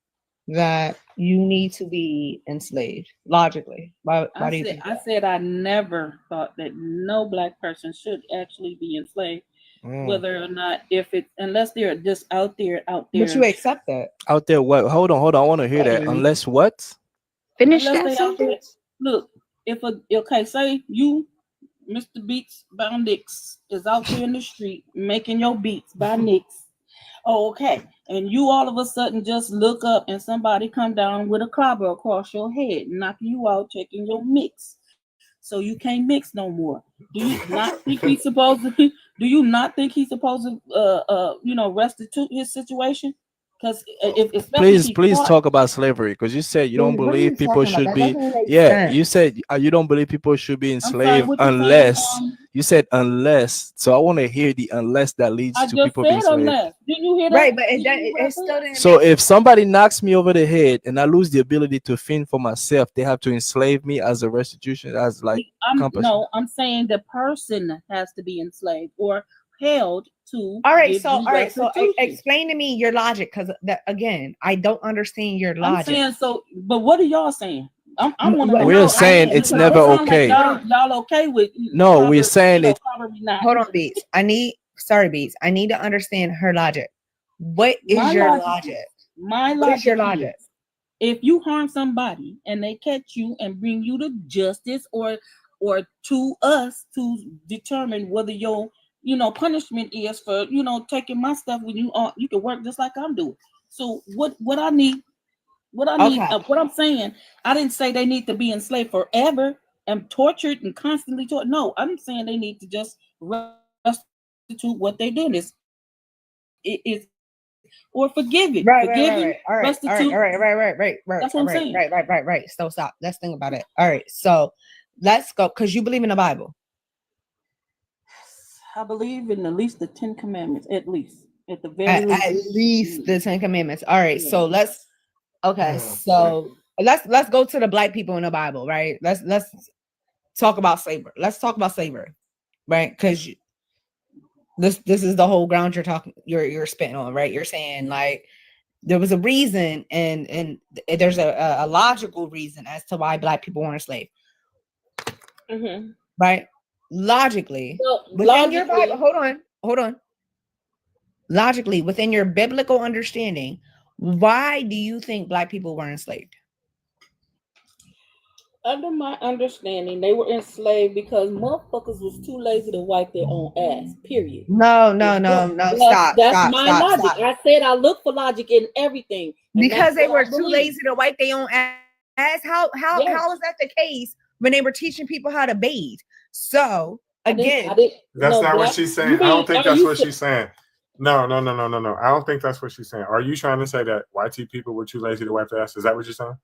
that you need to be enslaved? Logically, why do you think that? I said I never thought that no black person should actually be enslaved, whether or not unless they're just out there. But you accept that. Out there, what? Hold on. I want to hear that. Unless what? Finish that sentence. Look, say you, Mr. Beats by Nicks, is out there in the street making your beats by Nicks. Oh, okay. And you all of a sudden just look up and somebody come down with a clobber across your head, knocking you out, taking your mix. So you can't mix no more. Do you not think he's supposed to? Do you not think he's supposed to, restitute his situation? Because Please talk about slavery, because you said you don't believe people should be. Yeah, you said you don't believe people should be enslaved unless. You said unless. So I want to hear the unless that leads to people being enslaved. Didn't you hear that? Right, but it still didn't. So if somebody knocks me over the head and I lose the ability to fend for myself, they have to enslave me as a restitution, as like No, I'm saying the person has to be enslaved or held to. All right, so explain to me your logic, because again, I don't understand your logic. I'm saying so, but what are y'all saying? We're saying it's never okay. Like y'all okay with? No, we're saying it. Hold on, Beats. I need to understand her logic. What is your logic? My logic. What is your logic? If you harm somebody and they catch you and bring you to justice or to us to determine whether your punishment is for taking my stuff when you can work just like I'm doing. So what I need. What I'm saying, I didn't say they need to be enslaved forever and tortured and constantly tortured. No, I'm saying they need to just restitute what they did is or forgive it. Right. All right. That's what I'm saying. Right. So stop. Let's think about it. All right. So let's go, because you believe in the Bible. I believe in at least the 10 Commandments, at least. At the very least. At least the 10 Commandments. All right. Yeah. So let's let's go to the black people in the Bible, right? Let's talk about slavery. Let's talk about slavery, right? Because this is the whole ground you're spitting on, right? You're saying like there was a reason and there's a logical reason as to why black people weren't enslaved, right? Logically, within your Bible, hold on. Logically, within your biblical understanding, why do you think black people were enslaved? Under my understanding, they were enslaved because motherfuckers was too lazy to wipe their own ass. Period. No. Stop. That's my logic. I said I look for logic in everything. Because they were too lazy to wipe their own ass. How is that the case when they were teaching people how to bathe? So again, that's not what she's saying. I don't think that's what she's saying. No. I don't think that's what she's saying. Are you trying to say that YT people were too lazy to wipe their ass? Is that what you're saying?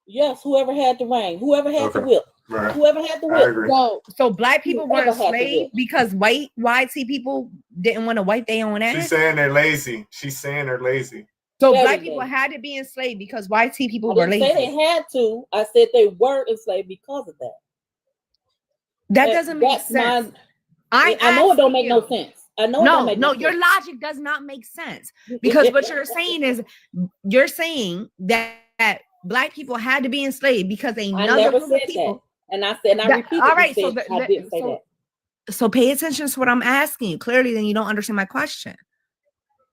Yes, whoever had the rain, whoever had the whip, right. Whoever had the whip. So black people were enslaved because white people didn't want to wipe their own ass. She's saying they're lazy. So black people had to be enslaved because white people were lazy. I didn't say they had to. I said they were enslaved because of that. That doesn't make sense. I know it don't make no sense. I know. No, your logic does not make sense because what you're saying is you're saying that black people had to be enslaved because I never said that, and I repeatedly all right, said I didn't say that. So pay attention to what I'm asking you. Clearly, then you don't understand my question.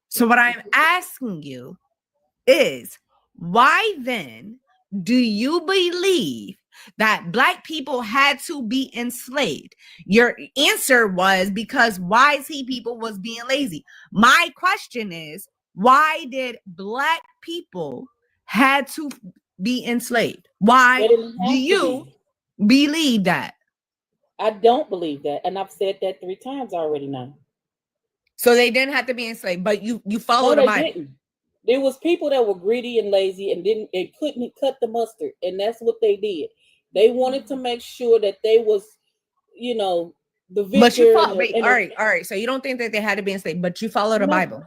So what I'm asking you is, why then do you believe that black people had to be enslaved? Your answer was because wise people was being lazy. My question is, why did black people had to be enslaved? Why do you believe that? I don't believe that, and I've said that 3 times already now. So they didn't have to be enslaved, but you follow the Bible. Didn't. There was people that were greedy and lazy and couldn't cut the mustard, and that's what they did. They wanted to make sure that they was, the victor. But you follow, all right. So you don't think that they had to be enslaved, but you follow the Bible.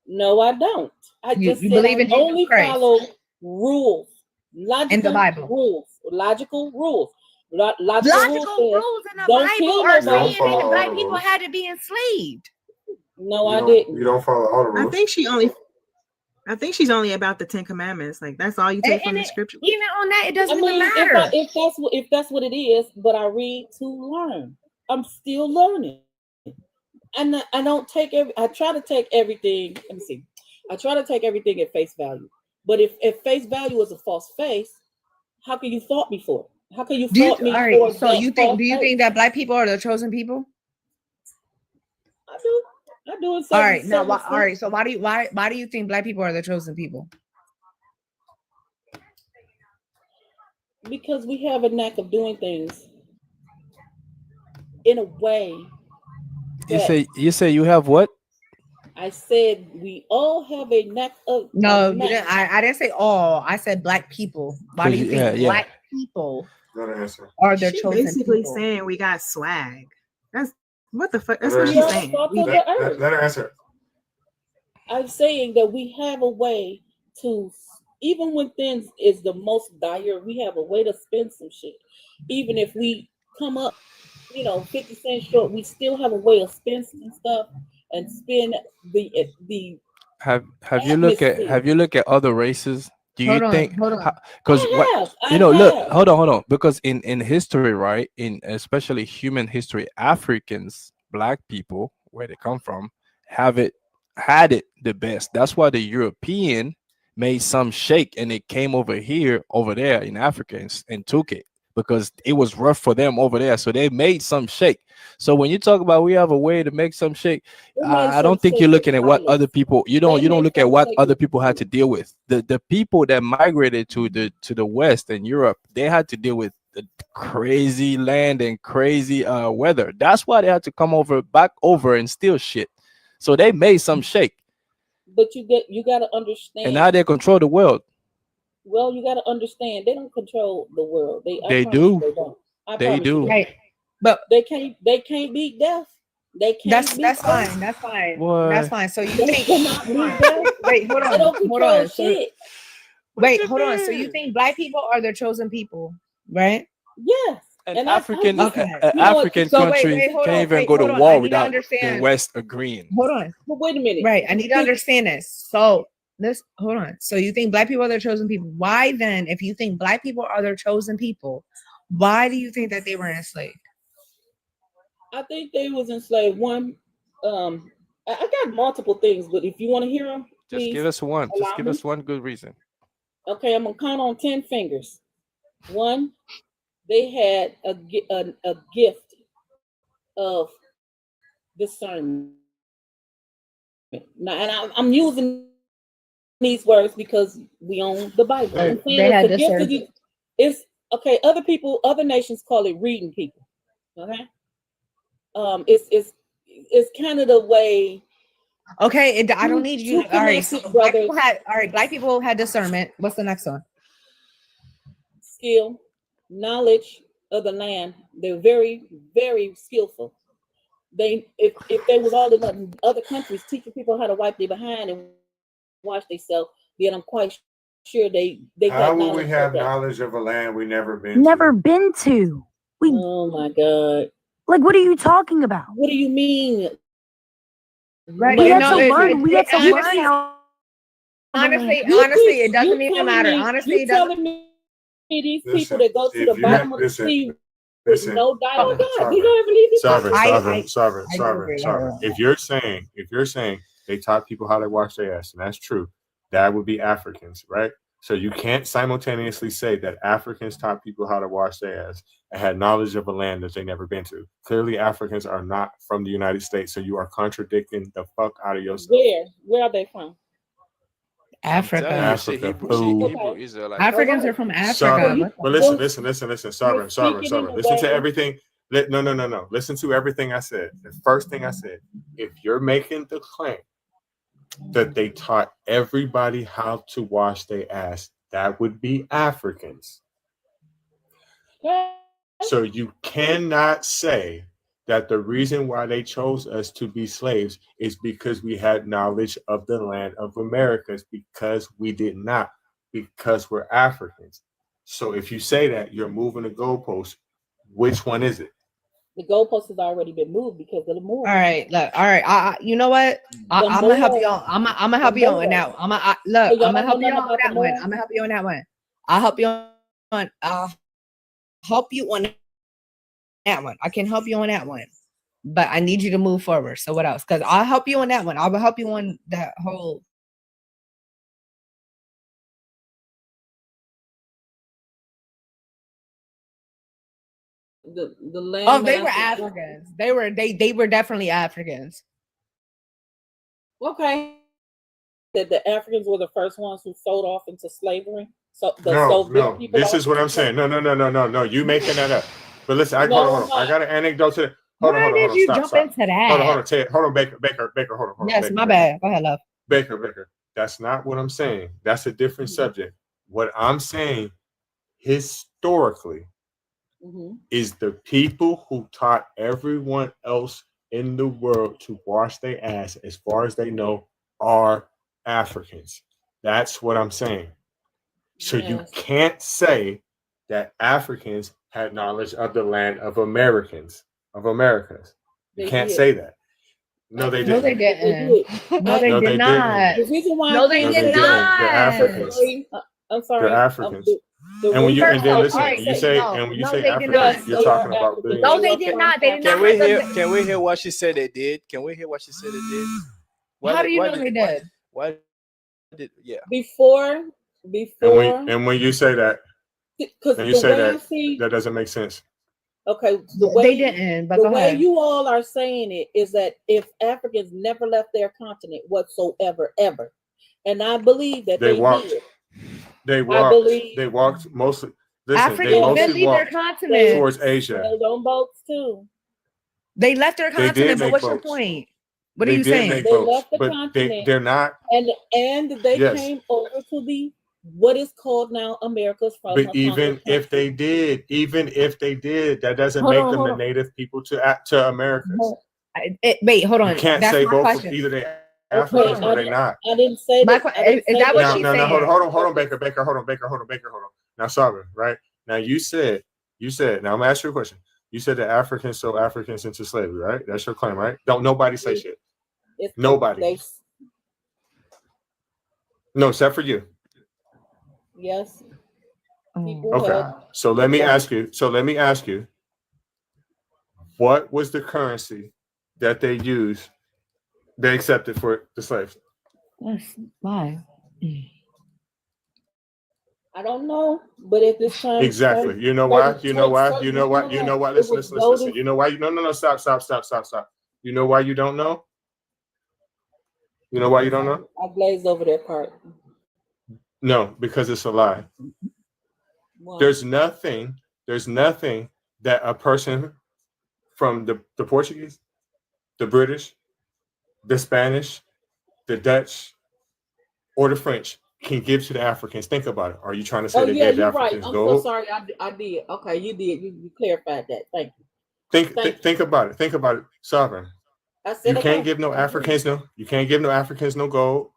No, I don't. I just you believe in only Jesus Christ. follow rules, logical in the Bible. Logical rules. Logical rules in the Bible are saying that black people had to be enslaved. No, I didn't. You don't follow all the rules. I think she's only about the 10 Commandments. Like that's all you take from the scripture. Even on that, it doesn't even matter. If that's what it is, but I read to learn. I'm still learning, and I don't take I try to take everything. Let me see. I try to take everything at face value. But if face value is a false face, how can you fault me for it? How can you fault me for so you think? Do you think that black people are the chosen people? I do. I do. All right. Now, all right. So why do you think black people are the chosen people? Because we have a knack of doing things in a way. You say you have what? I said we all have a knack of. No, you didn't. I didn't say all. I said black people. Why do you think black people are the chosen basically people? saying we got swag. That's what the fuck. That's what she's saying. Let her answer. I'm saying that we have a way to, even when things is the most dire, we have a way to spend some shit. Even if we come up, 50 cents short, we still have a way of spending some stuff and spend the. Have you looked at other races? Do you think? Hold on. Because look, hold on. Because in history, right, in especially human history, Africans, black people, where they come from, had it the best. That's why the European made some shake and it came over there in Africa and took it because it was rough for them over there. So they made some shake. So when you talk about we have a way to make some shake, I don't think you're looking at what other people. You don't look at what other people had to deal with. The people that migrated to the West and Europe, they had to deal with the crazy land and crazy weather. That's why they had to come back over and steal shit. So they made some shake. But you got to understand. And now they control the world. Well, you got to understand they don't control the world. They do. They do. Right. But they can't beat death. They can't. That's fine. That's fine. Boy. That's fine. So you think? Wait, hold on. Hold on. So you think black people are the chosen people, right? Yes. An African country can't even go to war without the West agreeing. Hold on. But wait a minute. Right. I need to understand this. So hold on. So you think black people are the chosen people? Why then, if you think black people are the chosen people, why do you think that they were enslaved? I think they was enslaved. One, I got multiple things, but if you want to hear them, just give us one. Just give us one good reason. Okay, I'm gonna count on 10 fingers. One, they had a gift of discernment. Now, and I'm using these words because we own the Bible. I'm saying they had discernment. It's okay. Other nations call it reading people. Okay. It's kind of the way. Okay, I don't need you. All right, so black people had discernment. What's the next one? Skill, knowledge of the land. They're very, very skillful. If they was all in other countries teaching people how to wipe their behind and wash themselves, then I'm quite sure they how got will we have of knowledge of a land we never been been to? Oh my God. Like, what are you talking about? What do you mean? Right. We You had know, to learn. We had to learn honestly, how. honestly, You it doesn't you even telling matter. me, Honestly, you it doesn't. telling me these Listen, people that go to if the you bottom of the listen, sea with listen, no diet, oh God, Sovereign, they don't even leave this. Sovereign, I Sovereign, don't Sovereign, agree with Sovereign. her. If you're saying they taught people how to wash their ass, and that's true, that would be Africans, right? So you can't simultaneously say that Africans taught people how to wash their ass and had knowledge of a land that they never been to. Clearly, Africans are not from the United States, so you are contradicting the fuck out of yourself. Where are they from? Africa. Africa, food. Africans are from Africa. Sovereign. But listen, Sovereign. Listen to everything. No. Listen to everything I said. The first thing I said, if you're making the claim that they taught everybody how to wash their ass, that would be Africans. So you cannot say that the reason why they chose us to be slaves is because we had knowledge of the land of Americas, because we did not, because we're Africans. So if you say that, you're moving the goalpost. Which one is it? The goalpost has already been moved because of the move. All right, look. All right, you know what? I'm gonna help you on. I'm gonna help you on now. Look. I'm gonna help you on that one. I'm gonna help you on that one. I'll help you on. I'll help you on that one. I can help you on that one, but I need you to move forward. So what else? Because I'll help you on that one. I will help you on that whole. The land. Oh, they were Africans. They were definitely Africans. Okay. That the Africans were the first ones who sold off into slavery. So the No. people. This is what I'm saying. No. You making that up. But listen, hold on. I got an anecdote to. Hold on. You Stop. jump into that? Hold on. Ted. Hold on, Baker. Hold on. Yes, Baker, my bad. Go ahead, love. Baker. That's not what I'm saying. That's a different subject. What I'm saying, historically, is the people who taught everyone else in the world to wash their ass, as far as they know, are Africans. That's what I'm saying. So you can't say that Africans had knowledge of the land of Americans, of Americas. You can't say that. No, they didn't. No, they didn't. No, they did not. The reason why No, they did not. They're Africans. I'm sorry. They're Africans. And when you listen, you say Africans, you're talking about billions. No, they did not. They did not. Can we hear what she said they did? Can we hear what she said they did? How do you know they did? Why did before and when you say that, and you say that doesn't make sense. Okay, they didn't. But the go way ahead. you all are saying it is that if Africans never left their continent whatsoever, ever, and I believe that they walked. did. They walked mostly. Listen, they mostly walked towards Asia. Sailed on boats too. They left their continent. But what's your point? What are you saying? They left the continent. They're not. And they came over to the what is called now America's. But even if they did, that doesn't make them the native people to Americans. Wait, hold on. You can't say both. Either they Africans or they not. I didn't say that. Is that what she's saying? Hold on, Baker. Hold on. Now, Sovereign, right? Now you said. Now I'm gonna ask you a question. You said that Africans sold Africans into slavery, right? That's your claim, right? Don't nobody say shit. Nobody. No, except for you. Yes. Okay. So let me ask you. What was the currency that they used? They accepted for the slaves. Why? I don't know, but at this time, exactly. You know why? Listen. You know why? No. Stop. You know why you don't know? You know why you don't know? I glazed over that part. No, because it's a lie. Wow. There's nothing that a person from the Portuguese, the British, the Spanish, the Dutch, or the French can give to the Africans. Think about it. Are you trying to say they gave the Africans gold? I'm so sorry. I did. Okay, you did. You clarified that. Thank you. Think about it. Sovereign. You can't give no Africans no gold.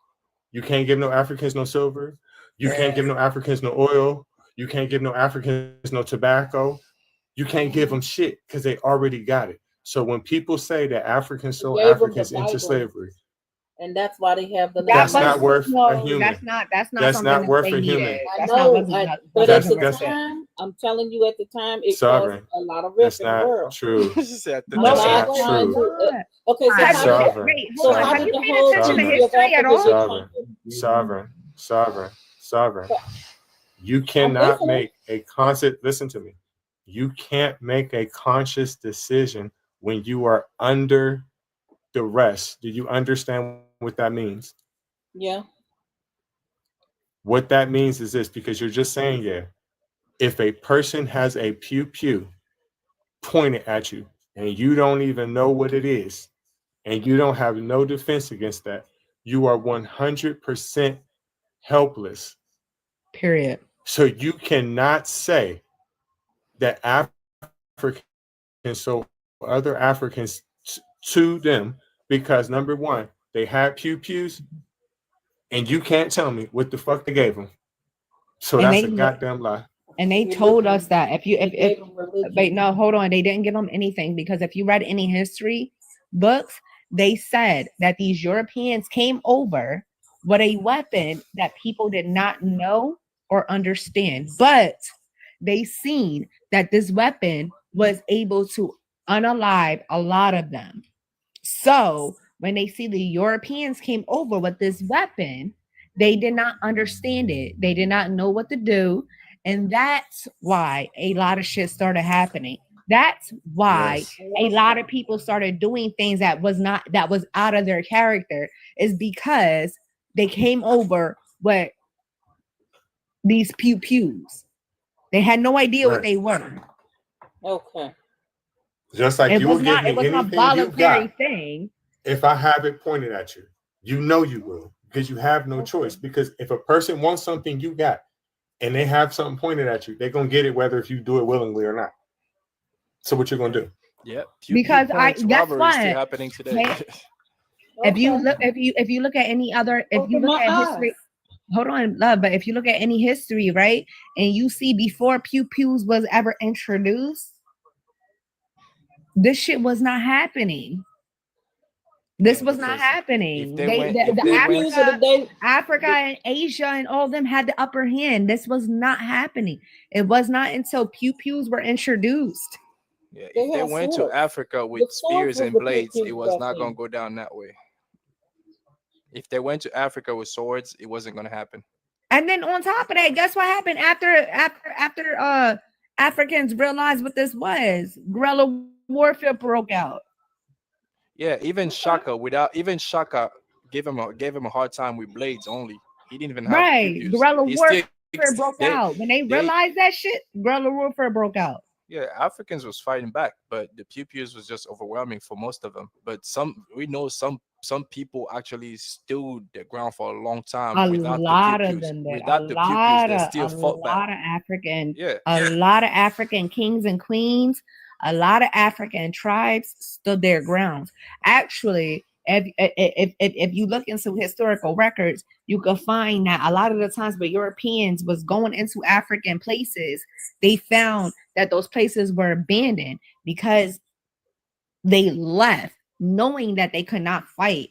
You can't give no Africans no silver. You can't give no Africans no oil. You can't give no Africans no tobacco. You can't give them shit because they already got it. So when people say that Africans sold gave them the Africans into Bible. slavery, And that's why they have the that's not language. worth a human. That's not That's something not that worth they a needed. human. I That's know, not but That's- at the that's- time, I'm telling you, at the time, it Sovereign. caused a lot of That's rift in the not world. true. She said that. I'm That's not not trying true. to. Okay, so Have how you, Sovereign. wait, so hold on. how Have did you the paid whole attention to history of history at Africa all? Sovereign. Sovereign. Sovereign. Sovereign. You cannot listening. make a conscious. Listen to me. You can't make a conscious decision when you are under duress. Do you understand what that means? Yeah. What that means is this, because you're just saying, yeah, if a person has a pew pew pointed at you and you don't even know what it is, and you don't have no defense against that, you are 100% helpless. Period. So you cannot say that Africans sold other Africans to them because, number one, they had pew pews, and you can't tell me what the fuck they gave them. So And that's they a goddamn lie. And they told us that if wait, no, hold on, they didn't give them anything, because if you read any history books, they said that these Europeans came over with a weapon that people did not know or understand, but they seen that this weapon was able to unalive a lot of them. So when they see the Europeans came over with this weapon, they did not understand it. They did not know what to do. And that's why a lot of shit started happening. That's why a lot of people started doing things that was out of their character, is because they came over with these pew pews. They had no idea what they were. Okay. Just like It you was will give not. me It was not anything you voluntary got thing. if I have it pointed at you. You know you will, because you have no choice. Because if a person wants something you got and they have something pointed at you, they're gonna get it whether if you do it willingly or not. So what you're gonna do? Yep. Because guess robbery what? is still happening today. If you look at any other, if you look at history, hold on, love, but if you look at any history, right, and you see before pew pews was ever introduced, this shit was not happening. This was not happening. Africa and Asia and all of them had the upper hand. This was not happening. It was not until pew pews were introduced. Yeah, if they went to Africa with spears and blades, it was not going to go down that way. If they went to Africa with swords, it wasn't going to happen. And then on top of that, guess what happened after Africans realized what this was? Guerrilla warfare broke out. Yeah, even Shaka gave him a hard time with blades only. He didn't even have Guerrilla warfare broke out. When they realized that shit, guerrilla warfare broke out. Yeah, Africans was fighting back, but the pew pews was just overwhelming for most of them. But we know some people actually stood the ground for a long time without the pew pews. Without the pew pews, they still fought back. A lot of African kings and queens, a lot of African tribes stood their grounds. Actually, if you look into historical records, you can find that a lot of the times when Europeans was going into African places, they found that those places were abandoned because they left knowing that they could not fight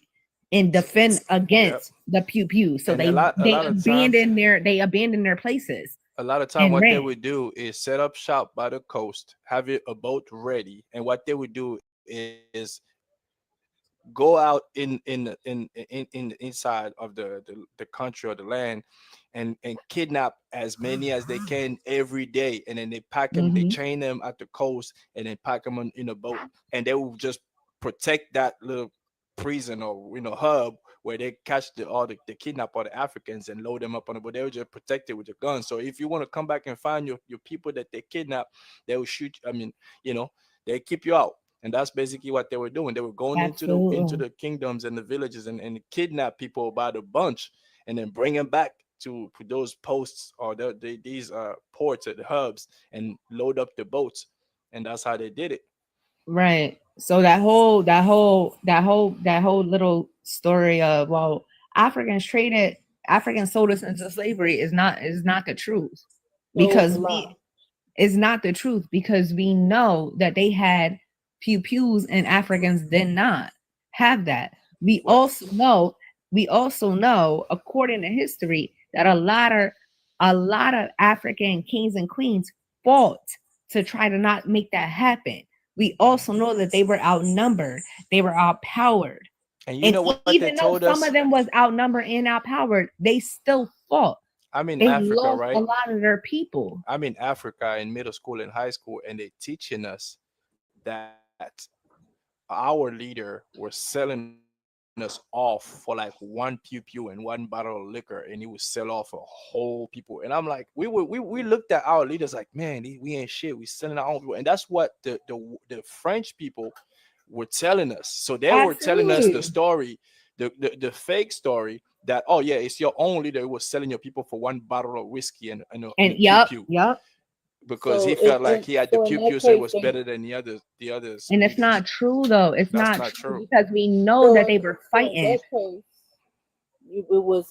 and defend against the pew pew. So And they abandoned their places. A lot of time, what they would do is set up shop by the coast, have a boat ready, and what they would do is go out in inside of the country or the land and kidnap as many as they can every day, and then they pack them, they chain them at the coast, and then pack them in a boat, and they will just protect that little prison or hub where they catch the kidnap all the Africans and load them up on it, but they will just protect it with a gun. So if you want to come back and find your people that they kidnap, they will shoot. They keep you out. And that's basically what they were doing. They were going into the kingdoms and the villages and kidnap people by the bunch, and then bring them back to those posts or these ports or the hubs and load up the boats. And that's how they did it. Right. So that whole little story of Africans sold us into slavery is not the truth, because is not the truth, because we know that they had pews and Africans did not have that. We also know, according to history, that a lot of African kings and queens fought to try to not make that happen. We also know that they were outnumbered, they were outpowered. And you know what even they though told some us? of them was outnumbered and outpowered, they still fought. I'm in They Africa, lost right? a lot of their people. I'm in Africa in middle school and high school, and they teaching us that our leader was selling us off for like one pew and one bottle of liquor, and he would sell off a whole people. And I'm like, we looked at our leaders like, man, we ain't shit. We selling our own people, and that's what the French people were telling us. So they were telling us the story, the fake story that, oh yeah, it's your own leader who was selling your people for one bottle of whiskey and a pew. Because he felt like he had the pew, so it was better than the others. And it's not true though. It's That's not true, because we know that they were fighting. In that case, it was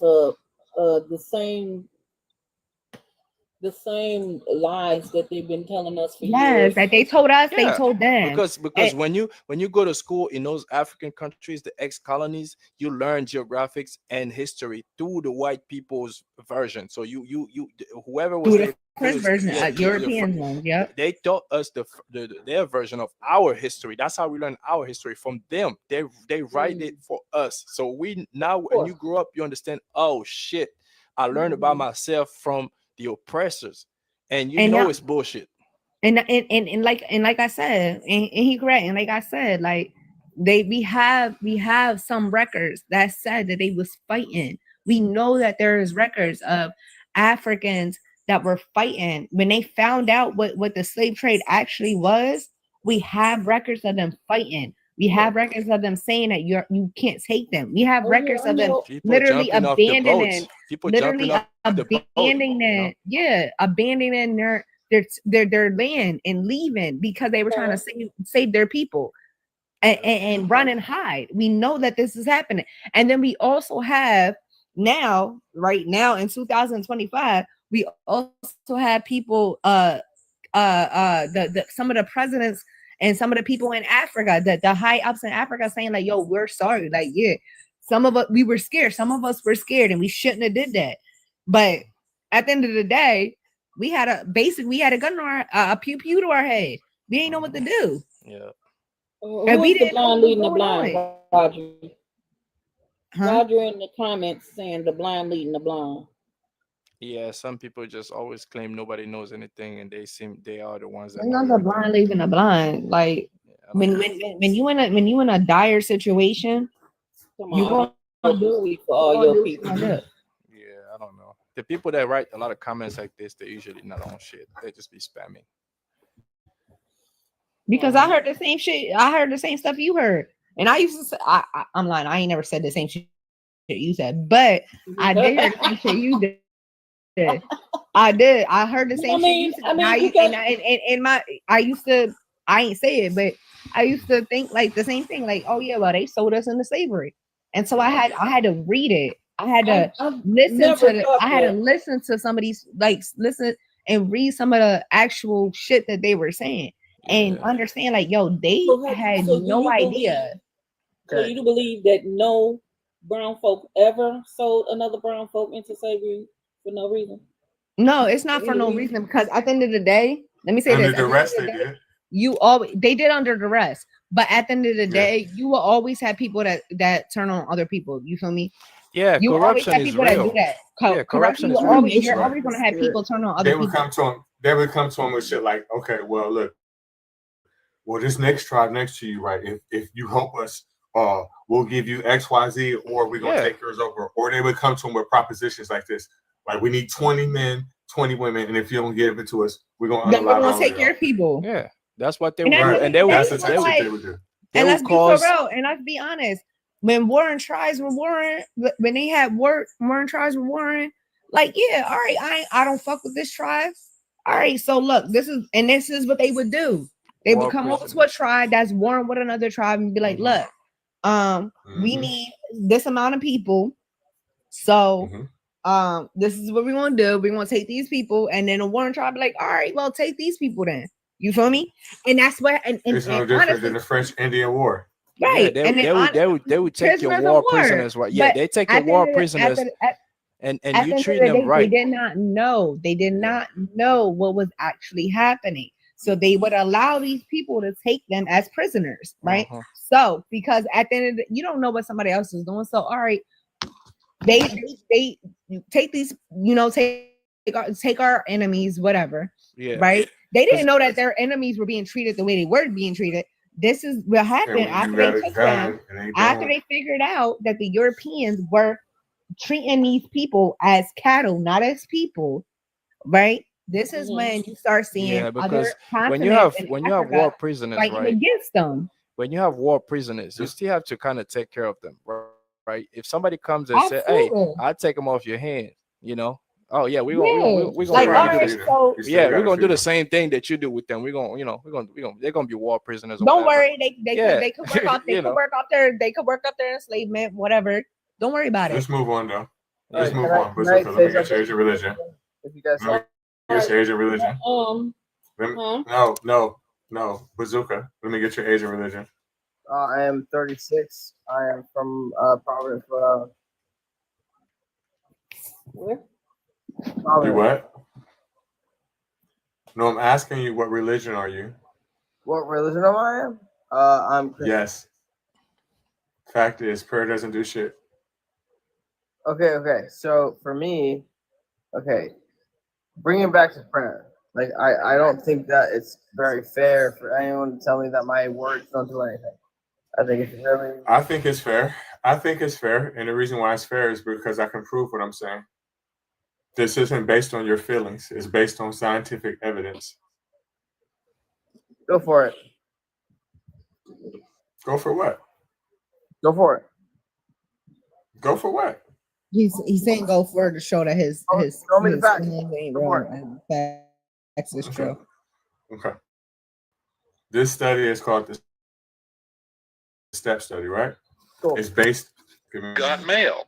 the same lies that they've been telling us for years. That they told us, they Yeah, told them. Because when you go to school in those African countries, the ex-colonies, you learn geographics and history through the white people's version. So you whoever was through there, the first version, European ones, yeah. They taught us their version of our history. That's how we learn our history from them. They write it for us. So we now, when you grow up, you understand. Oh shit! I learned about myself from the oppressors, and now it's bullshit. And like I said, and he correct. And like I said, like we have some records that said that they was fighting. We know that there is records of Africans that were fighting when they found out what the slave trade actually was. We have records of them fighting. We have records of them saying that you can't take them. We have records of them literally abandoning, abandoning their land and leaving because they were trying to save their people and run and hide. We know that this is happening. And then we also have right now in 2025, we also have people some of the presidents and some of the people in Africa, the high ups in Africa, saying like, yo, we're sorry. Like, yeah, some of us, we were scared. Some of us were scared and we shouldn't have did that. But at the end of the day, we had a gun to a pew to our head. We didn't know what to do. Yeah. And we the blind leading the blind, Roger. Huh? Roger in the comments saying the blind leading the blind. Yeah, some people just always claim nobody knows anything, and they are the ones that It's know not the blind leading the blind. Like when you in a dire situation, you gonna do it for all your people. Yeah, I don't know. The people that write a lot of comments like this, they're usually not on shit. They just be spamming. Because I heard the same shit. I heard the same stuff you heard, and I used to say, I'm lying. I ain't never said the same shit you said, but I did hear the same shit you did. I did. I heard the same shit you said. I ain't say it, but I used to think like the same thing. Like, oh yeah, well they sold us into slavery, and so I had to read it. I had to listen to some of these, like listen and read some of the actual shit that they were saying and understand. Like, yo, they had no idea. So you do believe that no brown folk ever sold another brown folk into slavery for no reason? No, it's not for no reason, because at the end of the day, let me say this. Under duress, they did. They did under duress, but at the end of the day, you will always have people that turn on other people. You feel me? Yeah, you corruption always have people is real. That do that. Yeah, corruption is real. You're always going to have people turn on other They people. would come to him with shit like, okay, well, look, this next tribe next to you, right? If you help us, we'll give you XYZ, or we're gonna take yours over. Or they would come to him with propositions like this, like we need 20 men, 20 women, and if you don't give it to us, we're gonna take your people. Yeah, that's what they would do. And they would. That's the type of shit they would do. And let's be for real. And let's be honest. When warring tribes were warring, when they had warring tribes were warring, like, yeah, all right, I don't fuck with this tribe. All right, so look, this is what they would do. They would come over to a tribe that's warring with another tribe and be like, look, we need this amount of people. So this is what we're gonna do. We're gonna take these people, and then the one tribe be like, all right, well, take these people then. You feel me? And that's what and It's no different honestly, than the French-Indian War. right. Yeah, and then they would take your prisoners of war war. prisoners, right? Yeah, But they take your at the war end of the, prisoners, and at you the end treating of the them day, they right. did not know. They did not know what was actually happening. So they would allow these people to take them as prisoners, right? So because at the end of the, you don't know what somebody else is doing. So all right, they take these, take our enemies, whatever, Yeah. right? They didn't know that their enemies were being treated the way they were being treated. This is what happened after they took them. After they figured out that the Europeans were treating these people as cattle, not as people, right? This is when you start seeing Yeah, because other when you have continents in war Africa prisoners, fighting right? against them. When you have war prisoners, you still have to kind of take care of them, right? If somebody comes and say, "Hey, Absolutely. I'll take them off your hands," oh yeah, we're Yeah. gonna Like, we're all gonna do right, this. so Yeah, we're gonna do the same thing that you do with them. We're gonna they're gonna be war prisoners. Or don't whatever. worry, they could work off they could work off their enslavement, whatever. Don't worry about it. Let's move on though. All Let's right, move can I- on. can I Bazooka, say let me get your something? age and religion. If you guys Let me get your age and religion. No, Bazooka. Let me get your age and religion. I am 36. I am from Providence, Rhode Island. Where? You what? No, I'm asking you what religion are you? What religion am I? I'm Christian. Yes. Fact is, prayer doesn't do shit. Okay. So for me, bringing back to prayer. Like I don't think that it's very fair for anyone to tell me that my words don't do anything. I think it's really. I think it's fair. And the reason why it's fair is because I can prove what I'm saying. This isn't based on your feelings. It's based on scientific evidence. Go for it. Go for what? Go for it. Go for what? He's saying go for it to show that his show me the facts. feelings ain't Go for real and facts is true. Okay. This study is called the STEP study, right? Cool. It's based. Got mail.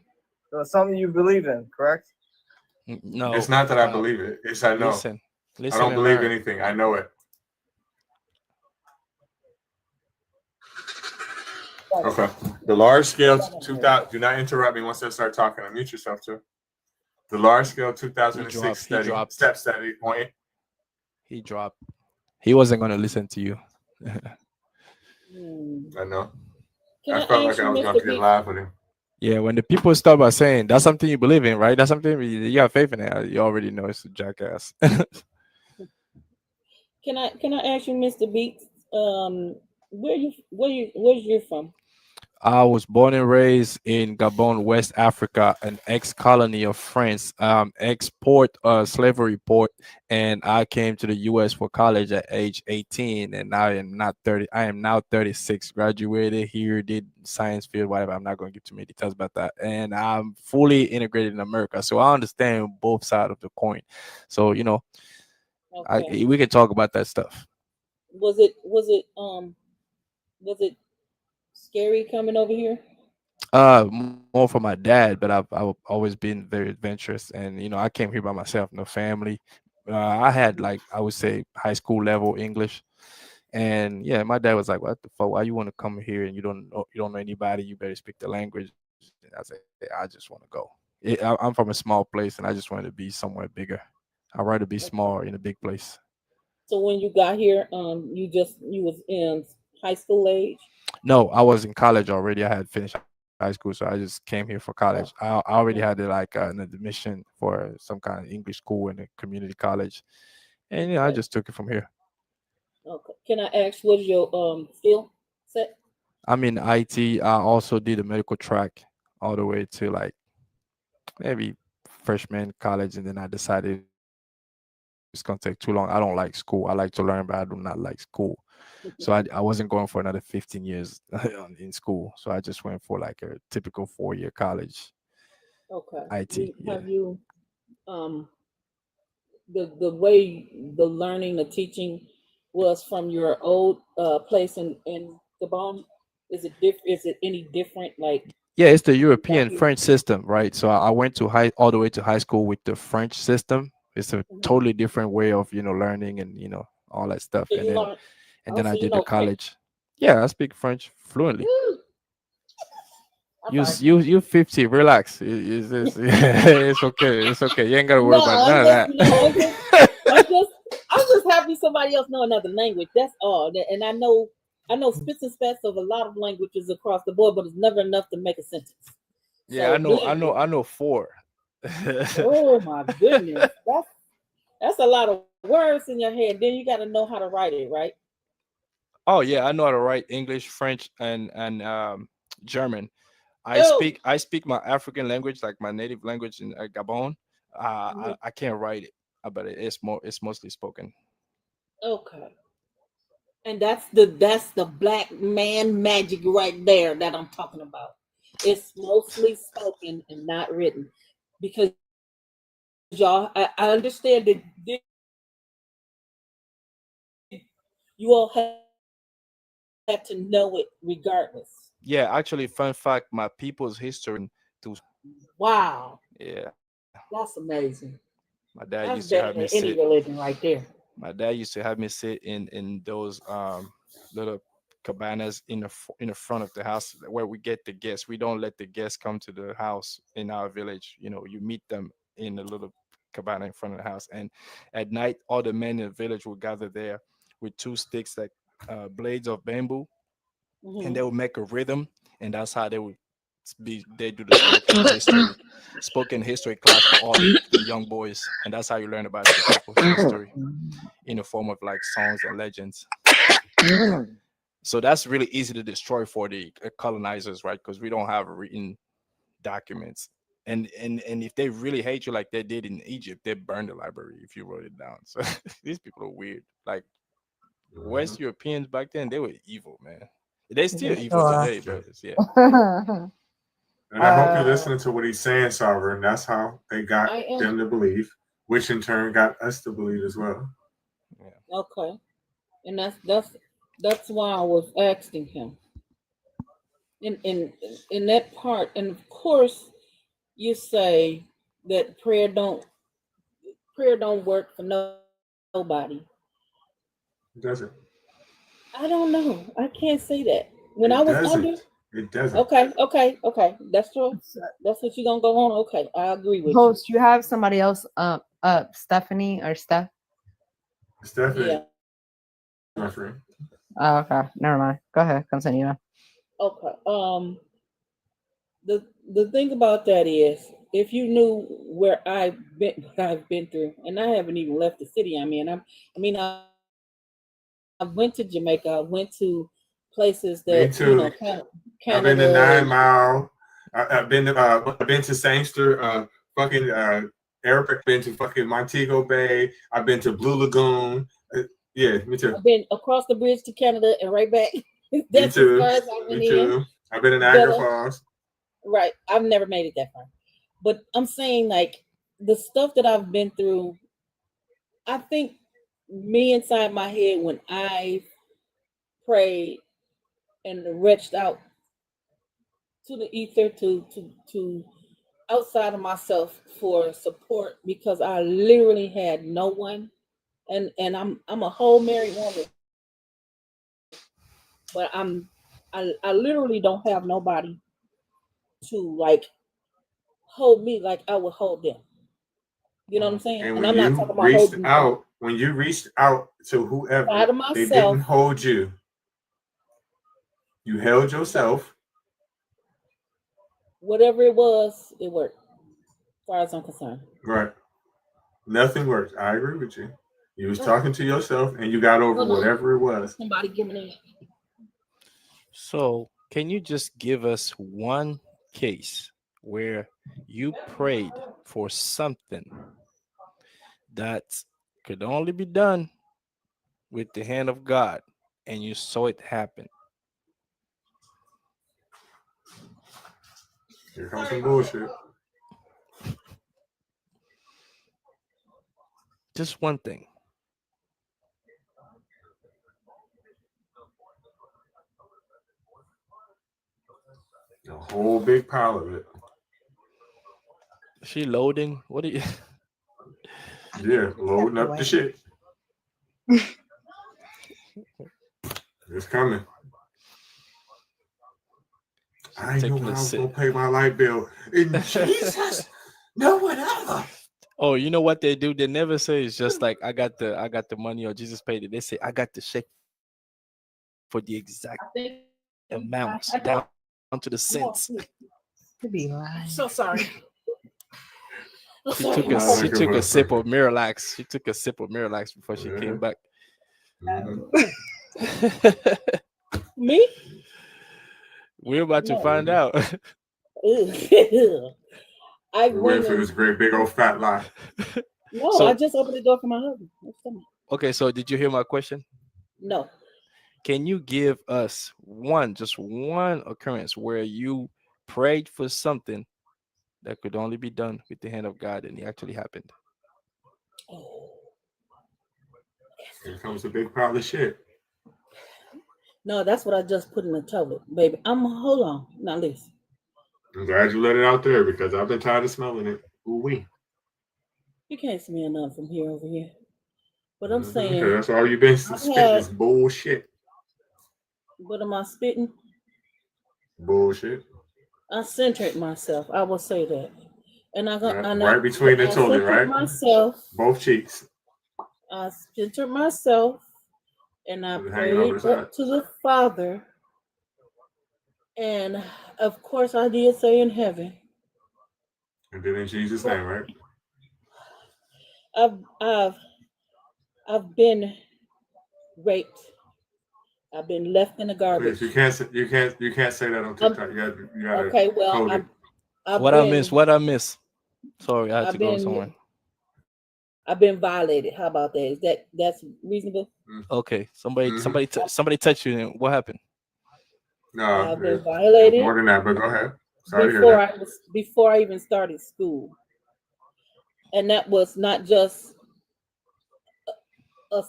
So it's something you believe in, correct? No, It's not that I believe it. It's I know. Listen I don't and believe learn. anything. I know it. Okay. The large scale 2000. Do not interrupt me once I start talking. Unmute yourself too. The large scale 2006 study, STEP study on. He dropped. He wasn't gonna listen to you. I know. Can I I felt like ask I you, was Mr. going to get B? live with him. Yeah, when the people start by saying that's something you believe in, right? That's something you got faith in it. You already know it's a jackass. Can I ask you, Mr. Beats? Where's you from? I was born and raised in Gabon, West Africa, an ex-colony of France, ex-port, slavery port, and I came to the U.S. for college at age 18, and I am not 30. I am now 36. Graduated here, did science field, whatever. I'm not going to give too many details about that, and I'm fully integrated in America, so I understand both sides of the coin. So Okay. we can talk about that stuff. Was it scary coming over here? More for my dad, but I've always been very adventurous, and I came here by myself, no family. I had I would say high school level English, and yeah, my dad was like, "What the fuck? Why you want to come here and you don't know anybody? You better speak the language." And I said, "I just want to go. I'm from a small place, and I just wanted to be somewhere bigger. I'd rather be small in a big place." So when you got here, you was in high school age? No, I was in college already. I had finished high school, so I just came here for college. I already had an admission for some kind of English school in a community college, and I just took it from here. Okay. Can I ask what's your skill set? I'm in IT. I also did a medical track all the way to maybe freshman college, and then I decided it's gonna take too long. I don't like school. I like to learn, but I do not like school. So I wasn't going for another 15 years in school. So I just went for a typical 4-year college. Okay. IT. Have you the way the learning, the teaching was from your old place in Gabon? Is it any different? Yeah, it's the European French system, right? So I went to all the way to high school with the French system. It's a totally different way of learning and all that stuff. So And you then learn. I So you did the know French. college. Yeah, I speak French fluently. Woo! You 50. Relax. It's okay. It's okay. You ain't gotta worry No, about I'm none of just, that. I'm just happy somebody else know another language. That's all. And I know spits and spats of a lot of languages across the board, but it's never enough to make a sentence. Yeah, So I know. believe me. I know 4. Oh my goodness, that's a lot of words in your head. Then you got to know how to write it, right? Oh yeah, I know how to write English, French, and German. Oh. I speak my African language, like my native language in Gabon. I can't write it, but it's mostly spoken. Okay. And that's the black man magic right there that I'm talking about. It's mostly spoken and not written, because y'all, I understand that you all have to know it regardless. Yeah, actually, fun fact: my people's history to Wow, yeah. that's amazing. My dad That's used to better have than me any sit. religion right there. My dad used to have me sit in those little cabanas in the front of the house where we get the guests. We don't let the guests come to the house in our village. You meet them in a little cabana in front of the house, and at night all the men in the village will gather there with 2 sticks, like blades of bamboo, and they would make a rhythm, and that's how they do the spoken history class for all the young boys, and that's how you learn about your people's history in the form of like songs and legends. So that's really easy to destroy for the colonizers, right? Because we don't have written documents. And if they really hate you like they did in Egypt, they burn the library if you wrote it down. So these people are weird. Like West Europeans back then, they were evil, man. They still evil today, but yeah. And I hope you're listening to what he's saying, Sovereign. That's how they got them to believe, which in turn got us to believe as well. Okay, and that's why I was asking him. In that part, and of course, you say that prayer don't work for nobody. Does it? I don't know. I can't say that. When It I was doesn't. under. It doesn't. Okay. That's true. That's what you're gonna go on. Okay, I agree with Host, you have somebody else up, Stephanie or Steph? Stephanie, Yeah. my friend. Oh, okay. Never mind. Go ahead. Continue. Okay. The thing about that is, if you knew where what I've been through, and I haven't even left the city I'm in. I went to Jamaica. I went to places Me that too. Canada. I've been to 9 Mile. I've been to Sangster. Fucking Eric. Been to fucking Montego Bay. I've been to Blue Lagoon. Yeah, me too. I've been across the bridge to Canada and right back. That's me too. as far as I went Me too. in. I've been to Niagara Falls. Right. I've never made it that far. But I'm saying, like, the stuff that I've been through, I think me inside my head, when I prayed and reached out to the ether, to outside of myself for support, because I literally had no one. And I'm a whole married woman, but I literally don't have nobody to, like, hold me like I would hold them. You know what I'm saying? And And when I'm not you talking about reached holding out, when you reached out to whoever, outside of they myself. didn't hold you. You held yourself. Whatever it was, it worked, as far as I'm concerned. Right. Nothing worked. I agree with you. You was talking to yourself and you got over whatever it was. Somebody give me that. So, can you just give us one case where you prayed for something that could only be done with the hand of God and you saw it happen? Here comes some bullshit. Just one thing. whole big pile of it. She loading? What are you? Yeah, loading up the shit. It's coming. I didn't know how I was gonna pay my light bill. In Jesus, no whatever. Oh, you know what they do? They never say it's just like I got the money or Jesus paid it. They say I got the check for the exact amount down to the cents. To be lying. So sorry. She took a sip of Miralax. She took a sip of Miralax before she came back. Me? We're about to find out. I We're waiting for this great big old fat lie. No, So- I just opened the door for my husband. Okay, so did you hear my question? No. Can you give us just one occurrence where you prayed for something that could only be done with the hand of God and it actually happened? Here comes a big pile of shit. No, that's what I just put in the toilet, baby. Hold on. Now listen. I'm glad you let it out there because I've been tired of smelling it. Ooh-wee. You can't smell nothing from here over here. But I'm saying That's all you've been spitting is bullshit. What am I spitting? Bullshit. I centered myself. I will say that. And Right between the toilet, right? Myself. Both cheeks. I centered myself and I Hanging over prayed the up to the Father. And of course I did say in heaven. And then in Jesus' name, right? I've been raped. I've been left in the garbage. Please, you can't say that on TikTok. You gotta okay, well, hold it. What I miss? Sorry, I had to go somewhere. I've been violated. How about that? That's reasonable? Okay, somebody touched you. And what happened? No, I've been violated. More than that, but go ahead. Sorry to hear that. Before I even started school, and that was not just a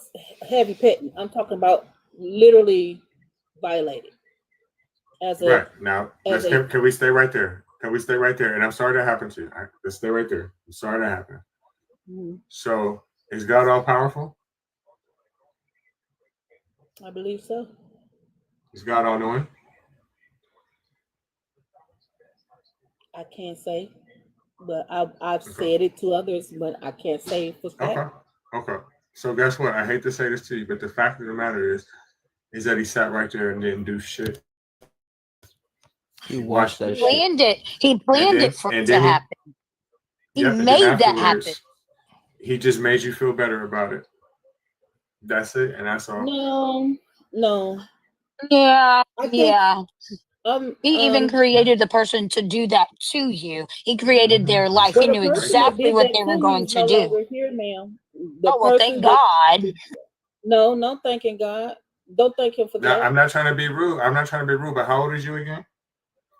heavy petting. I'm talking about literally violated. Right now, can we stay right there? Can we stay right there? And I'm sorry that happened to you. Let's stay right there. I'm sorry that happened. Mm-hmm. So, is God all powerful? I believe so. Is God all knowing? I can't say, but I've said it to others, but I can't say for fact. Okay. So guess what? I hate to say this to you, but the fact of the matter is that he sat right there and didn't do shit. He watched that shit. He planned it for it to happen. He made that happen. He just made you feel better about it. That's it, and that's all. No. Yeah. He even created the person to do that to you. He created their life. He knew exactly what they were going to do. We're here now. Thank God. No thanking God. Don't thank him for that. I'm not trying to be rude. But how old are you again?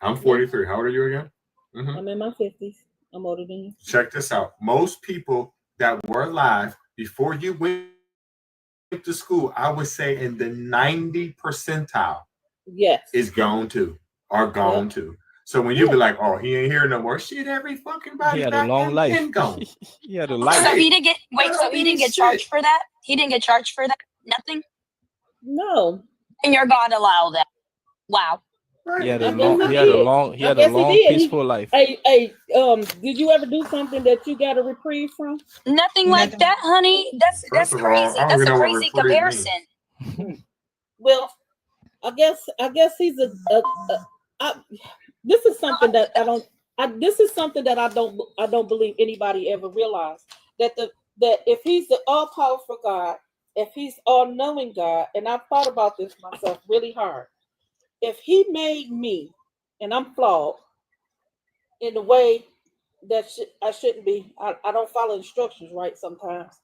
I'm 43. How old are you again? Mm-hmm. I'm in my 50s. I'm older than you. Check this out. Most people that were alive before you went to school, I would say in the 90 percentile. Yes. Is gone too. So when you be like, oh, he ain't here no more. Shit, every fucking body. He had a long life. He had a life. So he didn't get charged for that? He didn't get charged for that? Nothing? No. And your God allow that. Wow. He had a long, peaceful life. Hey, did you ever do something that you got a reprieve from? Nothing like that, honey. That's crazy. That's a crazy comparison. Well, I guess he's this is something that I don't believe anybody ever realized that if he's the all powerful God, if he's all knowing God, and I've thought about this myself really hard. If he made me, and I'm flawed in the way that I shouldn't be, I don't follow instructions right sometimes.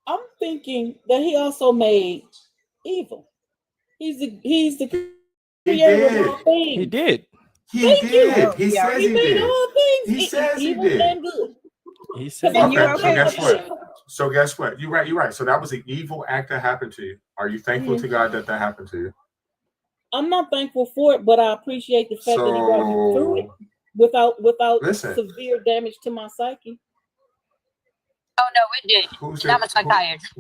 I'm thinking that he also made evil. He's the creator of all things. He did. He did. He says he made did. all things. He says he evil did. and good. He said. Okay, so guess what? You're right. So that was an evil act that happened to you. Are you thankful to God that happened to you? I'm not thankful for it, but I appreciate the fact that he brought me through it without severe damage to my psyche. Oh no, it did. Who's And I'm a psychiatrist.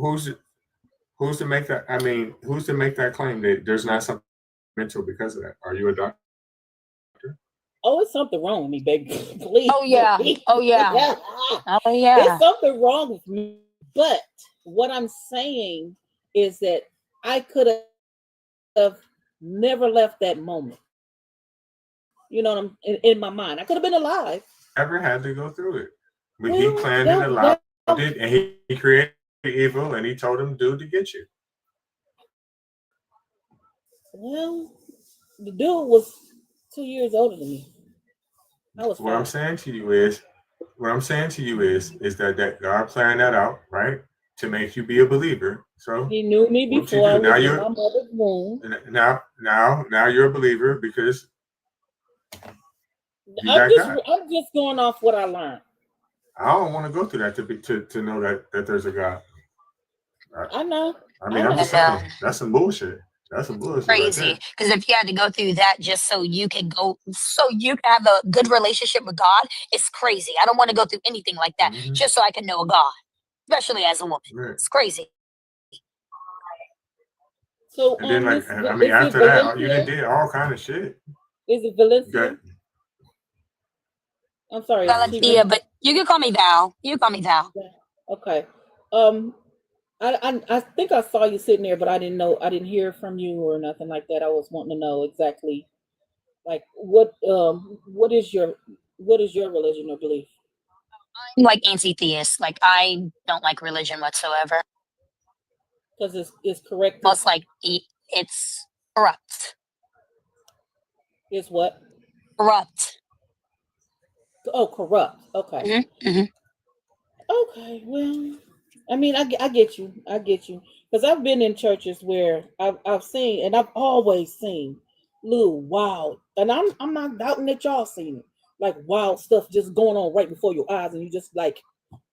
Who's to make that? I mean, who's to make that claim that there's not something mental because of that? Are you a doctor? Oh, it's something wrong with me, baby. Please. Oh yeah. Oh yeah. Oh yeah. It's something wrong with me. But what I'm saying is that I could have never left that moment. You know what in my mind. I could have been alive. Ever had to go through it. But he planned it, allowed it, and he created evil, and he told him to get you. Well, the dude was 2 years older than me. I was 5. What I'm saying to you is that God planned that out, right? To make you be a believer. So he knew me before I was in my mother's womb. Now you're a believer because I'm just going off what I learned. I don't want to go through that to know that there's a God. I know. I mean, I'm just saying that's some bullshit. That's some bullshit. Crazy. Because if you had to go through that just so you can have a good relationship with God, it's crazy. I don't want to go through anything like that just so I can know a God, especially as a woman. Right. It's crazy. So, and then, after that, you did all kind of shit. Is it Valencia? I'm sorry. Valencia, but you can call me Val. You can call me Val. Okay. I think I saw you sitting there, but I didn't hear from you or nothing like that. I was wanting to know exactly, like what is your religion or belief? I'm like anti-theist. Like I don't like religion whatsoever. Because it's correct. Most like it's corrupt. It's what? Corrupt. Oh, corrupt. Okay. Okay. Well, I mean, I get you. Because I've been in churches where I've seen, and I've always seen little wild, and I'm not doubting that y'all seen it, like wild stuff just going on right before your eyes, and you just like,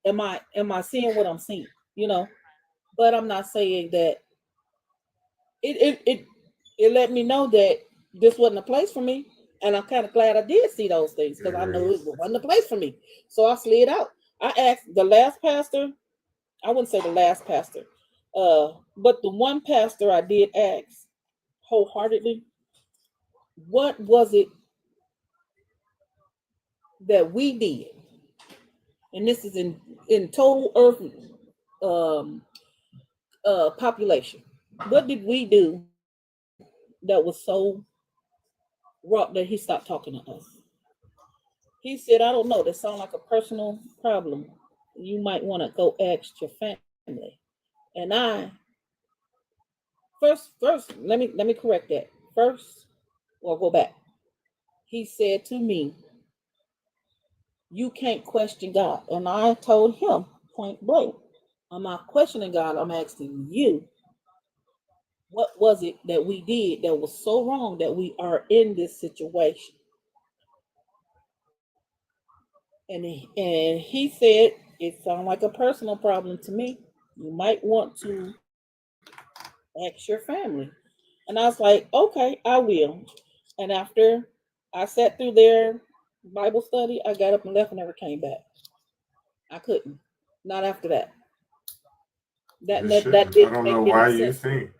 am I seeing what I'm seeing? You know, but I'm not saying that it let me know that this wasn't a place for me, and I'm kind of glad I did see those things because I know it wasn't a place for me. So I slid out. I asked the last pastor. I wouldn't say the last pastor, but the one pastor I did ask wholeheartedly, what was it that we did? And this is in total earth population. What did we do that was so rough that he stopped talking to us? He said, I don't know. That sounds like a personal problem. You might want to go ask your family. And I first, let me correct that. First, or go back. He said to me, you can't question God. And I told him point blank, I'm not questioning God. I'm asking you, what was it that we did that was so wrong that we are in this situation? And he said, it sounds like a personal problem to me. You might want to ask your family. And I was like, okay, I will. And after I sat through their Bible study, I got up and left and never came back. I couldn't. Not after that. That didn't I don't make know any why sense. you think.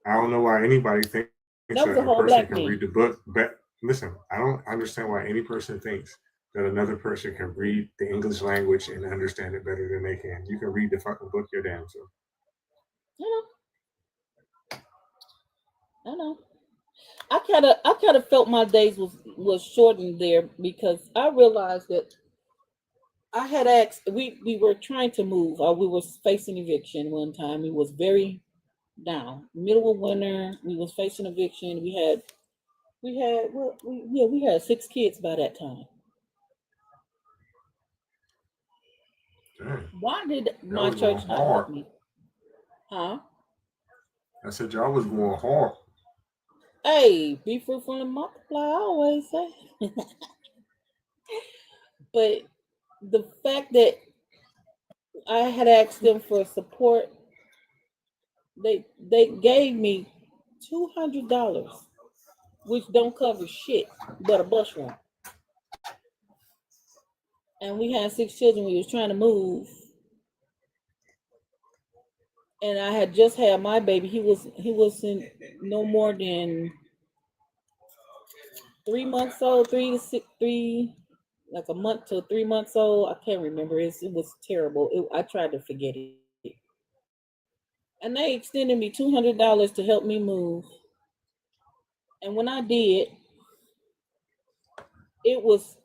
I don't know why anybody thinks that was a whole person black can man. read the book. But listen, I don't understand why any person thinks that another person can read the English language and understand it better than they can. You can read the fucking book your damn self. I know. I kind of felt my days was shortened there because I realized that I had asked. We were trying to move. We were facing eviction one time. We was very down. Middle of winter. We was facing eviction. We had we had 6 kids by that time. Dang. Why did my church not help me? Huh? I said y'all was going hard. Hey, be fruitful and multiply, I always say. But the fact that I had asked them for support, they gave me $200 which don't cover shit but a bus run. And we had 6 children. We was trying to move, and I had just had my baby. He was in no more than 3 months old, like a month to 3 months old. I can't remember. It was terrible. I tried to forget it. And they extended me $200 to help me move. And when I did, it was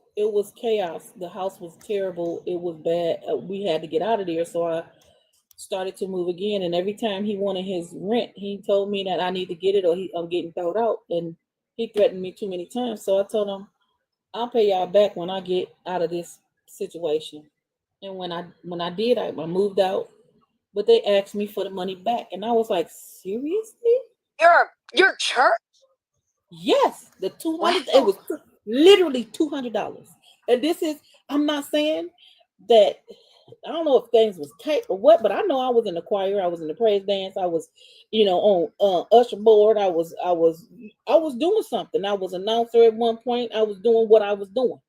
chaos. The house was terrible. It was bad. We had to get out of there. So I started to move again. And every time he wanted his rent, he told me that I need to get it or I'm getting thrown out. And he threatened me too many times. So I told him, I'll pay y'all back when I get out of this situation. And when I did, I moved out. But they asked me for the money back. And I was like, seriously? Your church? Yes, the 200. Wow. It was literally $200. And this is, I'm not saying that, I don't know if things was tight or what, but I know I was in the choir, I was in the praise dance, I was, on usher board, I was doing something. I was announcer at one point. I was doing what I was doing.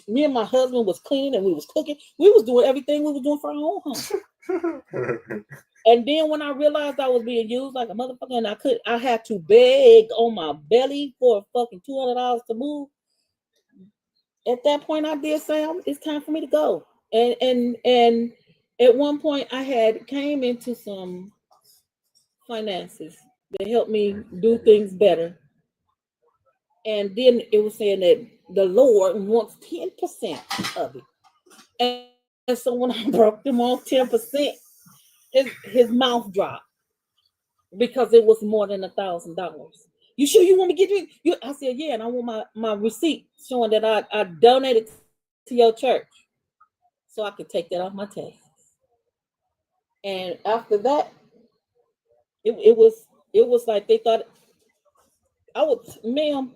Me and my husband was cleaning and we was cooking. We was doing everything we was doing for our own home. And then when I realized I was being used like a motherfucker, and I had to beg on my belly for fucking $200 to move. At that point, I did say it's time for me to go. And at one point, I had came into some finances that helped me do things better. And then it was saying that the Lord wants 10% of it. And so when I broke them off 10%, his mouth dropped because it was more than $1,000. You sure you want me to get you? I said, yeah, and I want my receipt showing that I donated to your church so I could take that off my taxes. And after that, it was like they thought I was, ma'am,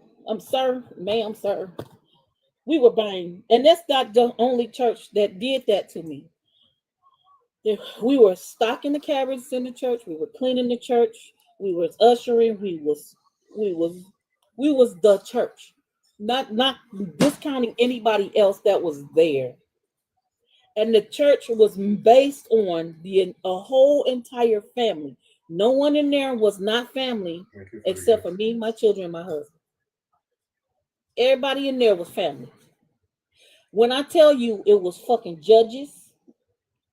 ma'am, sir. We were buying, and that's not the only church that did that to me. We were stocking the cabinets in the church. We were cleaning the church. We was ushering. We was the church, not discounting anybody else that was there. And the church was based on a whole entire family. No one in there was not family except for me, my children, and my husband. Everybody in there was family. When I tell you it was fucking judges,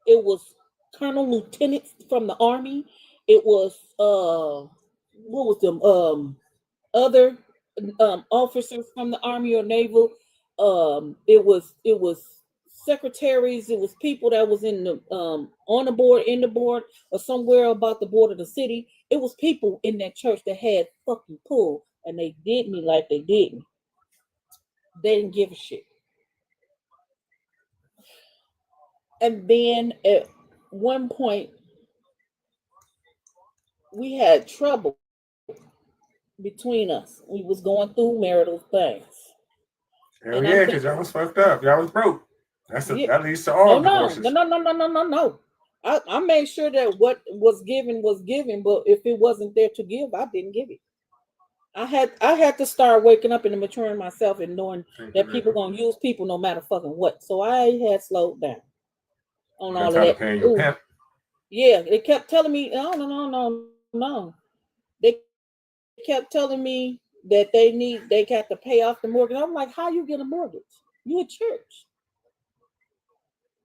it was colonel lieutenants from the army, it was what was them other officers from the army or naval, it was secretaries, it was people that was in the on the board, in the board, or somewhere about the board of the city. It was people in that church that had fucking pull, and they did me like they did me. They didn't give a shit. And then at one point, we had trouble between us. We was going through marital things. Hell yeah, because y'all was fucked up. Y'all was broke. That leads to all divorces. No. I made sure that what was given, but if it wasn't there to give, I didn't give it. I had to start waking up and maturing myself and knowing that people gonna use people no matter fucking what. So I had slowed down on all of that. Yeah, they kept telling me, no. They kept telling me that they got to pay off the mortgage. I'm like, how you get a mortgage? You a church.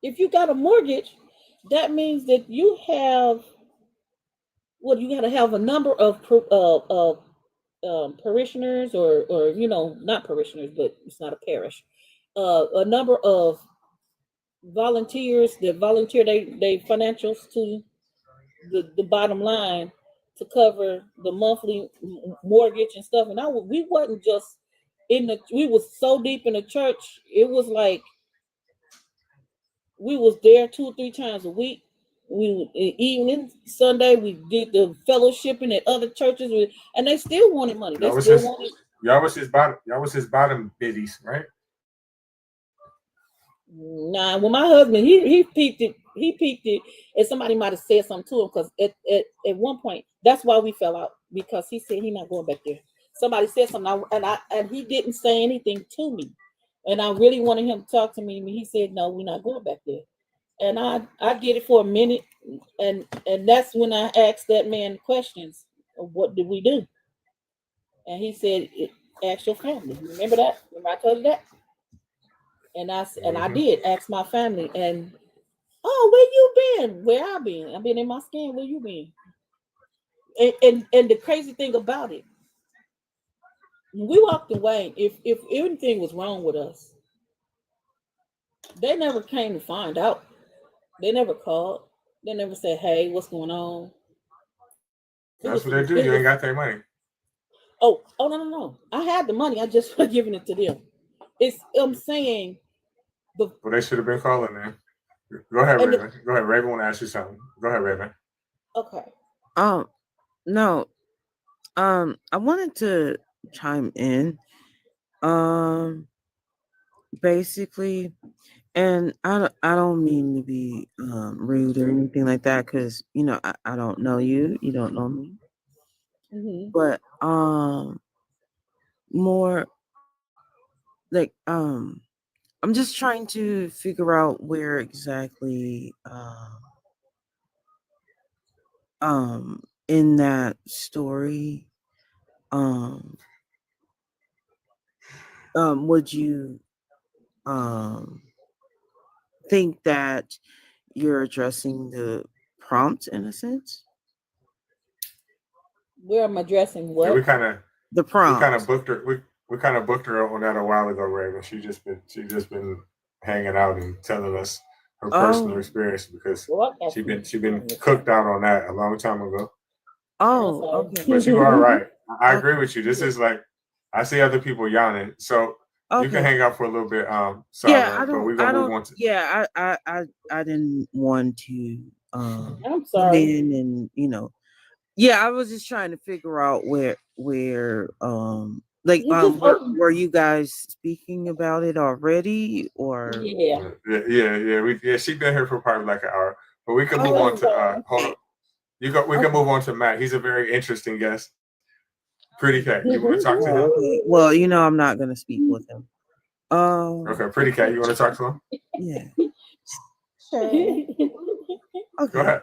If you got a mortgage, that means that you have, you got to have a number of parishioners or not parishioners, but it's not a parish. A number of volunteers that volunteer they financials to the bottom line to cover the monthly mortgage and stuff. And we wasn't just we was so deep in the church. It was like we was there 2 or 3 times a week. We evening, Sunday, we did the fellowshipping at other churches, and they still wanted money. Y'all was his bottom biddies, right? Nah, well, my husband, he peeped it, and somebody might have said something to him because at one point, that's why we fell out, because he said he's not going back there. somebody said something, and he didn't say anything to me, and I really wanted him to talk to me. And he said, "No, we're not going back there." And I did it for a minute, and that's when I asked that man questions. What did we do? And he said, "Ask your family." Remember that? Remember I told you that? And I did ask my family, and oh, where you been? Where I been? I've been in my skin. Where you been? And the crazy thing about it, when we walked away, if anything was wrong with us, they never came to find out. They never called. They never said, "Hey, what's going on?" That's what they do. You ain't got their money. Oh, no. I had the money. I just was giving it to them. I'm saying Well, they should have been calling then. Go ahead, Raven. Go ahead. Raven want to ask you something. Go ahead, Raven. Okay. No. I wanted to chime in. Basically, and I don't mean to be rude or anything like that, because I don't know you. You don't know me. Mm-hmm. But more like I'm just trying to figure out where exactly in that story would you think that you're addressing the prompt in a sense? Where I'm addressing what? Yeah, we kind of prompt. booked her. We kind of booked her on that a while ago, Raven. She just been hanging out and telling us her personal experience because she been cooked out on that a long time ago. Oh, okay. But you are right. I agree with you. This is like I see other people yawning, so you can hang out for a little bit. Yeah, but we're gonna move on to. Yeah, I didn't want to I'm come sorry. in and yeah, I was just trying to figure out where were you guys speaking about it already or yeah. Yeah. She been here for probably like an hour, but we can move on to hold on. We can move on to Matt. He's a very interesting guest. Pretty cat. You want to talk to him? Okay. Well, I'm not gonna speak with him. Okay, Pretty cat. You want to talk to him? Yeah. Okay. Go ahead.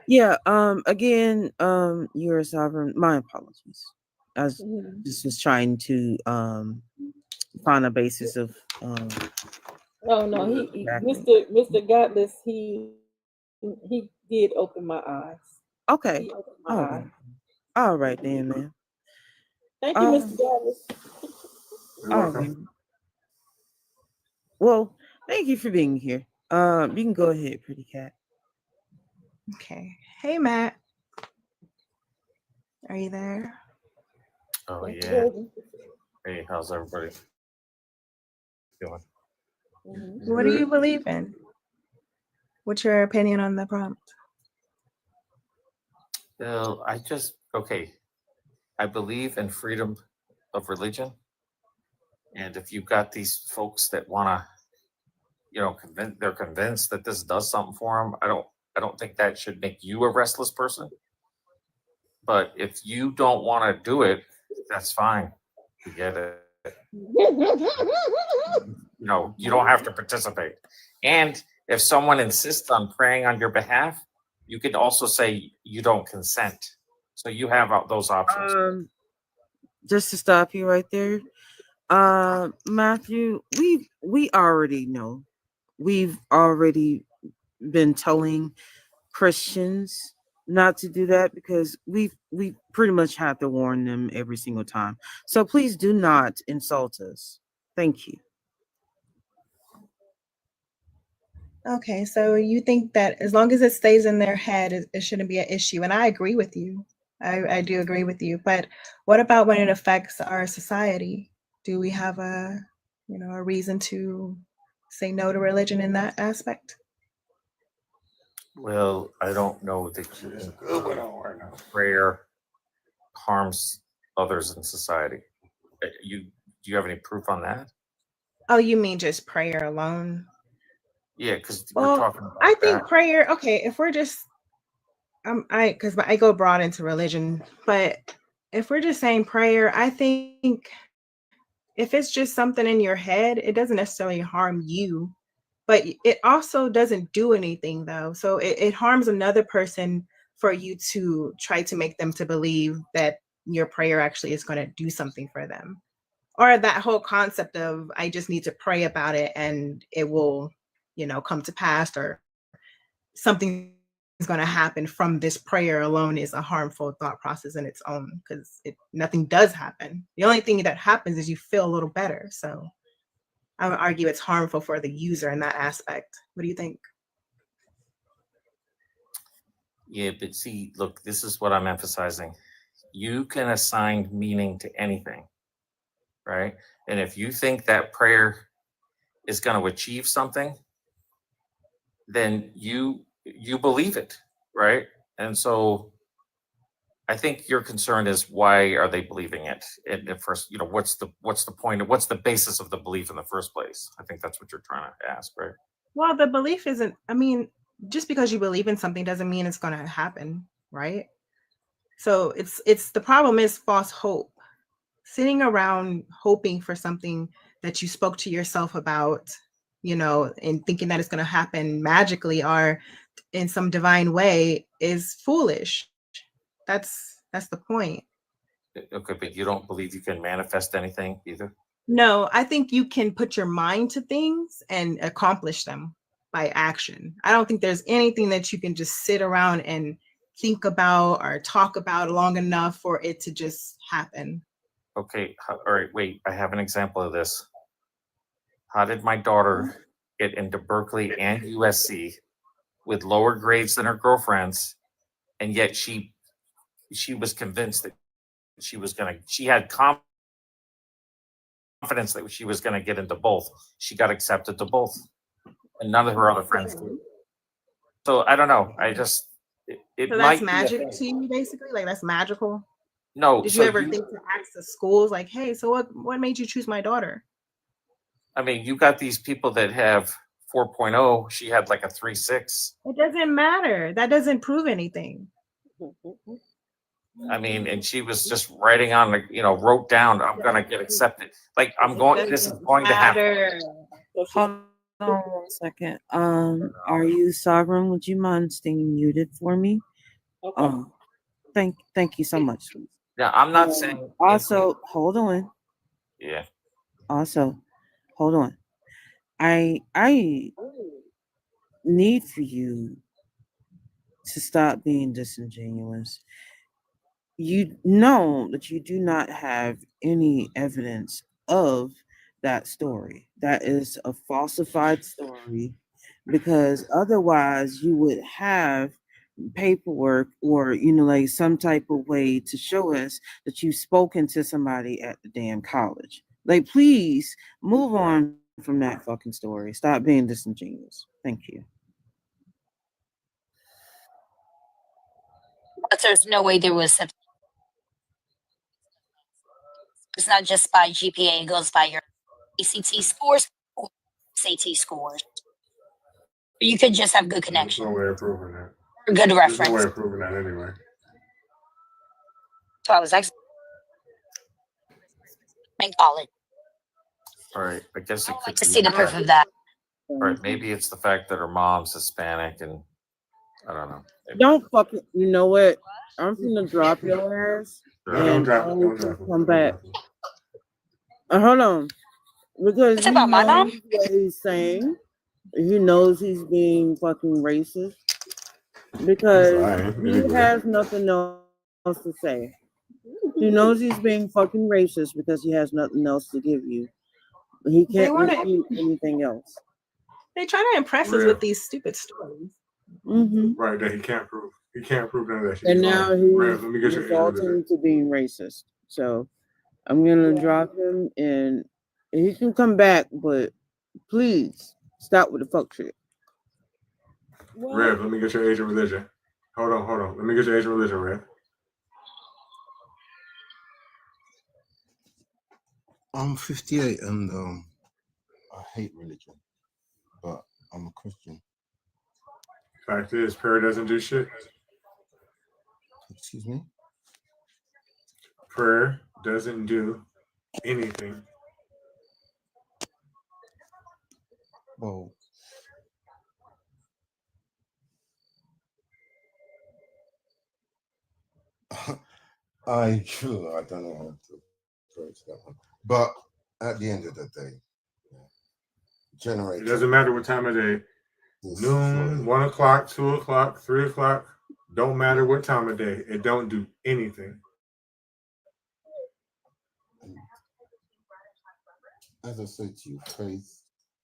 Yeah. Again, you're a sovereign. My apologies. I just was trying to find a basis of Oh no, Mr. Godless, he did open my eyes. Okay. He opened my eyes. All right then, man. Thank you, Mr. Godless. You're welcome. Well, thank you for being here. You can go ahead, Pretty Cat. Okay. Hey, Matt. Are you there? Oh yeah. Hey, how's everybody doing? What do you believe in? What's your opinion on the prompt? Well, I believe in freedom of religion, and if you've got these folks that want to, they're convinced that this does something for them. I don't think that should make you a restless person. But if you don't want to do it, that's fine. We get it. You don't have to participate. And if someone insists on praying on your behalf, you could also say you don't consent. So you have those options. Just to stop you right there, Matthew, we already know. We've already been telling Christians not to do that because we pretty much have to warn them every single time. So please do not insult us. Thank you. Okay, so you think that as long as it stays in their head, it shouldn't be an issue. And I agree with you. I do agree with you. But what about when it affects our society? Do we have a reason to say no to religion in that aspect? Well, I don't know that prayer harms others in society. Do you have any proof on that? Oh, you mean just prayer alone? Yeah, because we're talking about I think that. prayer. Okay, if we're just, because I go broad into religion, but if we're just saying prayer, I think if it's just something in your head, it doesn't necessarily harm you, but it also doesn't do anything though. So it harms another person for you to try to make them to believe that your prayer actually is going to do something for them. Or that whole concept of I just need to pray about it and it will, come to pass, or something is going to happen from this prayer alone, is a harmful thought process in its own, because nothing does happen. The only thing that happens is you feel a little better. So I would argue it's harmful for the user in that aspect. What do you think? Yeah, but see, look, this is what I'm emphasizing. You can assign meaning to anything, right? And if you think that prayer is going to achieve something, then you believe it, right? And so I think your concern is, why are they believing it? And at first, what's the point? What's the basis of the belief in the first place? I think that's what you're trying to ask, right? Well, the belief isn't, just because you believe in something doesn't mean it's going to happen, right? So it's the problem is false hope. Sitting around hoping for something that you spoke to yourself about, and thinking that it's going to happen magically or in some divine way is foolish. That's the point. Okay, but you don't believe you can manifest anything either? No, I think you can put your mind to things and accomplish them by action. I don't think there's anything that you can just sit around and think about or talk about long enough for it to just happen. Okay, all right, wait, I have an example of this. How did my daughter get into Berkeley and USC with lower grades than her girlfriends, and yet she was convinced that she had confidence that she was gonna get into both. She got accepted to both, and none of her other friends did. So I don't know. I just it So might that's be a magic thing. to you, basically? Like that's magical? No, Did so you ever think to ask the schools, like, hey, so what made you choose my daughter? I mean, you got these people that have 4.0. She had like a 3.6. It doesn't matter. That doesn't prove anything. I mean, and she was just writing on wrote down, I'm gonna get accepted. Like this is going to happen. Hold on 1 second. Are you sovereign? Would you mind staying muted for me? Okay. Thank you so much. Yeah, I'm not saying Also, hold on. Yeah. Also, hold on. I need for you to stop being disingenuous. You know that you do not have any evidence of that story. That is a falsified story, because otherwise you would have paperwork or like some type of way to show us that you've spoken to somebody at the damn college. Like, please move on from that fucking story. Stop being disingenuous. Thank you. But there's no way there was. It's not just by GPA; it goes by your ACT scores or SAT scores. You could just have good There's connection no way of proving that. or good There's reference. no way of proving that anyway. So I was actually in college. All right, I guess it could To be see the proof of that. All right, maybe it's the fact that her mom's Hispanic, and I don't know. Don't fucking. You know what? I'm gonna drop your ass Don't and drop it. Don't I'll drop it. come back. Hold on, because It's about my mom. what he's saying. He knows he's being fucking racist because he has nothing else to say. He knows he's being fucking racist because he has nothing else to give you. He can't refute anything else. They try to impress us with these stupid stories. Mm-hmm. Right, that he can't prove. He can't prove none of that shit. And He's now lying. Rev, he's let me get your defaulting to being racist. So I'm gonna drop him, and he can come back, but please stop with the fuck shit. Rev, let me get your age and religion. Hold on. Let me get your age and religion, Rev. I'm 58 and I hate religion, but I'm a Christian. Fact is, prayer doesn't do shit. Excuse me? prayer doesn't do anything. Well, I don't know how to approach that one. But at the end of the day, It doesn't matter what time of day. Noon, 1 o'clock, 2 o'clock, 3 o'clock. Don't matter what time of day. It don't do anything. As I said to you, faith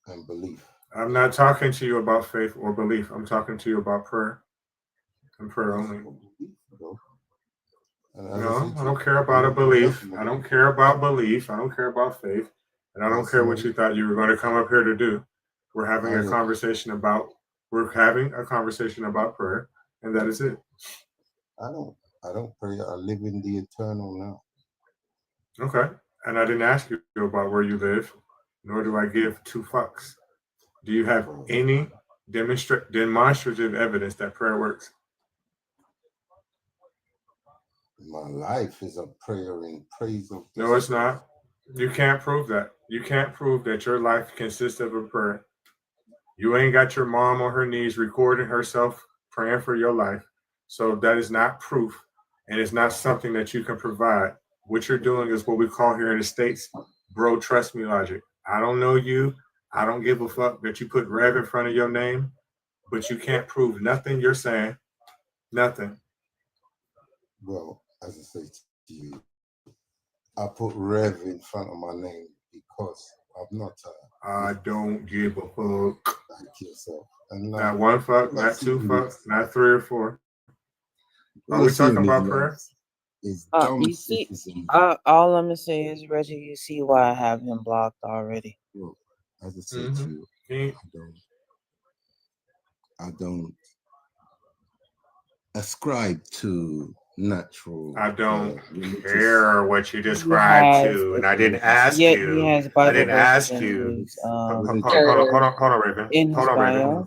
and belief. I'm not talking to you about faith or belief. I'm talking to you about prayer and prayer only. No, I don't care about a belief. I don't care about belief. I don't care about faith. And I don't care what you thought you were going to come up here to do. We're having a conversation about prayer, and that is it. I don't pray. I live in the eternal now. Okay. And I didn't ask you about where you live, nor do I give two fucks. Do you have any demonstrative evidence that prayer works? My life is a prayer in praise of No, it's not. You can't prove that. You can't prove that your life consists of a prayer. You ain't got your mom on her knees recording herself praying for your life. So that is not proof, and it's not something that you can provide. What you're doing is what we call here in the States, bro, trust me logic. I don't know you. I don't give a fuck that you put Rev in front of your name, but you can't prove nothing you're saying. Nothing. Well, as I say to you, I put Rev in front of my name because I'm not. I don't give a fuck. Like yourself. And Not one fuck, not two fucks, not 3 or 4. Are we talking about prayer? You see, all I'm gonna say is, Reggie, you see why I have him blocked already. Well, as I said to you, I don't ascribe to natural. I don't care what you describe to, and I didn't ask you. I didn't ask you. Hold on, Raven. Hold on, Raven.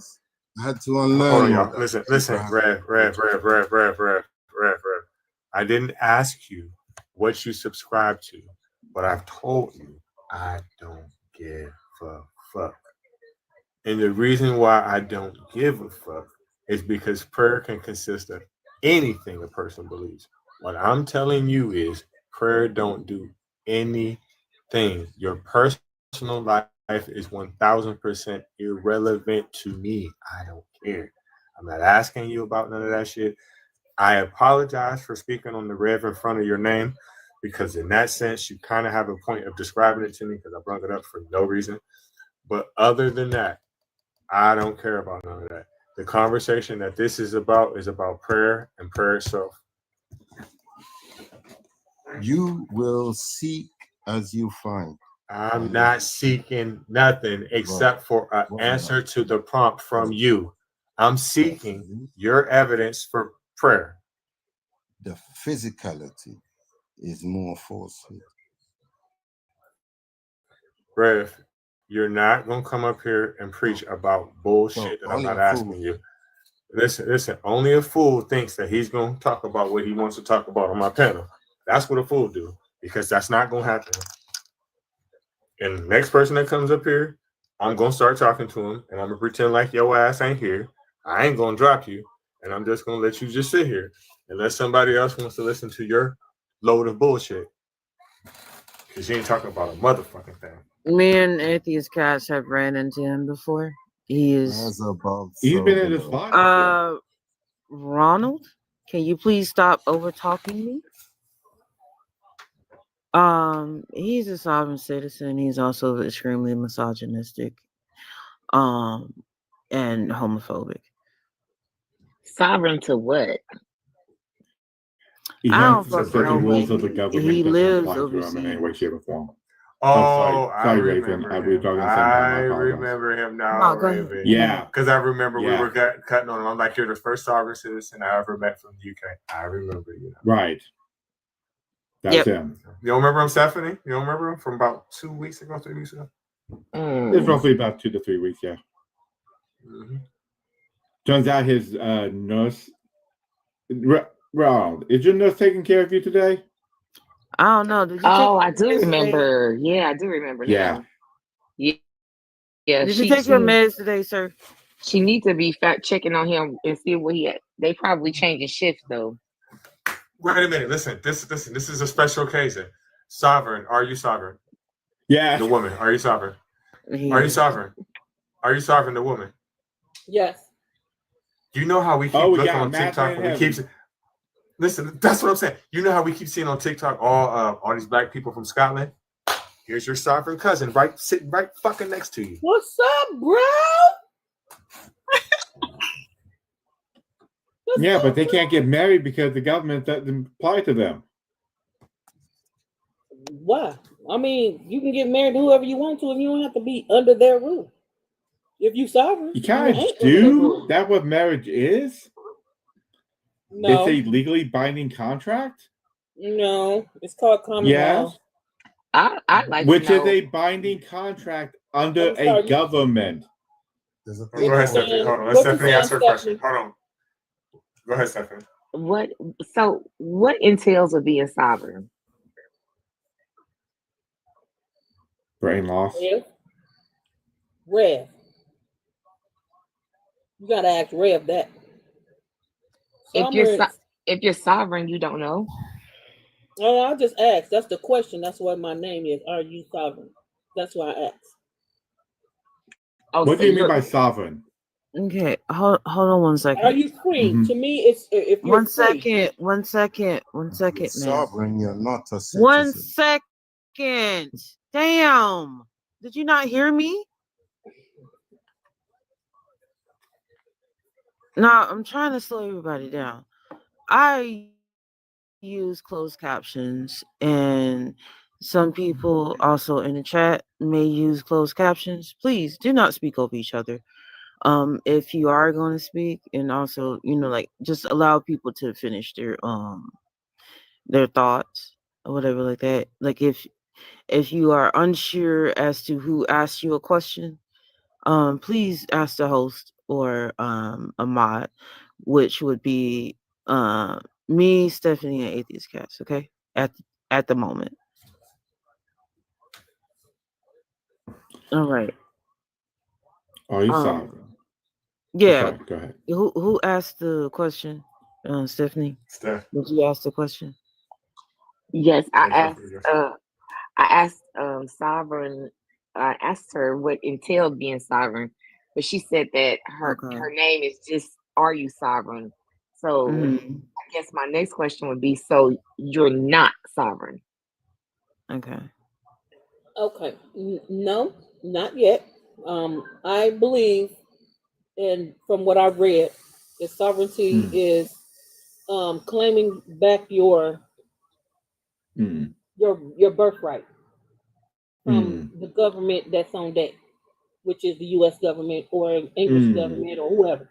I had to unlearn. Hold on, y'all. Listen, Rev. I didn't ask you what you subscribe to, but I've told you I don't give a fuck. And the reason why I don't give a fuck is because prayer can consist of anything a person believes. What I'm telling you is prayer don't do anything. Your personal life is 1000% irrelevant to me. I don't care. I'm not asking you about none of that shit. I apologize for speaking on the Rev in front of your name, because in that sense, you kind of have a point of describing it to me because I brought it up for no reason. But other than that, I don't care about none of that. The conversation that this is about prayer and prayer itself. You will seek as you find. I'm not seeking nothing except for an answer to the prompt from you. I'm seeking your evidence for prayer. The physicality is more falsehood. Rev, you're not going to come up here and preach about bullshit that I'm not asking you. Listen, only a fool thinks that he's going to talk about what he wants to talk about on my panel. That's what a fool do, because that's not going to happen. And the next person that comes up here, I'm going to start talking to him, and I'm going to pretend like your ass ain't here. I ain't going to drop you, and I'm just going to let you just sit here unless somebody else wants to listen to your load of bullshit. Because you ain't talking about a motherfucking thing. Me and Atheist Cats have ran into him before. He's been in this spot. Ronald, can you please stop over talking me? He's a sovereign citizen. He's also extremely misogynistic, and homophobic. Sovereign to what? He I don't has fucking certain know, rules but of the government he doesn't lives apply to him in any way, overseas. shape, or form. Oh, Sorry, Raven. We were talking at the same time. I apologize. remember him now, No, go ahead. Raven. Yeah. Because I remember we Yeah. were cutting on him. I'm like, you're the first sovereign citizen I ever met from the UK. I remember you. Right. That's him. You don't remember him, Stephanie? You don't remember him from about 2 weeks ago, 3 weeks ago? It's roughly about 2 to 3 weeks, yeah. Mm-hmm. Turns out his nurse... Ronald, is your nurse taking care of you today? I don't know. Did you take Oh, your I do meds today? remember. Yeah, I do remember Yeah. now. Yeah, yeah. Did you take your meds today, sir? She needs to be fact checking on him and see what he had. They probably changing shifts though. Wait a minute. Listen. This is a special occasion. Sovereign, are you sovereign? Yeah. The woman, are you sovereign? Are you sovereign? Are you sovereign? The woman. Yes. You know how we keep we looking got on Matt TikTok and and we keep. Heavy. Listen, that's what I'm saying. You know how we keep seeing on TikTok all these black people from Scotland. Here's your sovereign cousin, right, sitting right fucking next to you. What's up, bro? Yeah, but they can't get married because the government doesn't apply to them. Why? I mean, you can get married to whoever you want to, and you don't have to be under their roof. If you sovereign, You kind of ain't under their do. roof. That what marriage is? No. It's a legally binding contract? No, it's called common Yes. law. I'd like Which to is know. a binding contract under I'm sorry, a government. Go ahead, Stephanie. Hold on. Let What you Stephanie ask her saying, question. Hold on. Go ahead, Stephanie. What entails of being sovereign? Brain loss. Rev. You gotta ask Rev that. If you're sovereign, you don't know. Oh, I just asked. That's the question. That's what my name is. Are you sovereign? That's why I asked. Oh, What do you mean by sovereign? Okay, hold on 1 second. Are you free? Mhm. To me, it's if you're One second, You're man. sovereign, you're not a citizen. 1 second. Damn. Did you not hear me? No, I'm trying to slow everybody down. I use closed captions, and some people also in the chat may use closed captions. Please do not speak over each other. If you are going to speak, and also, like, just allow people to finish their thoughts or whatever like that. Like, if you are unsure as to who asked you a question, please ask the host or a mod, which would be me, Stephanie, and Atheist Cats. Okay, at the moment. All right. Are you sovereign? Yeah. Sorry, go ahead. Who asked the question? Stephanie. Steph. Did you ask the question? Yes, I asked sovereign. I asked her what entailed being sovereign, but she said that her name is just "Are you sovereign?" So I guess my next question would be: so you're not sovereign? Okay. Okay. No, not yet. I believe, and from what I've read, that sovereignty is claiming back your birthright from the government that's on deck, which is the U.S. government or English government or whoever.